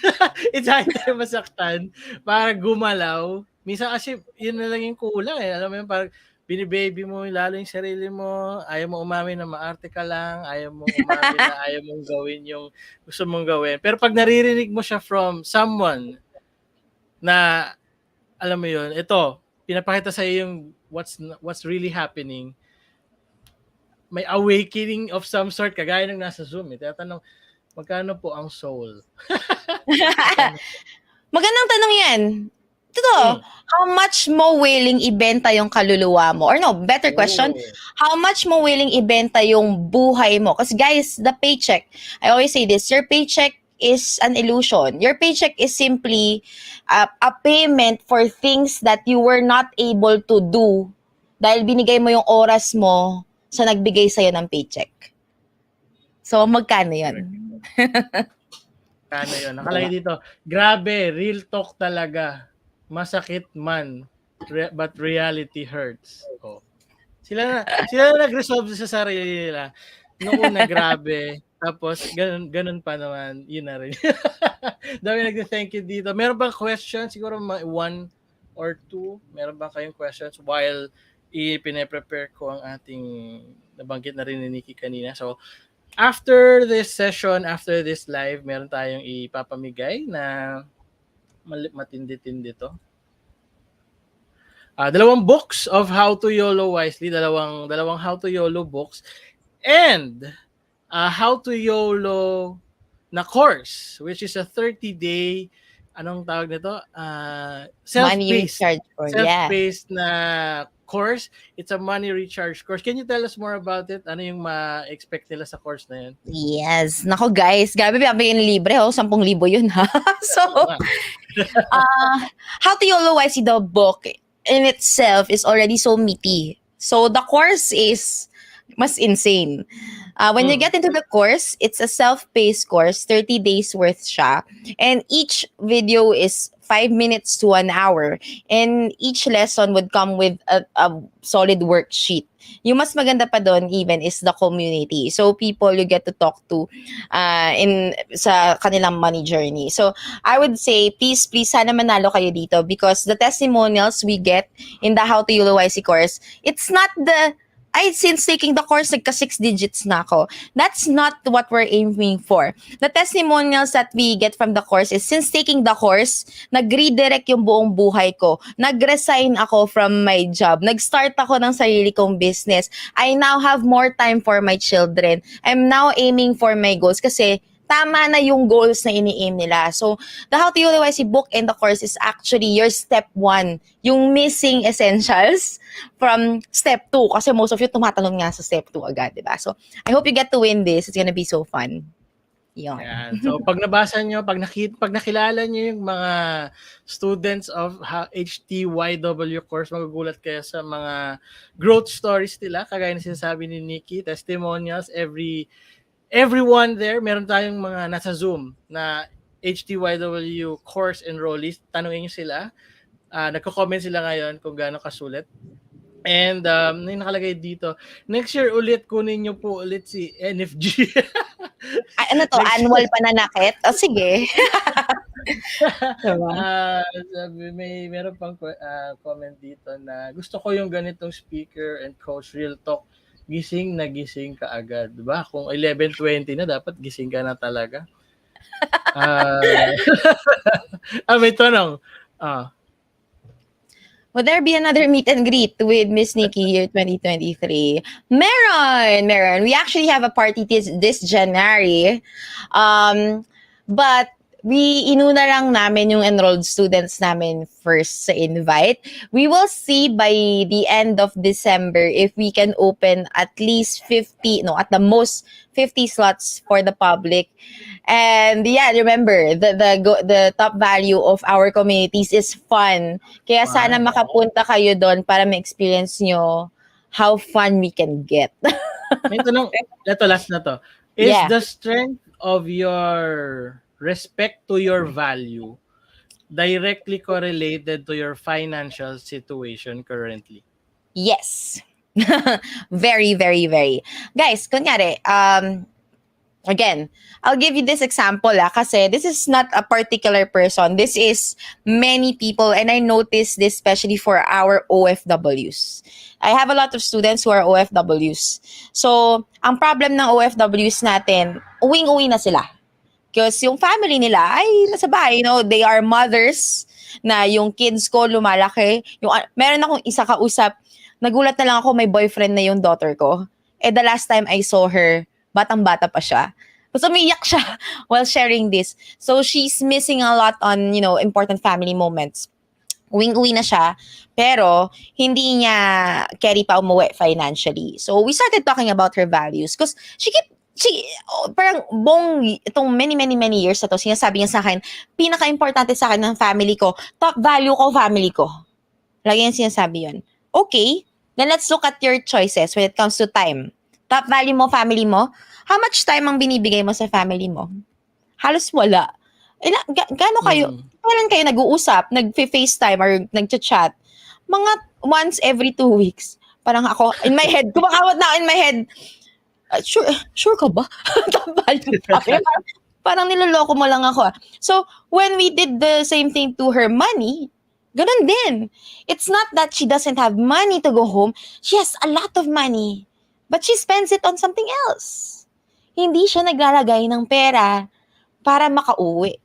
It's high time masaktan para gumalaw. Minsan kasi yun na lang yung kulang eh. Alam mo yun, parang binibaby mo lalo yung sarili mo, ayaw mo umamin na maarte ka lang, ayaw mo umamin na ayaw mong gawin yung gusto mong gawin. Pero pag naririnig mo siya from someone na, alam mo yun, ito, pinapakita sa iyo yung what's really happening, may awakening of some sort, kagaya ng nasa Zoom. Tinatanong, magkano po ang soul? Magandang tanong yan. Totoo, how much mo willing ibenta yung kaluluwa mo? Or no, better question, how much mo willing ibenta yung buhay mo? Kasi guys, the paycheck, I always say this, your paycheck is an illusion. Your paycheck is simply a payment for things that you were not able to do dahil binigay mo yung oras mo sa nagbigay sa'yo ng paycheck. So, magkano yun? Kano yun? Nakalagay dito, grabe, real talk talaga. Masakit man, but reality hurts. Oh. Sila na nag-resolve sa sarili nila. Noong una, grabe. Tapos, ganun pa naman. Yun na rin. Dami nag-thank you dito. Meron bang question? Siguro one or two. Meron bang kayong questions while i-prepare ko ang ating nabanggit na rin ni Nikki kanina. So, after this session, after this live, meron tayong ipapamigay na matindi-tindi to. Dalawang books of How to YOLO Wisely, dalawang How to YOLO books, and How to YOLO na course, which is a 30-day, anong tawag nito? Money Self-paced. recharge for, yeah. Self-paced na course. It's a money recharge course. Can you tell us more about it? Ano yung ma-expect nila sa course na yun? Yes. Nako guys, grabe bigyan libre. 10,000 yun ha. So, How to YOLO Wisely, the book in itself is already so meaty. So, the course is mas insane. When you get into the course, it's a self-paced course, 30 days worth siya. And each video is 5 minutes to an hour. And each lesson would come with a solid worksheet. Yung mas maganda pa doon even is the community. So people you get to talk to sa kanilang money journey. So I would say, please, sana manalo kayo dito because the testimonials we get in the How to YOLO Wisely course, it's not since taking the course, nagka 6 digits na ako. That's not what we're aiming for. The testimonials that we get from the course is since taking the course, nag-redirect yung buong buhay ko. Nag-resign ako from my job. Nag-start ako ng sarili kong business. I now have more time for my children. I'm now aiming for my goals kasi tama na yung goals na ini-aim nila. So, the How to YOLO Wisely book and the course is actually your step 1. Yung missing essentials from step 2. Kasi most of you tumatalon nga sa step 2 agad, diba? So, I hope you get to win this. It's gonna be so fun. Yun. Ayan. So, pag nabasa nyo, pag nakilala nyo yung mga students of HTYW course, magugulat kayo sa mga growth stories nila. Kagaya na sinasabi ni Nikki, testimonials, everyone there, meron tayong mga nasa Zoom na HTYW course enrollees. Tanungin nyo sila. Nagko-comment sila ngayon kung gaano kasulit. And yung nakalagay dito, next year ulit, kunin nyo po ulit si NFG. Ano to? Annual pananakit? O sige. Meron pang comment dito na gusto ko yung ganitong speaker and coach, real talk. Gising na gising ka agad. Diba? Kung 11:20 na, dapat gising ka na talaga. May tanong. Will there be another meet and greet with Miss Nikki year 2023? Meron. We actually have a party this January. But we inuna lang namin yung enrolled students namin first sa invite. We will see by the end of December if we can open at least 50, at the most 50 slots for the public. And yeah, remember, the top value of our communities is fun. Kaya sana makapunta kayo doon para ma-experience nyo how fun we can get. May tanong, ito last na to. Is the strength of your respect to your value directly correlated to your financial situation currently? Yes. Very, very, very. Guys, kunyari, again, I'll give you this example kasi this is not a particular person. This is many people and I noticed this especially for our OFWs. I have a lot of students who are OFWs. So, ang problem ng OFWs natin, uwing-uwi na sila. Because yung family nila ay nasa bahay, they are mothers na yung kids ko lumalaki. Meron akong isa kausap, nagulat na lang ako may boyfriend na yung daughter ko. The last time I saw her, batang-bata pa siya. So, umiyak siya while sharing this. So, she's missing a lot on, important family moments. Uwing-uwi na siya, pero hindi niya carry pa umuwi financially. So, we started talking about her values because parang itong many years na to, sinasabi niya sa akin, pinaka-importante sa akin ng family ko, top value ko, family ko. Lagi yan sinasabi yun. Okay, then let's look at your choices when it comes to time. Top value mo, family mo, how much time ang binibigay mo sa family mo? Halos wala. Gaano kayo, kailan kayo nag-uusap, nag-FaceTime or nag-chat? Mga once every 2 weeks. Parang ako, in my head, kumakawat na in my head, Sure ka ba? Top value pa. Parang niloloko mo lang ako. So, when we did the same thing to her money, ganun din. It's not that she doesn't have money to go home. She has a lot of money. But she spends it on something else. Hindi siya naglalagay ng pera para makauwi.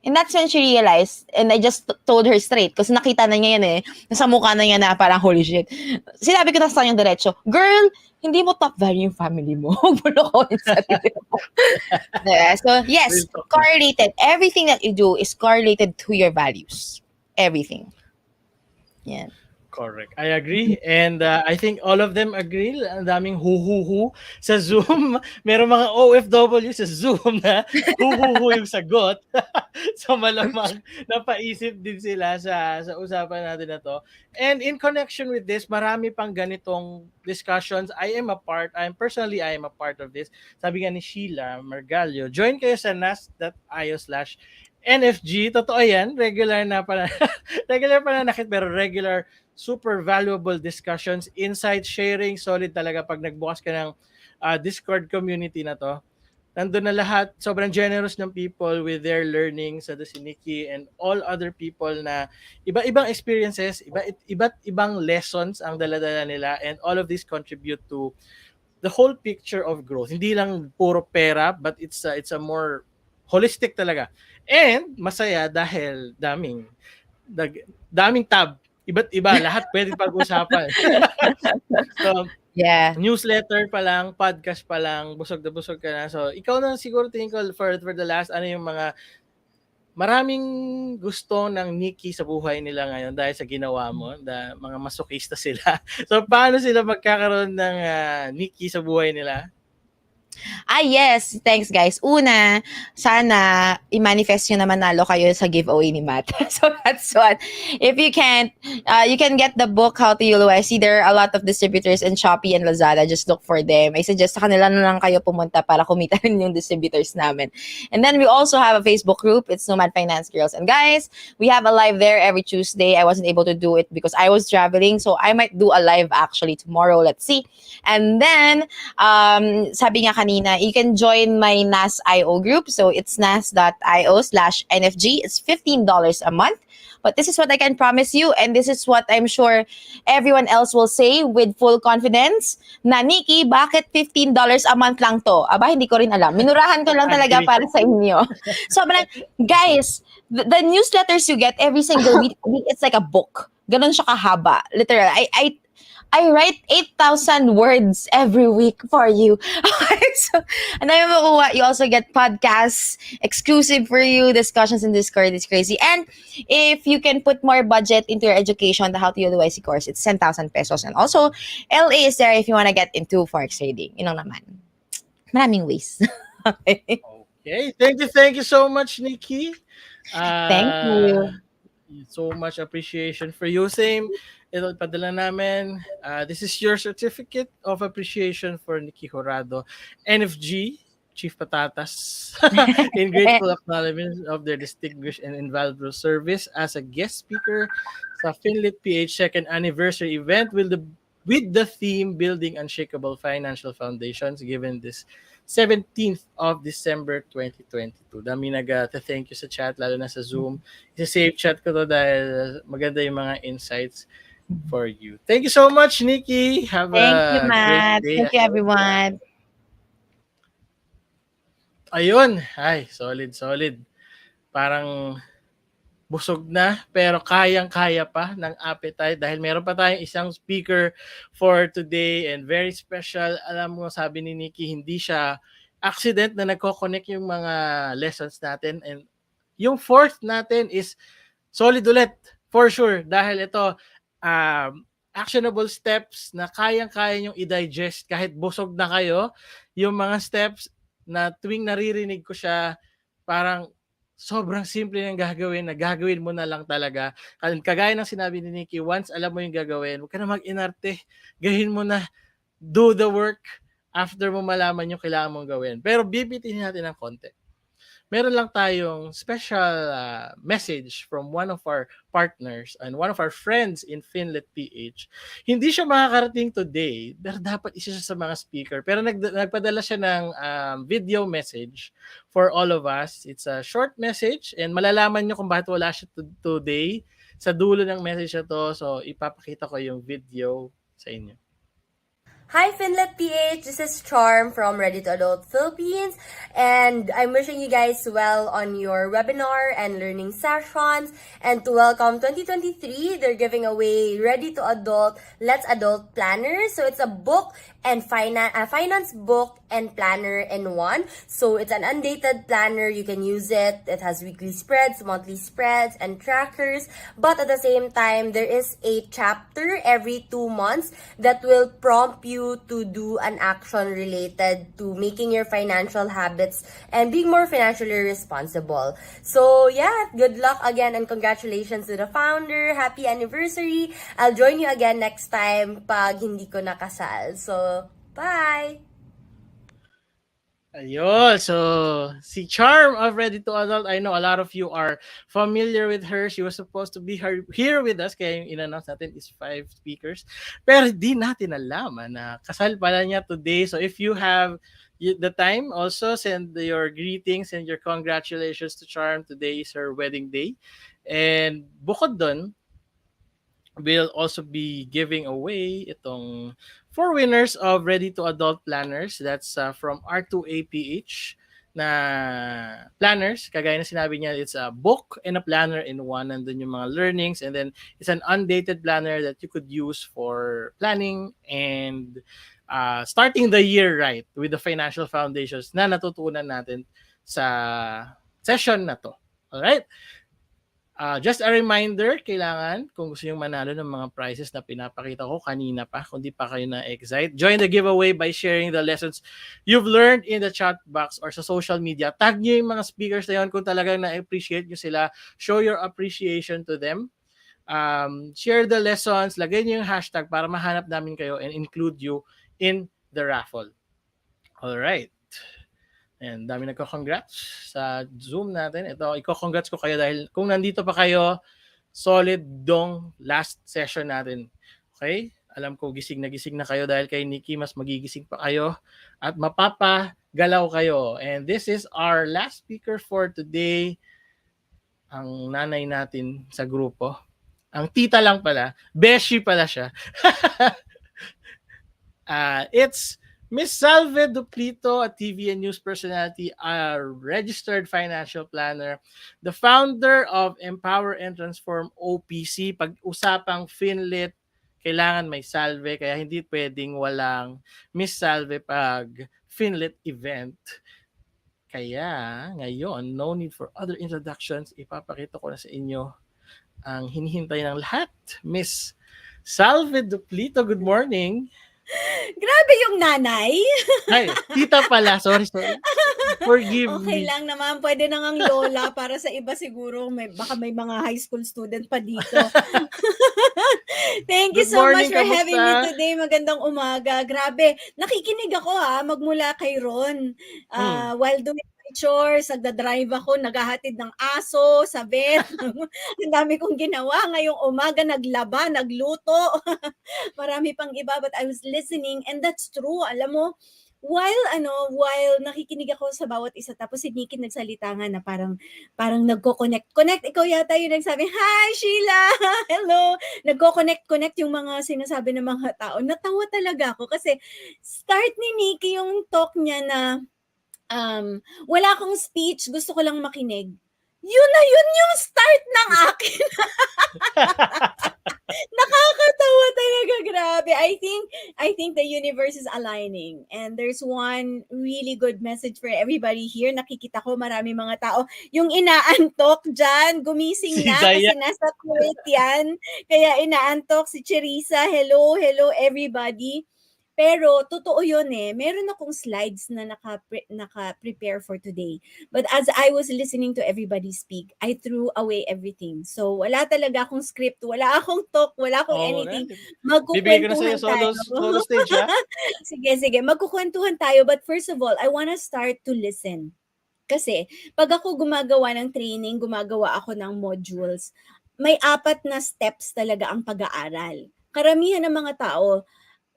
And that's when she realized, and I just told her straight, kasi nakita na niya yan eh, nasa mukha na niya na parang holy shit. Sinabi ko na sa kanya diretso, girl, hindi mo top value yung family mo. Huwag mo lokohin sa sarili mo. So, yes, correlated. Everything that you do is correlated to your values. Everything. Yeah. Correct. I agree. And I think all of them agree. Ang daming hu sa Zoom. Meron mga OFW sa Zoom na hu yung sagot. So malamang napaisip din sila sa usapan natin na to. And in connection with this, marami pang ganitong discussions. I am a part of this. Sabi nga ni Sheila Margallo, join kayo sa nas.io/NFG. Totoo yan. Regular pananakit pero regular super valuable discussions, insight sharing, solid talaga pag nagbukas ka ng Discord community na to. Nandun na lahat, sobrang generous ng people with their learnings, sa si Nikki and all other people na iba-ibang experiences, iba't ibang lessons ang dala-dala nila, and all of this contribute to the whole picture of growth. Hindi lang puro pera, but it's a more holistic talaga. And masaya dahil daming tab. Iba't iba, lahat pwede pag-usapan. So, Yeah. newsletter pa lang, podcast pa lang, busog na busog ka na. So, ikaw na siguro tingin ko for the last, ano yung mga maraming gusto ng Nikki sa buhay nila ngayon dahil sa ginawa mo, mga masokista sila. So, paano sila magkakaroon ng Nikki sa buhay nila? Yes. Thanks, guys. Una, sana i-manifest nyo na manalo kayo sa giveaway ni Matt. So that's one. If you can't, you can get the book, How to ULYC. There are a lot of distributors in Shopee and Lazada. Just look for them. I suggest sa kanila na lang kayo pumunta para kumita rin yung distributors namin. And then we also have a Facebook group. It's Nomad Finance Girls. And guys, we have a live there every Tuesday. I wasn't able to do it because I was traveling. So I might do a live actually tomorrow. Let's see. And then, sabi nga kanina, you can join my NAS.io group. So it's nas.io/NFG. It's $15 a month. But this is what I can promise you, and this is what I'm sure everyone else will say with full confidence, na Nikki, bakit $15 a month lang to? Aba, hindi ko rin alam. Minurahan ko lang talaga para sa inyo. So, guys, the newsletters you get every single week, it's like a book. Ganon siya kahaba. Literal. I write 8,000 words every week for you. So, and you also get podcasts exclusive for you, discussions in Discord. It's crazy. And if you can put more budget into your education, the How to ULYC course, it's 10,000 pesos. And also, LA is there if you want to get into forex trading. Yun lang naman. Maraming ways. Okay. Thank you so much, Nikki. Thank you. So much appreciation for you. Same. Ito, padala namin. This is your certificate of appreciation for Nikki Jurado, NFG, Chief Patatas, in grateful acknowledgement of their distinguished and invaluable service as a guest speaker sa FinLit PH second anniversary event with the theme Building Unshakeable Financial Foundations, given this 17th of December 2022. Dami nag-thank you sa chat, lalo na sa Zoom. Isa-save chat ko to dahil maganda yung mga insights for you. Thank you so much, Nikki. Have Thank a you, Matt. great day. Thank you, everyone. Ayun. Ay, solid. Parang busog na, pero kayang-kaya pa ng appetite dahil meron pa tayong isang speaker for today and very special. Alam mo, sabi ni Nikki, hindi siya accident na nagko-connect yung mga lessons natin, and yung fourth natin is solid ulit for sure dahil ito actionable steps na kayang-kaya nyong i-digest kahit busog na kayo. Yung mga steps na tuwing naririnig ko siya, parang sobrang simple ng gagawin na gagawin mo na lang talaga. Kagaya ng sinabi ni Nikki, once alam mo yung gagawin, huwag ka na mag-inarte. Gawin mo na, do the work after mo malaman yung kailangan mong gawin. Pero bibitin natin ng konti. meron lang tayong special message from one of our partners and one of our friends in FinLit PH. Hindi siya makakarating today, pero dapat isa siya sa mga speaker. Pero nagpadala siya ng video message for all of us. It's a short message and malalaman nyo kung bakit wala siya today sa dulo ng message na to. So, ipapakita ko yung video sa inyo. Hi FinLit PH, this is Charm from Ready to Adult Philippines, and I'm wishing you guys well on your webinar and learning sessions. And to welcome 2023, they're giving away Ready to Adult Let's Adult Planner. So it's a book and finance book and planner in one. So it's an undated planner. You can use it. It has weekly spreads, monthly spreads, and trackers. But at the same time, there is a chapter every 2 months that will prompt you to do an action related to making your financial habits and being more financially responsible. So yeah, good luck again and congratulations to the founder. Happy anniversary. I'll join you again next time pag hindi ko nakasal. So, bye! Ayun. So, si Charm of Ready to Adult, I know a lot of you are familiar with her. She was supposed to be here with us. Kaya yung in-announce natin is 5 speakers. Pero di natin alam na kasal pala niya today. So, if you have the time, also send your greetings and your congratulations to Charm. Today is her wedding day. And bukod dun, we'll also be giving away itong 4 winners of Ready to Adult planners. That's from R2APH na planners. Kagaya na sinabi niya, it's a book and a planner in one. And then yung mga learnings. And then it's an undated planner that you could use for planning and starting the year right with the financial foundations na natutunan natin sa session na to. Alright? Just a reminder, kailangan kung gusto nyo manalo ng mga prizes na pinapakita ko kanina pa, kung di pa kayo na-excite, join the giveaway by sharing the lessons you've learned in the chat box or sa social media. Tag nyo yung mga speakers na yun kung talagang na-appreciate nyo sila. Show your appreciation to them. Share the lessons, lagay nyo yung hashtag para mahanap namin kayo and include you in the raffle. Alright. And dami nagko-congrats sa Zoom natin. Ito, iko-congrats ko kayo dahil kung nandito pa kayo, solid dong last session natin. Okay? Alam ko gising na kayo dahil kay Nikki, mas magigising pa kayo at mapapagalaw kayo. And this is our last speaker for today. Ang nanay natin sa grupo. Ang tita lang pala. Beshi pala siya. It's Miss Salve Duplito, a TV and news personality, a registered financial planner, the founder of Empower and Transform OPC. Pag-usapang FinLit, kailangan may Salve, kaya hindi pwedeng walang Miss Salve pag FinLit event. Kaya ngayon, no need for other introductions. Ipapakita ko na sa inyo ang hinihintay ng lahat. Miss Salve Duplito, good morning. Grabe yung nanay. Ay, tita pala. Sorry. Forgive Okay me. lang naman. Pwede na ngang lola para sa iba siguro. Baka may mga high school student pa dito. Thank you Good so morning, much for having me kamusta? today. Magandang umaga. Grabe. Nakikinig ako magmula kay Ron. While doing my chores, nagda-drive ako, naghahatid ng aso sa vet. Ang dami kong ginawa. Ngayong umaga, naglaba, nagluto. Marami pang iba, but I was listening and that's true. Alam mo, while nakikinig ako sa bawat isa, tapos si Nikki nagsalita nga na parang nagko-connect. Ikaw yata yung nagsabi, hi Sheila, hello. Nagko-connect yung mga sinasabi ng mga tao. Natawa talaga ako kasi start ni Nikki yung talk niya na wala akong speech, gusto ko lang makinig. Yun yung start ng akin. Nakakatawa talaga, grabe. I think the universe is aligning and there's one really good message for everybody here. Nakikita ko marami mga tao yung inaantok dyan, gumising na kasi nasa tweet yan. Kaya inaantok si Cherisa. Hello everybody. Pero totoo yun meron akong slides na naka-prepare for today. But as I was listening to everybody speak, I threw away everything. So wala talaga akong script, wala akong talk, wala akong anything. Bibigay ko na sa'yo Magkukwentuhan solo stage, ha? Sige, magkukwentuhan tayo. But first of all, I wanna start to listen. Kasi pag ako gumagawa ng training, gumagawa ako ng modules, may 4 na steps talaga ang pag-aaral. Karamihan ng mga tao,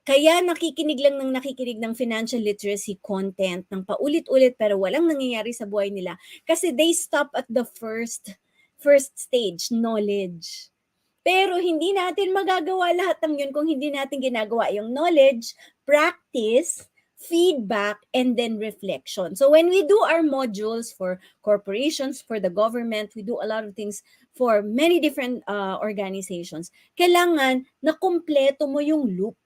kaya nakikinig lang ng nakikinig ng financial literacy content ng paulit-ulit pero walang nangyayari sa buhay nila kasi they stop at the first stage, knowledge. Pero hindi natin magagawa lahat ng yun kung hindi natin ginagawa yung knowledge, practice, feedback, and then reflection. So when we do our modules for corporations, for the government, we do a lot of things for many different organizations. Kailangan na kumpleto mo yung loop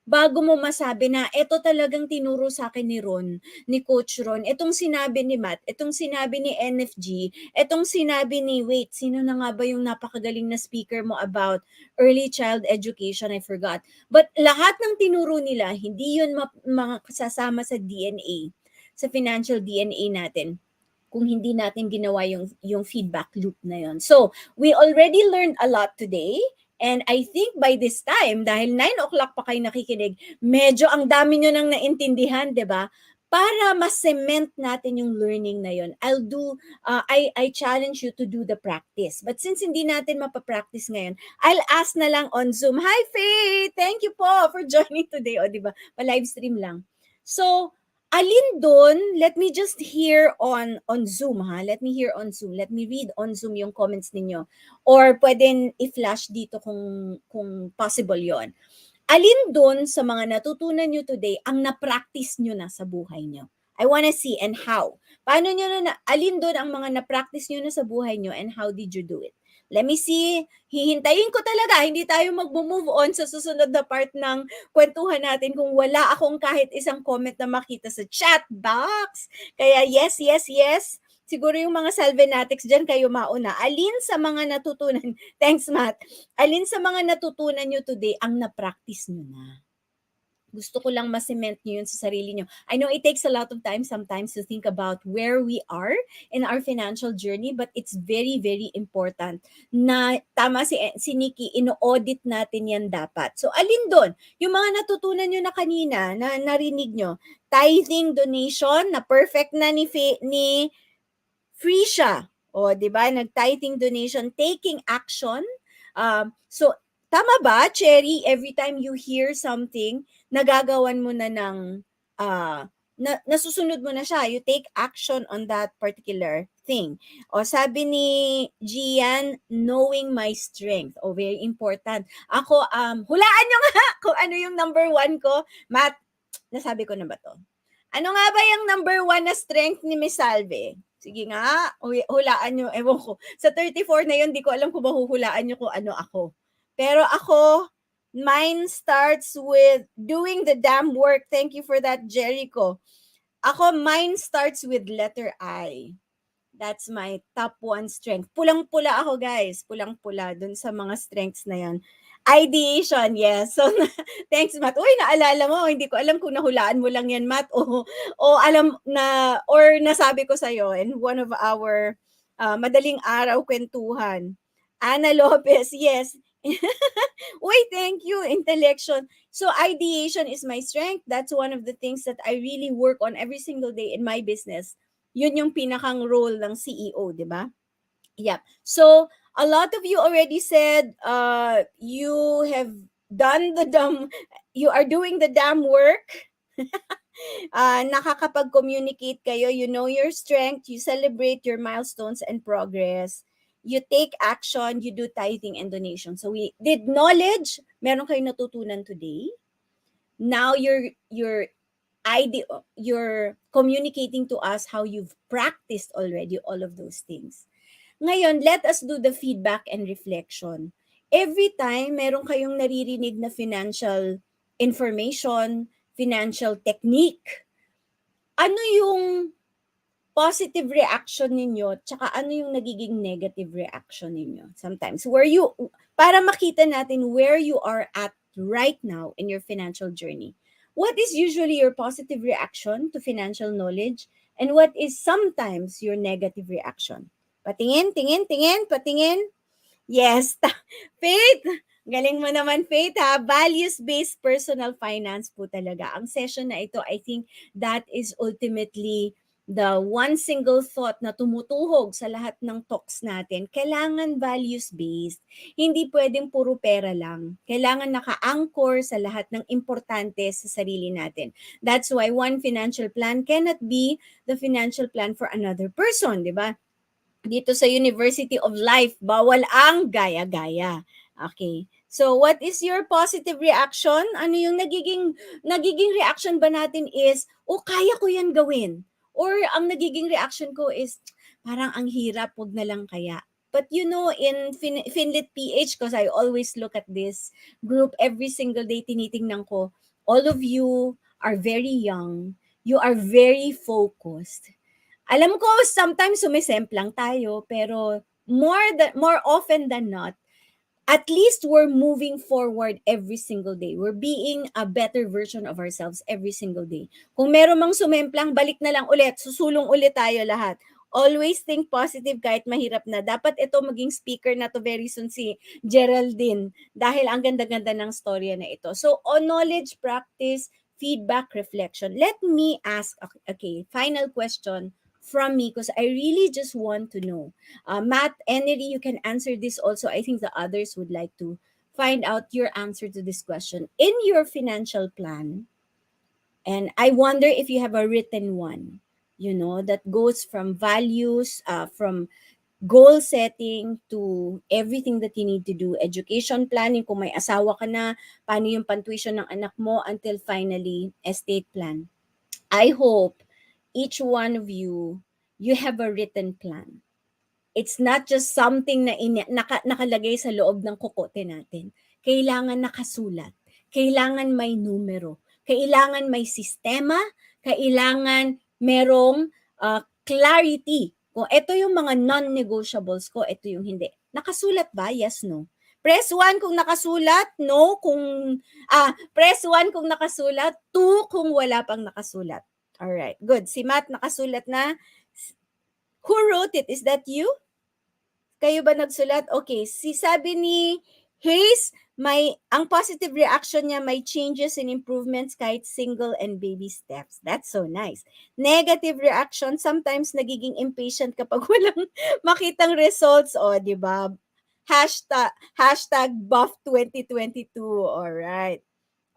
bago mo masabi na ito talagang tinuro sa akin ni Ron, ni Coach Ron, itong sinabi ni Matt, itong sinabi ni NFG, itong sinabi ni, wait, sino na nga ba yung napakagaling na speaker mo about early child education? I forgot. But lahat ng tinuro nila, hindi yun mga kasasama sa DNA, sa financial DNA natin kung hindi natin ginawa yung feedback loop na yun. So, we already learned a lot today. And I think by this time, dahil 9 o'clock pa kayo nakikinig, medyo ang dami nyo nang naintindihan, di ba? Para ma-cement natin yung learning na yun, I challenge you to do the practice. But since hindi natin mapapractice ngayon, I'll ask na lang on Zoom. Hi, Faith! Thank you po for joining today. O, di ba? Pa-live stream lang. So, alin doon, let me just hear on Zoom, ha? Let me hear on Zoom. Let me read on Zoom yung comments ninyo. Or pwedeng i-flash dito kung possible yon. Alin doon sa mga natutunan nyo today ang na-practice nyo na sa buhay nyo? I wanna see and how. Paano nyo alin doon ang mga na-practice nyo na sa buhay nyo and how did you do it? Let me see. Hihintayin ko talaga. Hindi tayo mag-move on sa susunod na part ng kwentuhan natin kung wala akong kahit isang comment na makita sa chat box. Kaya yes. Siguro yung mga Salvenatics dyan kayo mauna. Alin sa mga natutunan, thanks Matt, alin sa mga natutunan nyo today ang na-practice nyo na? Gusto ko lang ma-cement nyo yun sa sarili nyo. I know it takes a lot of time sometimes to think about where we are in our financial journey, but it's very, very important na tama si Nikki, ino-audit natin yan dapat. So alin doon? Yung mga natutunan nyo na kanina, na narinig nyo, tithing, donation, na perfect na ni free siya. O, di ba? Nag-tithing, donation, taking action. So, tama ba, Cherry, every time you hear something, nagagawan mo na ng, nasusunod mo na siya. You take action on that particular thing. O, sabi ni Gian, knowing my strength. O, very important. Ako, hulaan nyo nga kung ano yung number 1 ko. Matt, nasabi ko na ba to? Ano nga ba yung number 1 na strength ni Miss Salve? Sige nga, hulaan nyo. Ewan ko. Sa 34 na yun, di ko alam kung mahuhulaan nyo kung ano ako. Pero ako, mine starts with doing the damn work. Thank you for that, Jericho. Ako, mine starts with letter I. That's my top 1 strength. Pulang-pula ako, guys. Pulang-pula dun sa mga strengths na yan. Ideation, yes. So, thanks, Matt. Uy, naalala mo, hindi ko alam kung nahulaan mo lang yan, Matt, o alam na, or nasabi ko sa'yo in one of our madaling araw kwentuhan. Ana Lopez, yes. Uy, thank you, intellection. So, ideation is my strength. That's one of the things that I really work on every single day in my business. Yun yung pinakang role ng CEO, di ba? Yep. So, a lot of you already said you have done you are doing the damn work. Nakakapag-communicate kayo, you know your strength, you celebrate your milestones and progress, you take action, you do tithing and donation. So we did knowledge, meron kayo natutunan today. Now you're communicating to us how you've practiced already all of those things. Ngayon, let us do the feedback and reflection. Every time meron kayong naririnig na financial information, financial technique, ano yung positive reaction ninyo, tsaka ano yung nagiging negative reaction ninyo? Sometimes, para makita natin where you are at right now in your financial journey. What is usually your positive reaction to financial knowledge? And what is sometimes your negative reaction? Patingin. Yes. Faith, galing mo naman, Faith, ha? Values-based personal finance po talaga. Ang session na ito, I think that is ultimately the one single thought na tumutuhog sa lahat ng talks natin, kailangan values-based. Hindi pwedeng puro pera lang. Kailangan naka-anchor sa lahat ng importante sa sarili natin. That's why one financial plan cannot be the financial plan for another person, di ba? Dito sa University of Life, bawal ang gaya-gaya. Okay. So, what is your positive reaction? Ano yung nagiging reaction ba natin is, kaya ko yan gawin. Or ang nagiging reaction ko is, parang ang hirap, wag na lang kaya. But in FinLit PH, because I always look at this group every single day, tinitingnan ko, all of you are very young. You are very focused. Alam ko, sometimes sumisemplang tayo, pero more often than not, at least we're moving forward every single day. We're being a better version of ourselves every single day. Kung meron mang sumemplang, balik na lang ulit. Susulong ulit tayo lahat. Always think positive kahit mahirap na. Dapat ito maging speaker na to very soon si Geraldine dahil ang ganda-ganda ng storya na ito. So, on knowledge, practice, feedback, reflection. Let me ask, okay, final question from me because I really just want to know. Matt, Enery, you can answer this also. I think the others would like to find out your answer to this question. In your financial plan, and I wonder if you have a written one, that goes from values, from goal setting to everything that you need to do. Education planning, kung may asawa ka na, paano yung pantuition ng anak mo, until finally, estate plan. I hope each one of you have a written plan. It's not just something na nakalagay sa loob ng kokote natin. Kailangan nakasulat. Kailangan may numero. Kailangan may sistema. Kailangan merong clarity. Kung ito yung mga non-negotiables ko, ito yung hindi. Nakasulat ba? Yes, no? Press 1 kung nakasulat, no kung press 1 kung nakasulat, 2 kung wala pang nakasulat. All right, good. Si Matt nakasulat na. Who wrote it? Is that you? Kayo ba nagsulat? Okay, sabi ni Hayes, ang positive reaction niya, may changes and improvements kahit single and baby steps. That's so nice. Negative reaction, sometimes nagiging impatient kapag walang makitang results. Di ba? Hashtag buff 2022. Alright.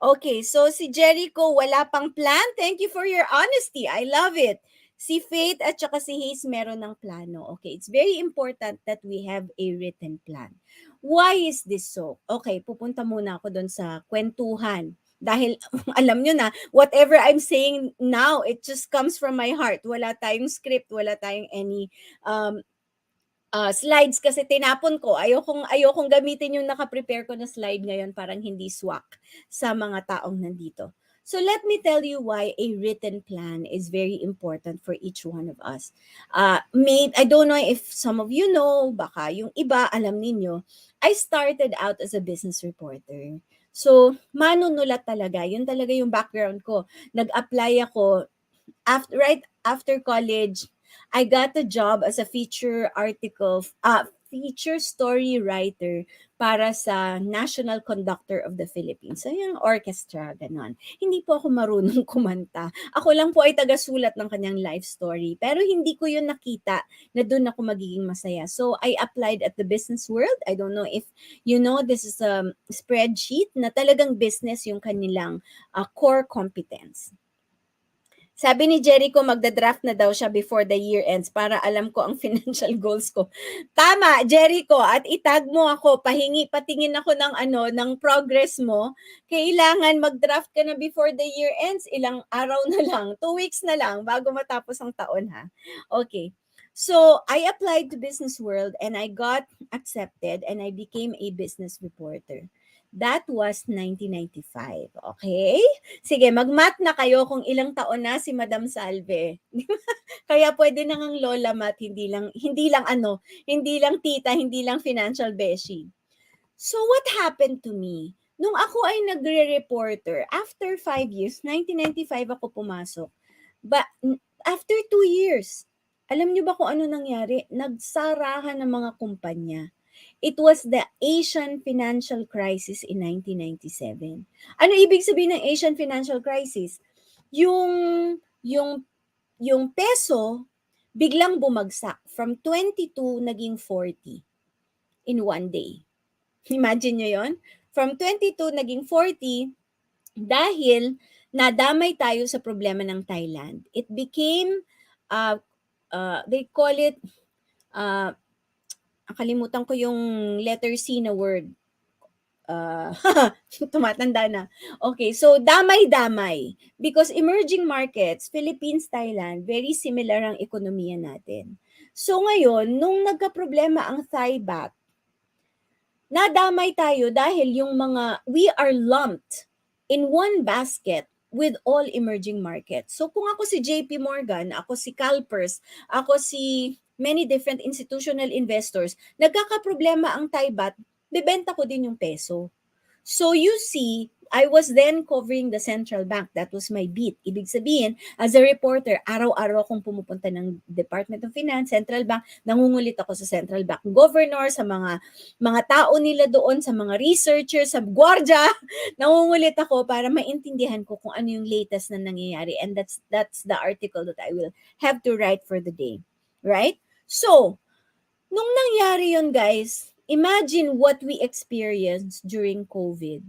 Okay, so si Jericho, wala pang plan. Thank you for your honesty. I love it. Si Faith at saka si Hayes meron ng plano. Okay, it's very important that we have a written plan. Why is this so? Okay, pupunta muna ako doon sa kwentuhan. Dahil alam nyo na, whatever I'm saying now, it just comes from my heart. Wala tayong script, wala tayong any slides kasi tinapon ko. Ayokong gamitin yung naka-prepare ko na slide ngayon, parang hindi swak sa mga taong nandito. So let me tell you why a written plan is very important for each one of us. I don't know if some of you know, baka yung iba alam ninyo, I started out as a business reporter. So manunulat talaga, yun talaga yung background ko. Nag-apply ako right after college. I got a job as a feature story writer para sa National Conductor of the Philippines. So, yung orchestra, ganon. Hindi po ako marunong kumanta. Ako lang po ay taga-sulat ng kanyang life story. Pero hindi ko yun nakita na doon ako magiging masaya. So, I applied at the business world. I don't know if you know, this is a spreadsheet na talagang business yung kanilang core competence. Sabi ni Jericho, magda-draft na daw siya before the year ends para alam ko ang financial goals ko. Tama, Jericho, at itag mo ako, patingin ako ng progress mo. Kailangan mag-draft ka na before the year ends, ilang araw na lang, 2 weeks na lang bago matapos ang taon, ha. Okay. So, I applied to Business World and I got accepted and I became a business reporter. That was 1995. Okay? Sige, mag-math na kayo kung ilang taon na si Madam Salve. Kaya pwede na ngang lola math, hindi lang tita, hindi lang financial beshi. So what happened to me? Nung ako ay nagre-reporter, after 5 years, 1995 ako pumasok. But after 2 years, alam niyo ba kung ano nangyari? Nagsarahan ng mga kumpanya. It was the Asian financial crisis in 1997. Ano ibig sabihin ng Asian financial crisis? Yung yung peso biglang bumagsak from 22 naging 40 in one day. Imagine nyo yon? From 22 naging 40 dahil nadamay tayo sa problema ng Thailand. It became, they call it, nakalimutan ko yung letter C na word. Tumatanda na. Okay, so damay-damay. Because emerging markets, Philippines, Thailand, very similar ang ekonomiya natin. So ngayon, nung nagka-problema ang Thai baht, nadamay tayo dahil yung mga, we are lumped in one basket with all emerging markets. So kung ako si JP Morgan, ako si CalPERS, ako si many different institutional investors, nagkakaproblema ang Thai baht, bebenta ko din yung peso. So you see, I was then covering the central bank. That was my beat. Ibig sabihin, as a reporter, araw-araw akong pumupunta ng Department of Finance, Central Bank, nangungulit ako sa Central Bank Governor, sa mga tao nila doon, sa mga researchers, sa gwardya, nangungulit ako para maintindihan ko kung ano yung latest na nangyayari. And that's the article that I will have to write for the day. Right? So, nung nangyari yun, guys, imagine what we experienced during COVID.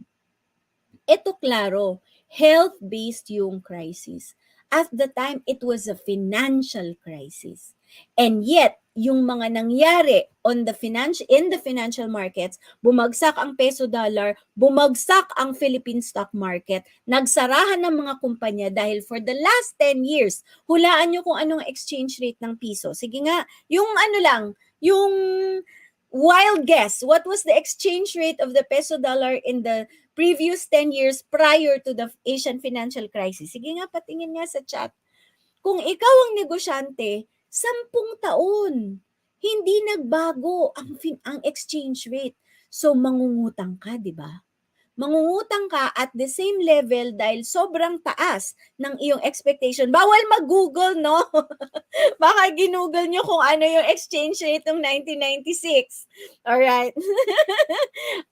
Ito klaro, health-based yung crisis. At the time, it was a financial crisis. And yet, yung mga nangyari in the financial markets, bumagsak ang peso dollar, bumagsak ang Philippine stock market, nagsarahan ng mga kumpanya dahil for the last 10 years, hulaan nyo kung anong exchange rate ng piso. Sige nga, yung yung wild guess, what was the exchange rate of the peso dollar in the previous 10 years prior to the Asian financial crisis? Sige nga, patingin nga sa chat. Kung ikaw ang negosyante, 10 taon, hindi nagbago ang exchange rate. So, mangungutang ka, di ba? Mangungutang ka at the same level dahil sobrang taas ng iyong expectation. Bawal mag-Google, no? Baka ginoogle nyo kung ano yung exchange rate ng 1996. Alright?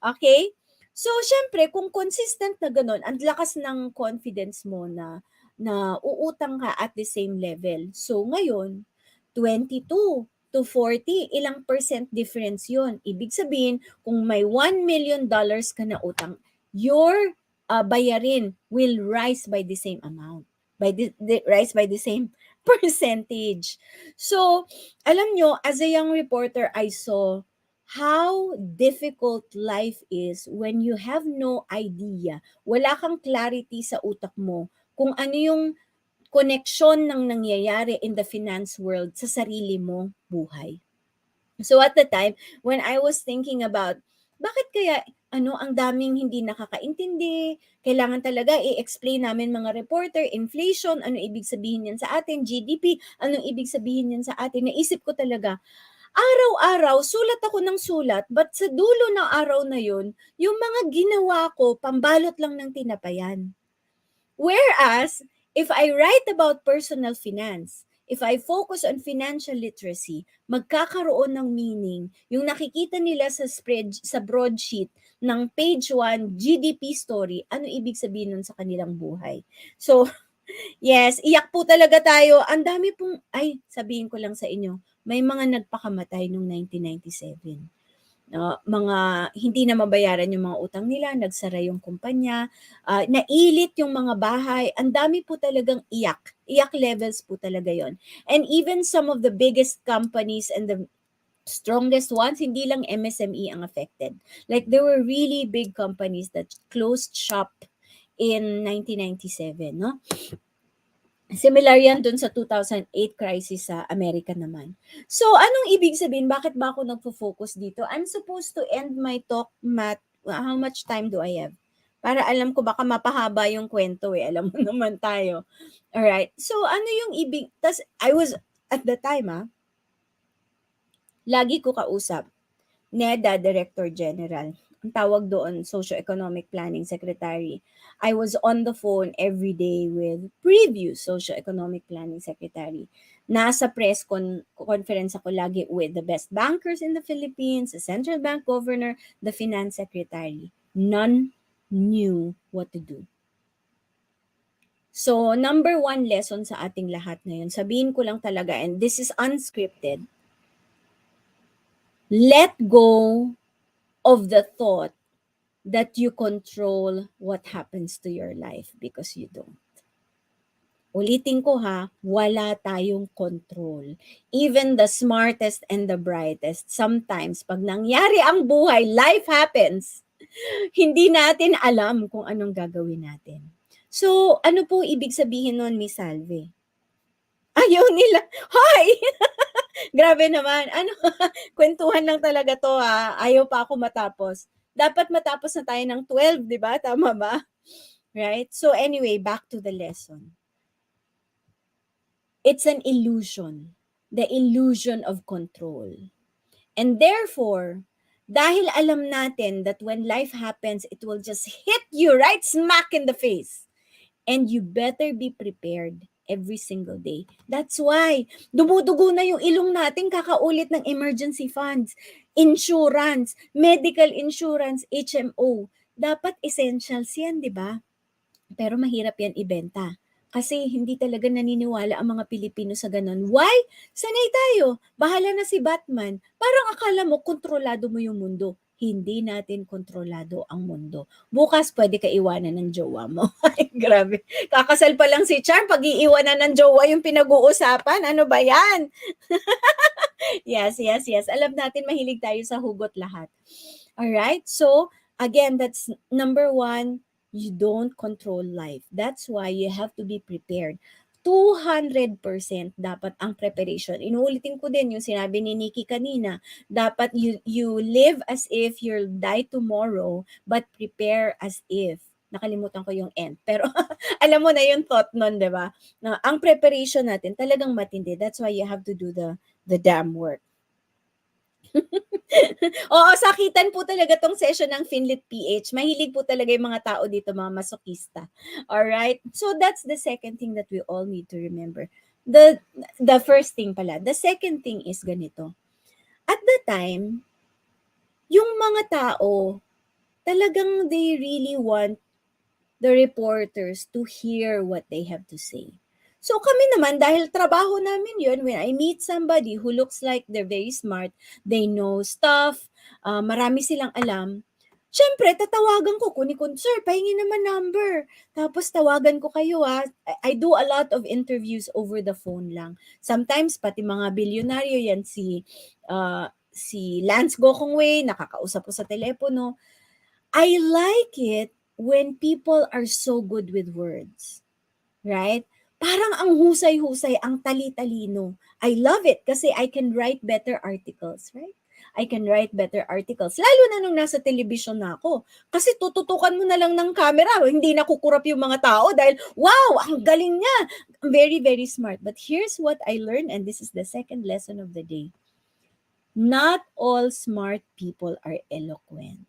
Okay? So, syempre, kung consistent na ganun, ang lakas ng confidence mo na uutang ka at the same level. So, ngayon, 22 to 40, ilang percent difference yun. Ibig sabihin, kung may $1 million ka na utang, your bayarin will rise by the same amount. Rise by the same percentage. So, alam nyo, as a young reporter, I saw how difficult life is when you have no idea, wala kang clarity sa utak mo kung ano yung connection ng nangyayari in the finance world sa sarili mo buhay. So at the time, when I was thinking about, bakit kaya ang daming hindi nakakaintindi, kailangan talaga i-explain namin mga reporter, inflation, ano ibig sabihin yan sa atin, GDP, anong ibig sabihin yan sa atin, naisip ko talaga, araw-araw, sulat ako ng sulat, but sa dulo ng araw na yun, yung mga ginawa ko, pambalot lang ng tinapayan. Whereas, if I write about personal finance, if I focus on financial literacy, magkakaroon ng meaning yung nakikita nila sa broadsheet ng page 1 GDP story, ano ibig sabihin nun sa kanilang buhay. So, yes, iyak po talaga tayo. Ang dami pong, sabihin ko lang sa inyo, may mga nagpakamatay noong 1997. Mga hindi na mabayaran yung mga utang nila, nagsara yung kumpanya, nailit yung mga bahay, ang dami po talagang iyak levels po talaga yon. And even some of the biggest companies and the strongest ones, hindi lang MSME ang affected. Like there were really big companies that closed shop in 1997, no? Similar yan dun sa 2008 crisis sa Amerika naman. So, anong ibig sabihin? Bakit ba ako nagfo-focus dito? I'm supposed to end my talk, Matt. How much time do I have? Para alam ko baka mapahaba yung kwento eh. Alam mo naman tayo. Alright. So, ano yung ibig? Tas, I was, at the time lagi ko kausap. NEDA, Director General. Ang tawag doon, Socio-Economic Planning Secretary. I was on the phone every day with previous Socio-Economic Planning Secretary. Nasa press conference ako lagi with the best bankers in the Philippines, the Central Bank Governor, the Finance Secretary. None knew what to do. So, number 1 lesson sa ating lahat ngayon, sabihin ko lang talaga, and this is unscripted, let go of the thought that you control what happens to your life because you don't. Ulitin ko ha, wala tayong control. Even the smartest and the brightest, sometimes pag nangyari ang buhay, life happens, hindi natin alam kung anong gagawin natin. So, ano po ibig sabihin nun, Miss Salve? Ayaw nila. Hi! Grabe naman. Ano, kwentuhan lang talaga to ha. Ayaw pa ako matapos. Dapat matapos na tayo ng 12, di ba? Tama ba? Right? So anyway, back to the lesson. It's an illusion. The illusion of control. And therefore, dahil alam natin that when life happens, it will just hit you right smack in the face. And you better be prepared every single day. That's why, dumudugo na yung ilong natin kakaulit ng emergency funds, insurance, medical insurance, HMO. Dapat essentials yan, di ba? Pero mahirap yan ibenta. Kasi hindi talaga naniniwala ang mga Pilipino sa ganun. Why? Sanay tayo. Bahala na si Batman. Parang akala mo, kontrolado mo yung mundo. Hindi natin kontrolado ang mundo. Bukas pwede ka iwanan ng jowa mo. Ay, grabe. Kakasal pa lang si Charm, pag-iiwanan ng jowa yung pinag-uusapan. Ano ba yan? Yes. Alam natin mahilig tayo sa hugot lahat. Alright? So, again, that's number 1. You don't control life. That's why you have to be prepared. 200% dapat ang preparation. Inuulitin ko din yung sinabi ni Nikki kanina. Dapat you live as if you'll die tomorrow, but prepare as if. Nakalimutan ko yung end. Pero alam mo na yung thought nun, di ba? Na ang preparation natin talagang matindi. That's why you have to do the damn work. Oo, sakitan po talaga tong session ng FinLit PH. Mahilig po talaga yung mga tao dito, mga masokista. Alright? So that's the second thing that we all need to remember. The first thing pala. The second thing is ganito. At the time, yung mga tao, talagang they really want the reporters to hear what they have to say. So kami naman, dahil trabaho namin yun, when I meet somebody who looks like they're very smart, they know stuff, marami silang alam, syempre, tatawagan ko, kunin ko, sir, pahingi naman number. Tapos tawagan ko kayo ha. I do a lot of interviews over the phone lang. Sometimes, pati mga bilyonaryo yan, si Lance Gokongwei, nakakausap ko sa telepono. I like it when people are so good with words. Right? Parang ang husay-husay, ang tali-talino. I love it kasi I can write better articles, right? I can write better articles. Lalo na nung nasa television na ako. Kasi tututukan mo na lang ng camera, hindi na kukurap yung mga tao dahil, wow, ang galing niya. Very, very smart. But here's what I learned, and this is the second lesson of the day. Not all smart people are eloquent.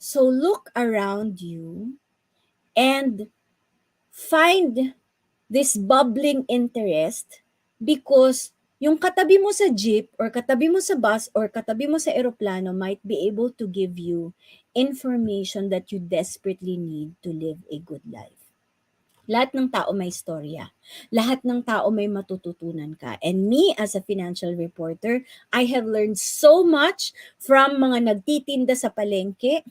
So look around you and find this bubbling interest because yung katabi mo sa jeep or katabi mo sa bus or katabi mo sa eroplano might be able to give you information that you desperately need to live a good life. Lahat ng tao may storya. Lahat ng tao may matututunan ka. And me as a financial reporter, I have learned so much from mga nagtitinda sa palengke,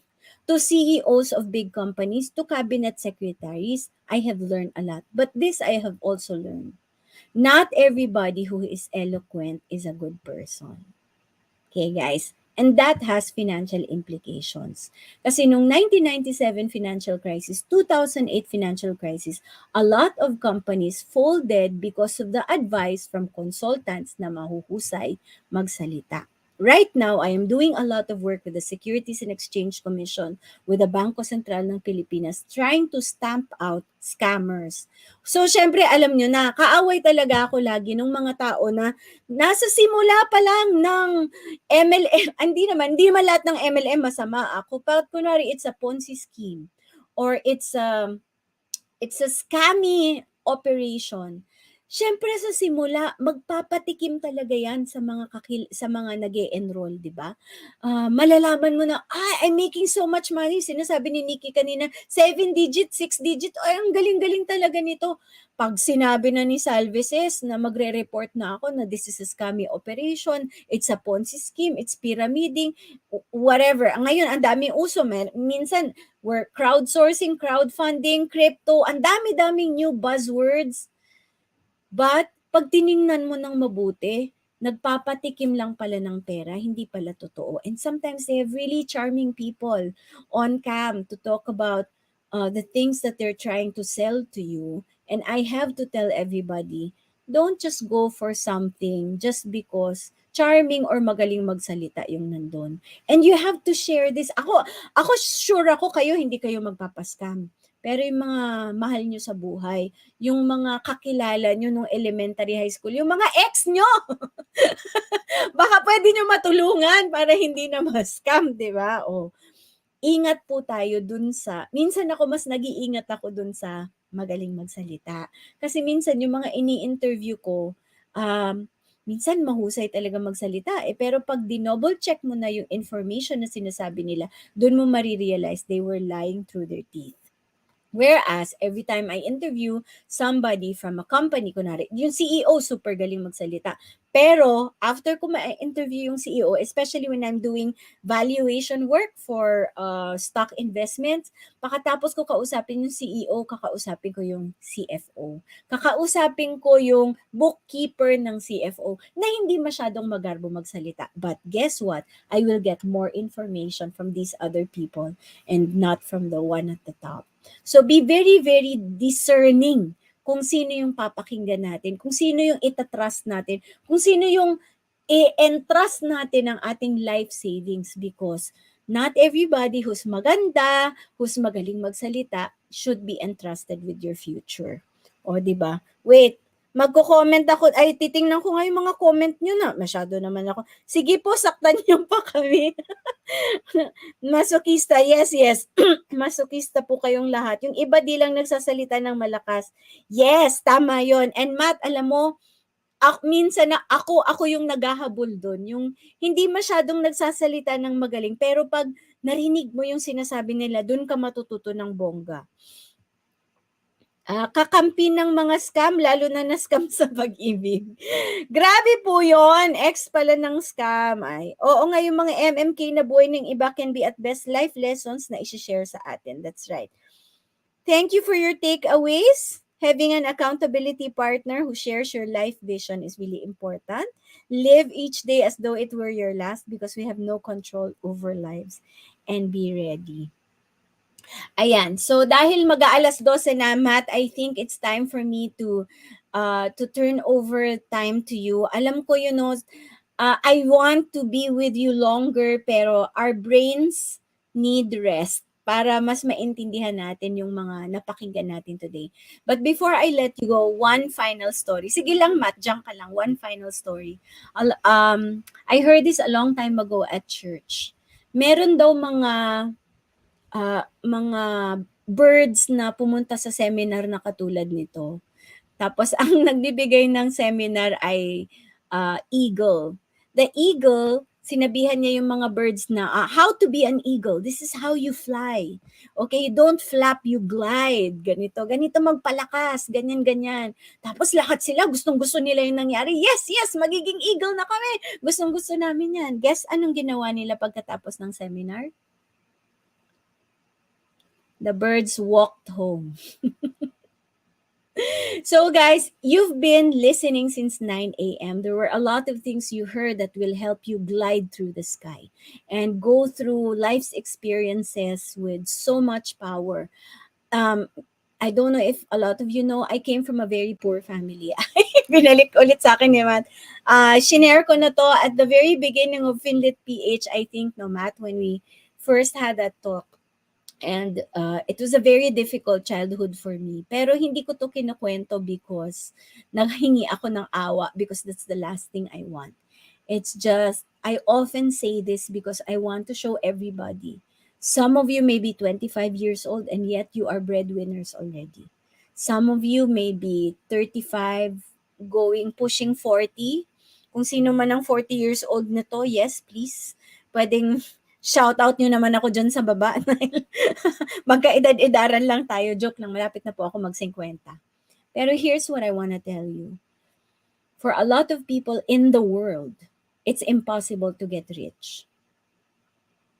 to CEOs of big companies, to cabinet secretaries. I have learned a lot. But this I have also learned. Not everybody who is eloquent is a good person. Okay, guys? And that has financial implications. Kasi nung 1997 financial crisis, 2008 financial crisis, a lot of companies folded because of the advice from consultants na mahuhusay magsalita. Right now, I am doing a lot of work with the Securities and Exchange Commission, with the Bangko Sentral ng Pilipinas, trying to stamp out scammers. So, syempre, alam nyo na, kaaway talaga ako lagi ng mga tao na nasa simula pa lang ng MLM, hindi naman lahat ng MLM masama ako, but kunwari, it's a Ponzi scheme, or it's a scammy operation. Siyempre sa simula, magpapatikim talaga 'yan sa mga sa mga nag-e-enroll, 'di ba? Malalaman mo na, "I'm making so much money." Sinasabi ni Nikki kanina, 7 digit, 6 digit, ay ang galing-galing talaga nito. 'Pag sinabi na ni SalveSays na magre-report na ako na this is a scammy operation, it's a Ponzi scheme, it's pyramiding, whatever. Ngayon ang daming uso, minsan we're crowdsourcing, crowdfunding, crypto, ang dami-daming new buzzwords. But 'pag tiningnan mo ng mabuti, nagpapatikim lang pala ng pera, hindi pala totoo. And sometimes they have really charming people on cam to talk about the things that they're trying to sell to you. And I have to tell everybody, don't just go for something just because charming or magaling magsalita yung nandun. And you have to share this. Ako sure ako kayo, hindi kayo magpapascam. Pero yung mga mahal nyo sa buhay, yung mga kakilala nyo nung elementary high school, yung mga ex nyo, baka pwede nyo matulungan para hindi na ma-scam, di ba? O, ingat po tayo dun sa, minsan ako mas nag-iingat ako dun sa magaling magsalita. Kasi minsan yung mga ini-interview ko, minsan mahusay talaga magsalita pero pag dinoble check mo na yung information na sinasabi nila, dun mo marirealize they were lying through their teeth. Whereas, every time I interview somebody from a company, kunwari, yung CEO, super galing magsalita. Pero, after ko ma-interview yung CEO, especially when I'm doing valuation work for stock investments, pagkatapos ko kausapin yung CEO, kakausapin ko yung CFO. Kakausapin ko yung bookkeeper ng CFO na hindi masyadong magarbo magsalita. But guess what? I will get more information from these other people and not from the one at the top. So be very, very discerning kung sino yung papakinggan natin, kung sino yung itatrust natin, kung sino yung i-entrust natin ang ating life savings because not everybody who's maganda, who's magaling magsalita, should be entrusted with your future. O, di ba? Wait, magko-comment ako, ay titingnan ko nga yung mga comment nyo na, masyado naman ako. Sige po, saktan nyo pa kami. Masokista, yes. Masokista po kayong lahat. Yung iba di lang nagsasalita ng malakas. Yes, tama yon. And Matt, alam mo, minsan na ako yung naghahabol doon. Yung hindi masyadong nagsasalita ng magaling, pero pag narinig mo yung sinasabi nila, doon ka matututo ng bongga. Kakampi ng mga scam, lalo na na-scam sa pag-ibig. Grabe po yon, ex pala ng scam. Ay, oo nga, yung mga MMK na buhay ng iba can be at best life lessons na isi-share sa atin. That's right. Thank you for your takeaways. Having an accountability partner who shares your life vision is really important. Live each day as though it were your last because we have no control over lives. And be ready. Ayan. So dahil mag-aalas 12 na, Matt, I think it's time for me to turn over time to you. Alam ko, I want to be with you longer pero our brains need rest para mas maintindihan natin yung mga napakinggan natin today. But before I let you go, one final story. Sige lang, Matt, diyan ka lang. One final story. I heard this a long time ago at church. Meron daw mga birds na pumunta sa seminar na katulad nito. Tapos ang nagbibigay ng seminar ay eagle. The eagle, sinabihan niya yung mga birds na how to be an eagle. This is how you fly. Okay, don't flap, you glide. Ganito magpalakas, ganyan. Tapos lahat sila, gustong-gusto nila yung nangyari. Yes, magiging eagle na kami. Gustong-gusto namin yan. Guess anong ginawa nila pagkatapos ng seminar? The birds walked home. So guys, you've been listening since 9 a.m. There were a lot of things you heard that will help you glide through the sky and go through life's experiences with so much power. I don't know if a lot of you know, I came from a very poor family. Binalik ulit sa akin ni Matt. Shinare ko na to at the very beginning of FinLit PH, I think, no, Matt, when we first had that talk. And it was a very difficult childhood for me. Pero hindi ko to kinukwento because naghingi ako ng awa because that's the last thing I want. It's just, I often say this because I want to show everybody. Some of you may be 25 years old and yet you are breadwinners already. Some of you may be 35 pushing 40. Kung sino man ang 40 years old na to, yes, please. Pwedeng shout out nyo naman ako dyan sa baba. Magkaedad-edaran lang tayo. Joke lang, malapit na po ako mag-50. Pero here's what I wanna tell you. For a lot of people in the world, it's impossible to get rich.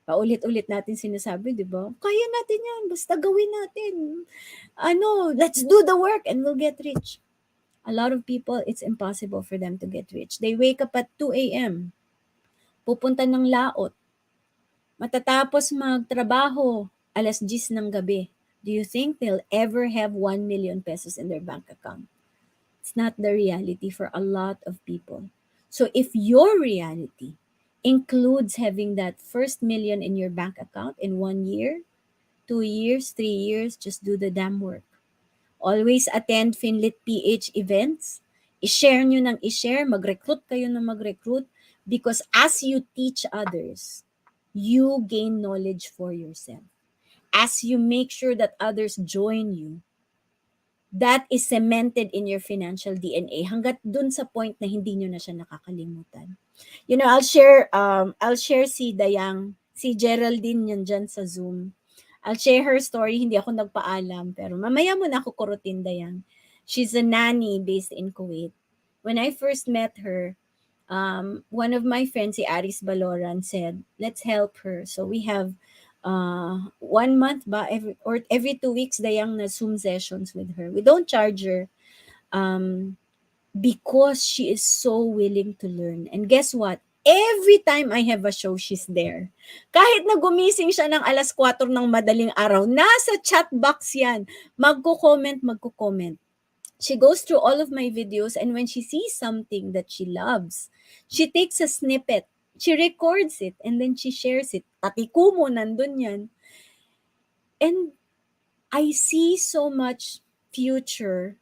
Paulit-ulit natin sinasabi, di ba? Kaya natin yan, basta gawin natin. Let's do the work and we'll get rich. A lot of people, it's impossible for them to get rich. They wake up at 2 a.m., pupunta ng laot, matatapos magtrabaho, 10:00 ng gabi. Do you think they'll ever have 1 million pesos in their bank account? It's not the reality for a lot of people. So if your reality includes having that first million in your bank account in 1 year, 2 years, 3 years, just do the damn work. Always attend FinLit PH events. I-share nyo ng i-share. Mag-recruit kayo ng mag-recruit. Because as you teach others, you gain knowledge for yourself. As you make sure that others join you, that is cemented in your financial DNA hanggat dun sa point na hindi nyo na siya nakakalimutan. I'll share si Dayang, si Geraldine yan dyan sa Zoom. I'll share her story. Hindi ako nagpaalam, pero mamaya mo na ako kurutin, Dayang. She's a nanny based in Kuwait. When I first met her, one of my friends, si Aris Baloran, said, let's help her. So we have 1 month every 2 weeks, Dayang, na Zoom sessions with her. We don't charge her because she is so willing to learn. And guess what? Every time I have a show, she's there. Kahit na gumising siya ng 4:00 ng madaling araw, nasa chat box yan. Magko-comment. She goes through all of my videos, and when she sees something that she loves, she takes a snippet, she records it, and then she shares it. Tatikumo, nandun yan. And I see so much future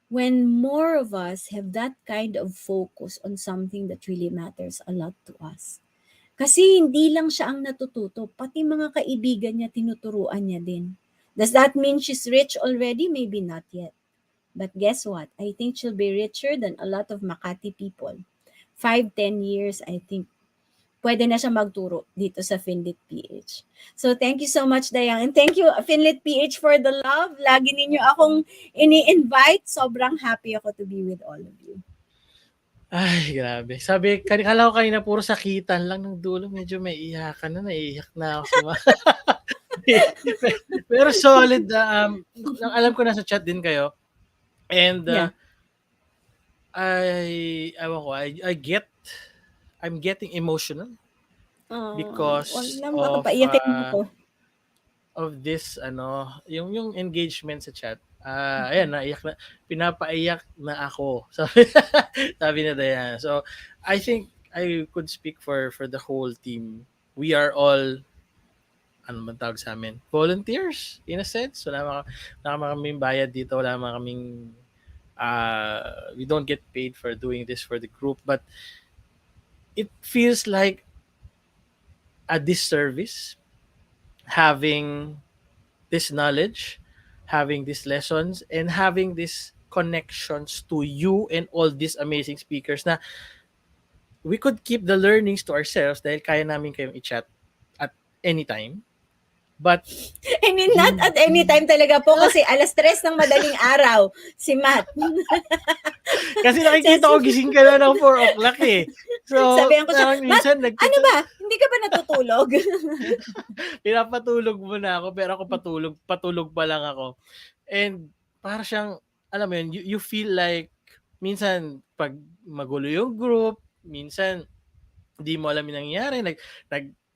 when more of us have that kind of focus on something that really matters a lot to us. Kasi hindi lang siya ang natututo, pati mga kaibigan niya, tinuturuan niya din. Does that mean she's rich already? Maybe not yet. But guess what? I think she'll be richer than a lot of Makati people. 5-10 years, I think, pwede na siya magturo dito sa FinLit PH. So thank you so much, Dayang. And thank you, FinLit PH, for the love. Lagi ninyo akong ini-invite. Sobrang happy ako to be with all of you. Ay, grabe. Sabi, kala ko kanina puro sakitan lang ng dulo. Medyo may iyakan na. Naiiyak na ako. Pero solid. Alam ko nasa chat din kayo. And Yeah. I'm getting emotional because Paiyakin mo ko. of this yung engagement sa chat. Ayan, pinapaiyak na ako. Sabi na Dayan. So I think I could speak for the whole team. We are all tawag sa amin? Volunteers in a sense. Wala kaming bayad dito, wala kaming we don't get paid for doing this for the group, but it feels like a disservice having this knowledge, having these lessons, and having these connections to you and all these amazing speakers na we could keep the learnings to ourselves dahil kaya namin kayong i-chat at any time. But I mean, not at any time talaga po kasi 3:00 ng madaling araw si Matt. Kasi nakikita ko gising ka na ng 4 o'clock eh. So, sabihan ko siya, Matt, ano ba? Hindi ka ba natutulog? Pinapatulog mo na ako, pero ako patulog pa lang ako. And para siyang, alam mo yun, you feel like, minsan, pag magulo yung group, minsan, hindi mo alam yung nangyayari,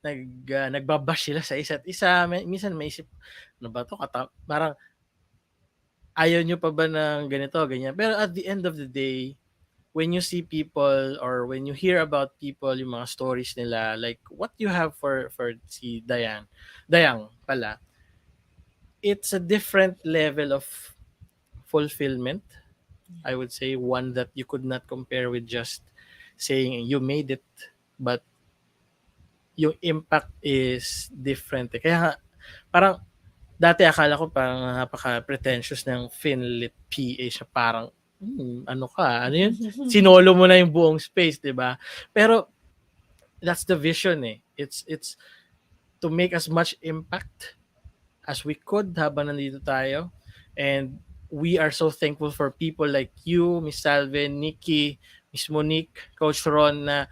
nagbabash sila sa isa't isa. Minsan may isip, ano ba to? Parang, ayaw nyo pa ba ng ganito, ganyan. Pero at the end of the day, when you see people or when you hear about people, yung mga stories nila, like what you have for si Dayang pala, it's a different level of fulfillment. I would say one that you could not compare with just saying you made it, but yung impact is different. Kaya parang dati akala ko parang napaka-pretentious ng FinLit PH, parang ano ka, ano yun? Sinolo mo na yung buong space, di ba? Pero that's the vision eh. It's to make as much impact as we could habang nandito tayo. And we are so thankful for people like you, Miss Salve, Nikki, Miss Monique, Coach Ron, na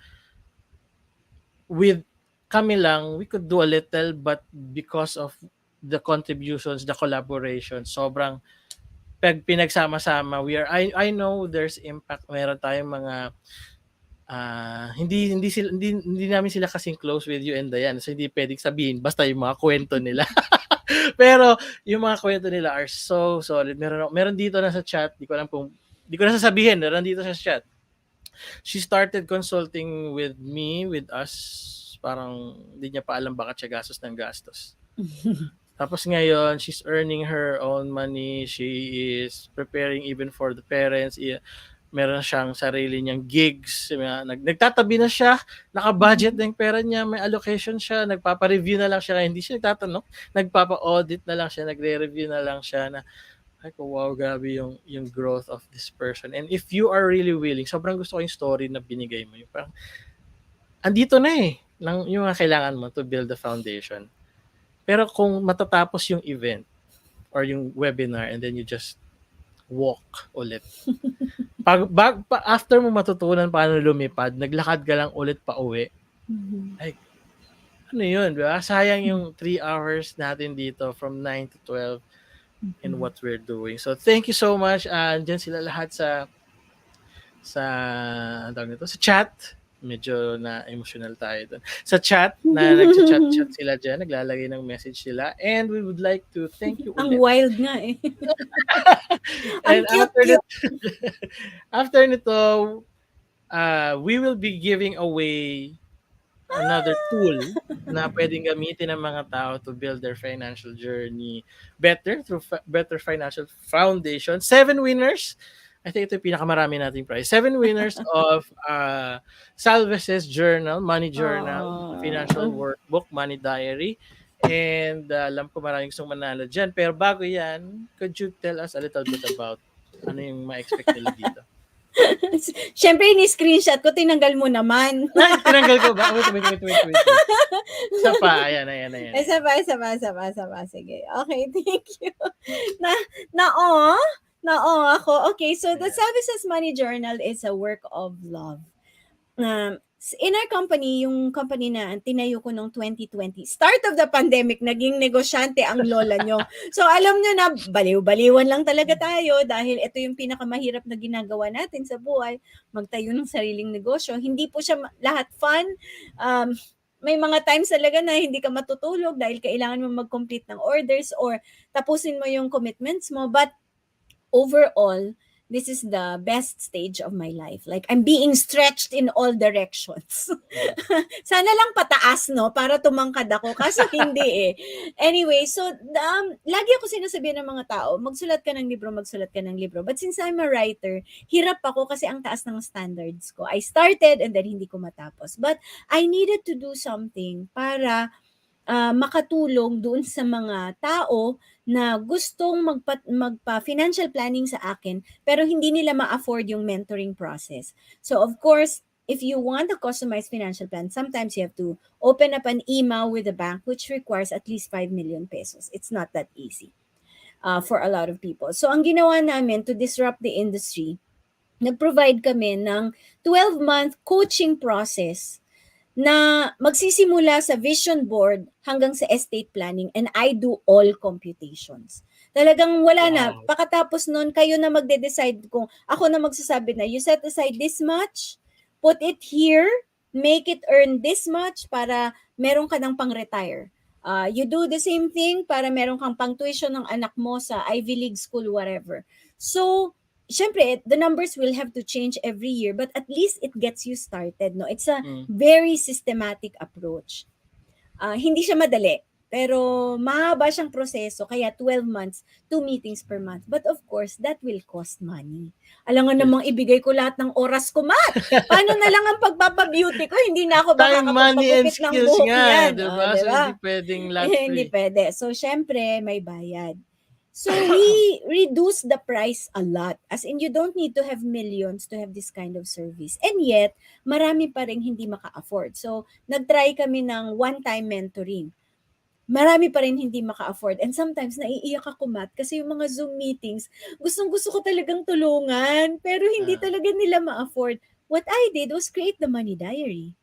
with kami lang, we could do a little, but because of the contributions, the collaboration, sobrang pinagsama-sama, I know there's impact. Meron tayong mga hindi namin sila kasing close with you and Diane, so hindi pwedeng sabihin basta yung mga kwento nila. Pero yung mga kwento nila are so solid. Meron dito na sa chat, di ko na sasabihin, meron dito sa chat. She started consulting with us, parang hindi niya pa alam bakit siya gastos ng gastos. Tapos ngayon, she's earning her own money. She is preparing even for the parents. Meron siyang sarili niyang gigs. Nagtatabi na siya. Naka-budget na yung pera niya. May allocation siya. Nagpapa-review na lang siya. Hindi siya nagtatanong. Nagpapa-audit na lang siya. Nagre-review na lang siya. Ay ko, wow, grabe yung growth of this person. And if you are really willing, sobrang gusto ko yung story na binigay mo. Yung parang, andito na eh. Yung mga kailangan mo to build the foundation. Pero kung matatapos yung event or yung webinar and then you just walk ulit. After mo matutunan paano lumipad, naglakad ka lang ulit pa uwi. Like, ano yun, diba? Sayang yung 3 hours natin dito from 9 to 12 in what we're doing. So, thank you so much. Andyan sila lahat sa chat. Medyo na-emotional tayo doon. Sa chat, na nag-chat sila dyan, naglalagay ng message sila. And we would like to thank you Ang ulit. wild nga eh. And Ang cute. after nito, we will be giving away another tool na pwedeng gamitin ng mga tao to build their financial journey better through better financial foundation. 7 winners. I think ito yung pinakamarami nating prize. 7 winners of SalveSays journal, money journal, financial workbook, money diary. And alam ko maraming gustong manalo dyan. Pero bago yan, could you tell us a little bit about ano yung ma-expect nila dito? Siyempre, ini-screenshot ko, tinanggal mo naman. Tinanggal ko ba? Wait. Isa pa, ayan. Isa pa. Sige. Okay, thank you. Ako. Okay, so the SalveSays Money Journal is a work of love. In our company, yung company na tinayo ko noong 2020, start of the pandemic, naging negosyante ang lola nyo. So alam nyo na, baliw-baliwan lang talaga tayo dahil ito yung pinakamahirap na ginagawa natin sa buhay, magtayo ng sariling negosyo. Hindi po siya lahat fun. May mga times talaga na hindi ka matutulog dahil kailangan mo mag-complete ng orders or tapusin mo yung commitments mo. But overall, this is the best stage of my life. Like, I'm being stretched in all directions. Sana lang pataas, no? Para tumangkad ako. Kaso hindi eh. Anyway, so, lagi ako sinasabihan ng mga tao, magsulat ka ng libro. But since I'm a writer, hirap ako kasi ang taas ng standards ko. I started and then hindi ko matapos. But I needed to do something para makatulong doon sa mga tao na gustong magpa-financial planning sa akin pero hindi nila ma-afford yung mentoring process. So of course, if you want a customized financial plan, sometimes you have to open up an email with a bank which requires at least 5 million pesos. It's not that easy for a lot of people. So ang ginawa namin to disrupt the industry, nag-provide kami ng 12-month coaching process na magsisimula sa vision board hanggang sa estate planning, and I do all computations. Talagang wala na. Pagkatapos nun, kayo na magde-decide kung ako na magsasabi na, you set aside this much, put it here, make it earn this much para meron ka ng pang-retire. You do the same thing para meron kang pang-tuition ng anak mo sa Ivy League school, whatever. So, syempre, the numbers will have to change every year, but at least it gets you started. No, it's a very systematic approach. Hindi siya madali, pero mahaba siyang proseso, kaya 12 months, 2 meetings per month. But of course, that will cost money. Alam nga namang ibigay ko lahat ng oras ko, Matt. Paano na lang ang pagpapabeauty ko? Hindi na ako Time, money, and makakapagpagupit ng skills buhok nga, yan. diba? So, Diba? hindi pwedeng lot free. Hindi pwede. So, syempre, may bayad. So we reduce the price a lot. As in, you don't need to have millions to have this kind of service. And yet, marami pa rin hindi maka-afford. So, nag-try kami ng one-time mentoring. Marami pa rin hindi maka-afford. And sometimes, naiiyak ako, Matt, kasi yung mga Zoom meetings, gustong-gusto ko talagang tulungan, pero hindi talaga nila ma-afford. What I did was create the money diary.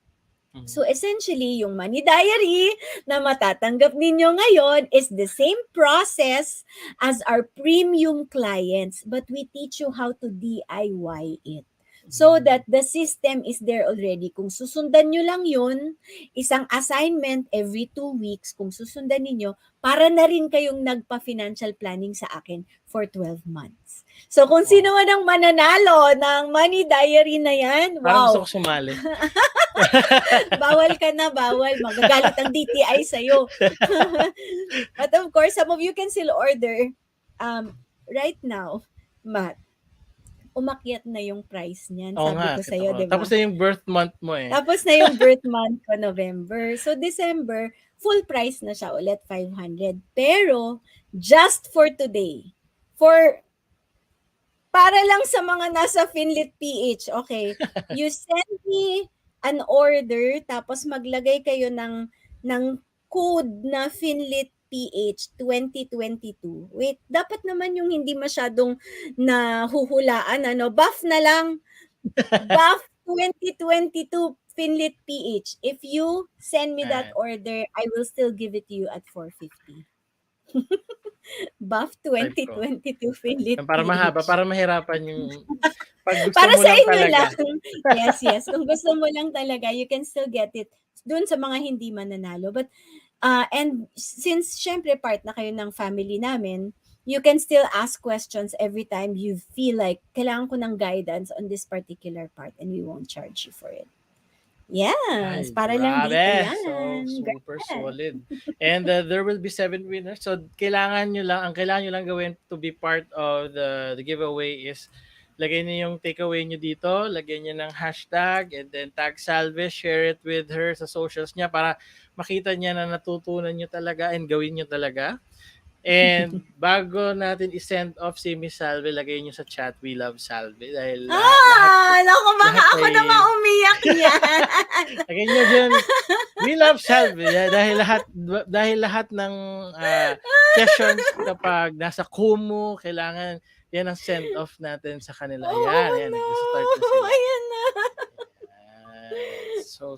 So essentially, yung money diary na matatanggap ninyo ngayon is the same process as our premium clients, but we teach you how to DIY it. So that the system is there already. Kung susundan nyo lang yun, isang assignment every 2 weeks, kung susundan ninyo, para na rin kayong nagpa-financial planning sa akin for 12 months. So kung sino man ang mananalo ng money diary na yan, Parang gusto wow, ko sumali. bawal ka na, bawal. Magagalit ang DTI sa'yo. But of course, some of you can still order. Right now, Matt, umakyat na yung price niyan. Oo Sabi nga. ko sa'yo, di ba? Tapos na yung birth month mo eh. Tapos na yung birth month ko, November. So, December, full price na siya ulit, 500. Pero, just for today, para lang sa mga nasa FinLit PH, okay, you send me an order, tapos maglagay kayo ng code na FinLit PH 2022. Wait, dapat naman yung hindi masyadong nahuhulaan, buff na lang. Buff 2022 FinLit PH. If you send me that order, I will still give it to you at 450. Buff 2022 FinLit Para mahaba, PH. para mahirapan yung pag gusto Para mo sa lang inyo talaga. lang. Yes. Kung gusto mo lang talaga, you can still get it doon sa mga hindi mananalo. But, and since syempre part na kayo ng family namin, you can still ask questions every time you feel like kailangan ko ng guidance on this particular part and we won't charge you for it. Yes, Ay, para lang dito grabe. yan. So, super Grabe. solid. And there will be 7 winners. So, ang kailangan nyo lang gawin to be part of the giveaway is lagay niyo yung takeaway nyo dito, lagay niyo ng hashtag, and then tag Salve, share it with her sa socials niya para makita niya na natutunan nyo talaga and gawin nyo talaga. And bago natin i-send off si Miss Salve, lagay niyo sa chat, we love Salve. Dahil Naku, baka lahat ako ay- na maumiyak yan. lagay niyo dyan, we love Salve. Dahil lahat ng sessions kapag nasa Kumu, kailangan yan ang send off natin sa kanila. Ayan, nag-start na sila. Ayan na. So,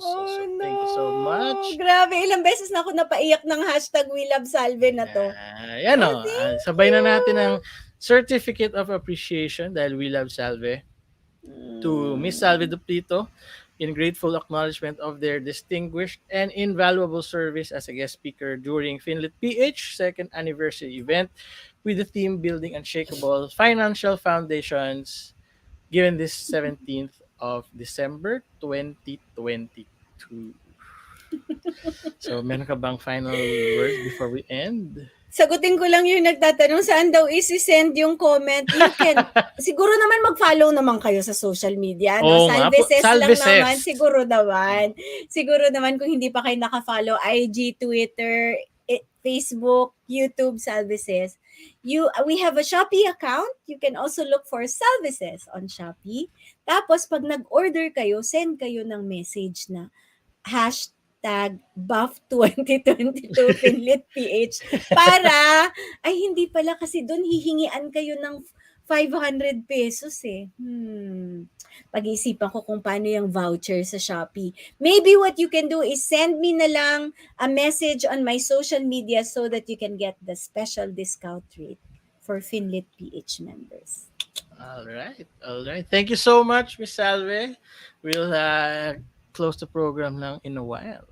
thank you so much. Grabe, ilang beses na ako napaiyak ng hashtag We Love Salve na to. Yan o. Sabay na natin ang Certificate of Appreciation dahil We Love Salve to Miss Salve Duplito in grateful acknowledgement of their distinguished and invaluable service as a guest speaker during FinLit PH 2nd anniversary event with the theme Building Unshakeable Financial Foundations given this 17th of December 2022. So, meron ka bang final words before we end? Sagutin ko lang yung nagtatanong saan daw isi-send yung comment. You can, siguro naman mag-follow naman kayo sa social media. Oo nga po, SalveSays lang SalveSays. naman. Siguro naman kung hindi pa kayo naka-follow, IG, Twitter, Facebook, YouTube, SalveSays. We have a Shopee account. You can also look for SalveSays on Shopee. Tapos, pag nag-order kayo, send kayo ng message na hashtag buff 2022 FinLit PH para, ay hindi pala kasi doon hihingian kayo ng 500 pesos eh. Pag-iisipan ko kung paano yung voucher sa Shopee. Maybe what you can do is send me na lang a message on my social media so that you can get the special discount rate for FinLit PH members. All right. Thank you so much, Miss Salve. We'll close the program lang in a while.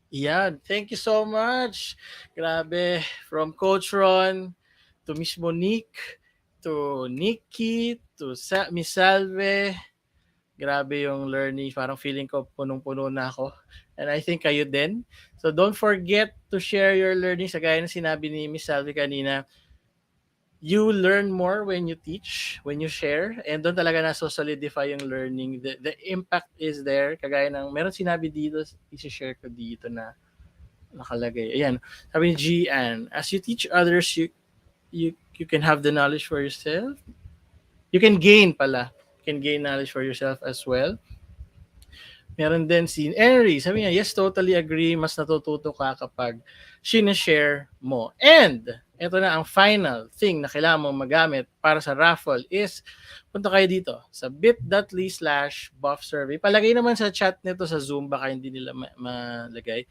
Yeah, thank you so much. Grabe, from Coach Ron to Miss Monique to Nikki to Miss Salve. Grabe yung learning. Parang feeling ko punong-puno na ako. And I think kayo din. So don't forget to share your learnings. Gaya na sinabi ni Miss Salve kanina, you learn more when you teach, when you share, and doon talaga naso-solidify yung learning. The impact is there. Kagaya ng, meron sinabi dito, isi-share ko dito na nakalagay. Ayan, sabi ni Gian, as you teach others, you can have the knowledge for yourself. You can gain pala. You can gain knowledge for yourself as well. Meron din si Henry. Sabi niya, yes, totally agree. Mas natututo ka kapag sinashare mo. And, ito na ang final thing na kailangan mong magamit para sa raffle is, punta kayo dito sa bit.ly/buff survey. Palagay naman sa chat nito sa Zoom, baka hindi nila malagay.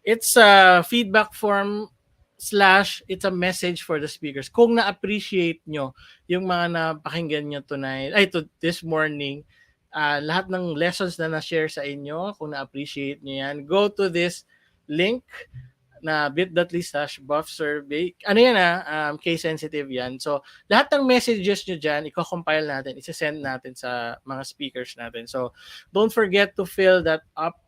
It's a feedback form / it's a message for the speakers. Kung na-appreciate nyo yung mga napakinggan nyo tonight, this morning, lahat ng lessons na na-share sa inyo, kung na-appreciate nyo yan, go to this link na bit.ly/buff survey. Ano yan case sensitive yan. So, lahat ng messages nyo dyan, i-compile natin, isa-send natin sa mga speakers natin. So, don't forget to fill that up.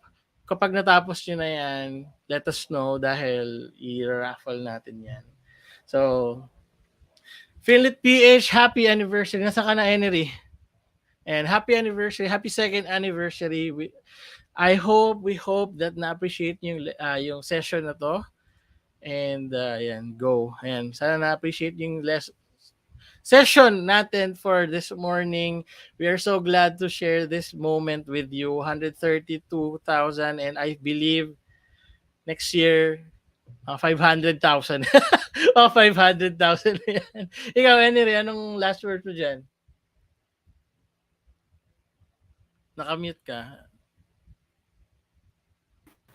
Kapag natapos nyo na yan, let us know dahil i-raffle natin yan. So, FinLit PH, happy anniversary. Nasa ka na, Henry? And happy anniversary, happy second anniversary. We hope that na-appreciate nyo yung session na to. And ayan, go. Ayan, sana na-appreciate yung session natin for this morning. We are so glad to share this moment with you. 132,000 and I believe next year 500,000. 500,000 yan. Ikaw, Henry, anong last word mo dyan? Nakamute ka.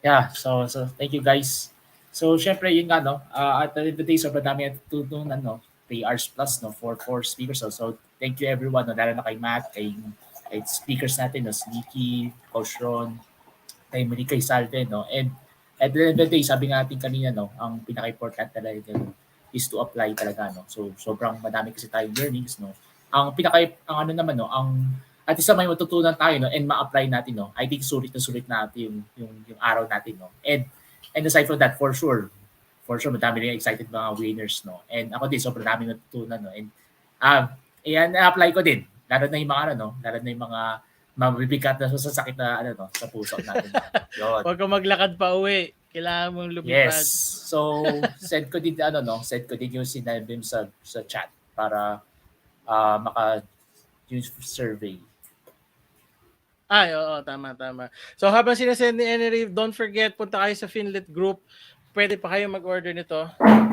Yeah, so thank you guys. So syempre yun nga no, at the end of the day sobrang dami natutunan 3 hours plus for 4 speakers. So thank you everyone, lalo na kay Matt, kay speakers natin, si Nikki, Coach Ron, kay Monique, kay Salve, And at the end of the day, sabi nga natin kanina, ang pinaka-important talaga is to apply talaga, So sobrang madami kasi tayong learnings, Ang at isa may matutunan tayo, and ma-apply natin, I think sulit natin yung araw natin, And aside from that, for sure, madami rin excited mga winners, And ako din, sobrang dami natutunan, And yan, na-apply ko din. Lalo na yung mga, lalo na yung mga mabibigat na sasakit na, sa puso natin. Huwag ka maglakad pa uwi. Kailangan mong lumipad. Yes. So, send ko din, yung sinabi sa chat para yung survey. Ay, oo, tama. So, habang sinasend ni Henry, don't forget, punta kayo sa FinLit group. Pwede pa kayo mag-order nito,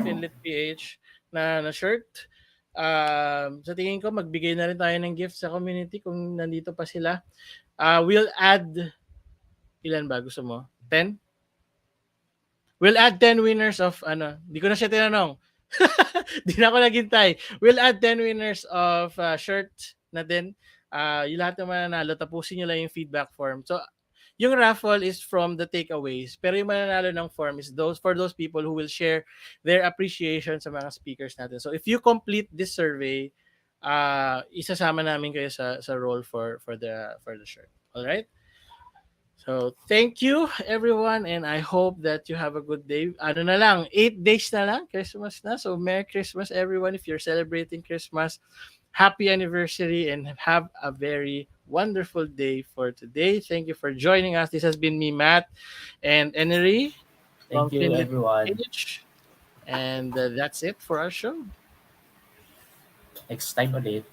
FinLit PH, na shirt. Sa tingin ko, magbigay na rin tayo ng gift sa community kung nandito pa sila. We'll add, ilan ba gusto mo? 10? We'll add 10 winners of, di ko na siya tinanong. Di na ako naghintay. We'll add 10 winners of shirt na din. Yung lahat ng mananalo, tapusin nyo lang yung feedback form. So, yung raffle is from the takeaways. Pero yung mananalo ng form is for those people who will share their appreciation sa mga speakers natin. So, if you complete this survey, isasama namin kayo sa role for the shirt. All right? So, thank you everyone and I hope that you have a good day. 8 days na lang, Christmas na. So, Merry Christmas everyone if you're celebrating Christmas. Happy anniversary and have a very wonderful day for today. Thank you for joining us. This has been me, Matt, and Henry. Thank you, everyone. And that's it for our show. Next time ulit.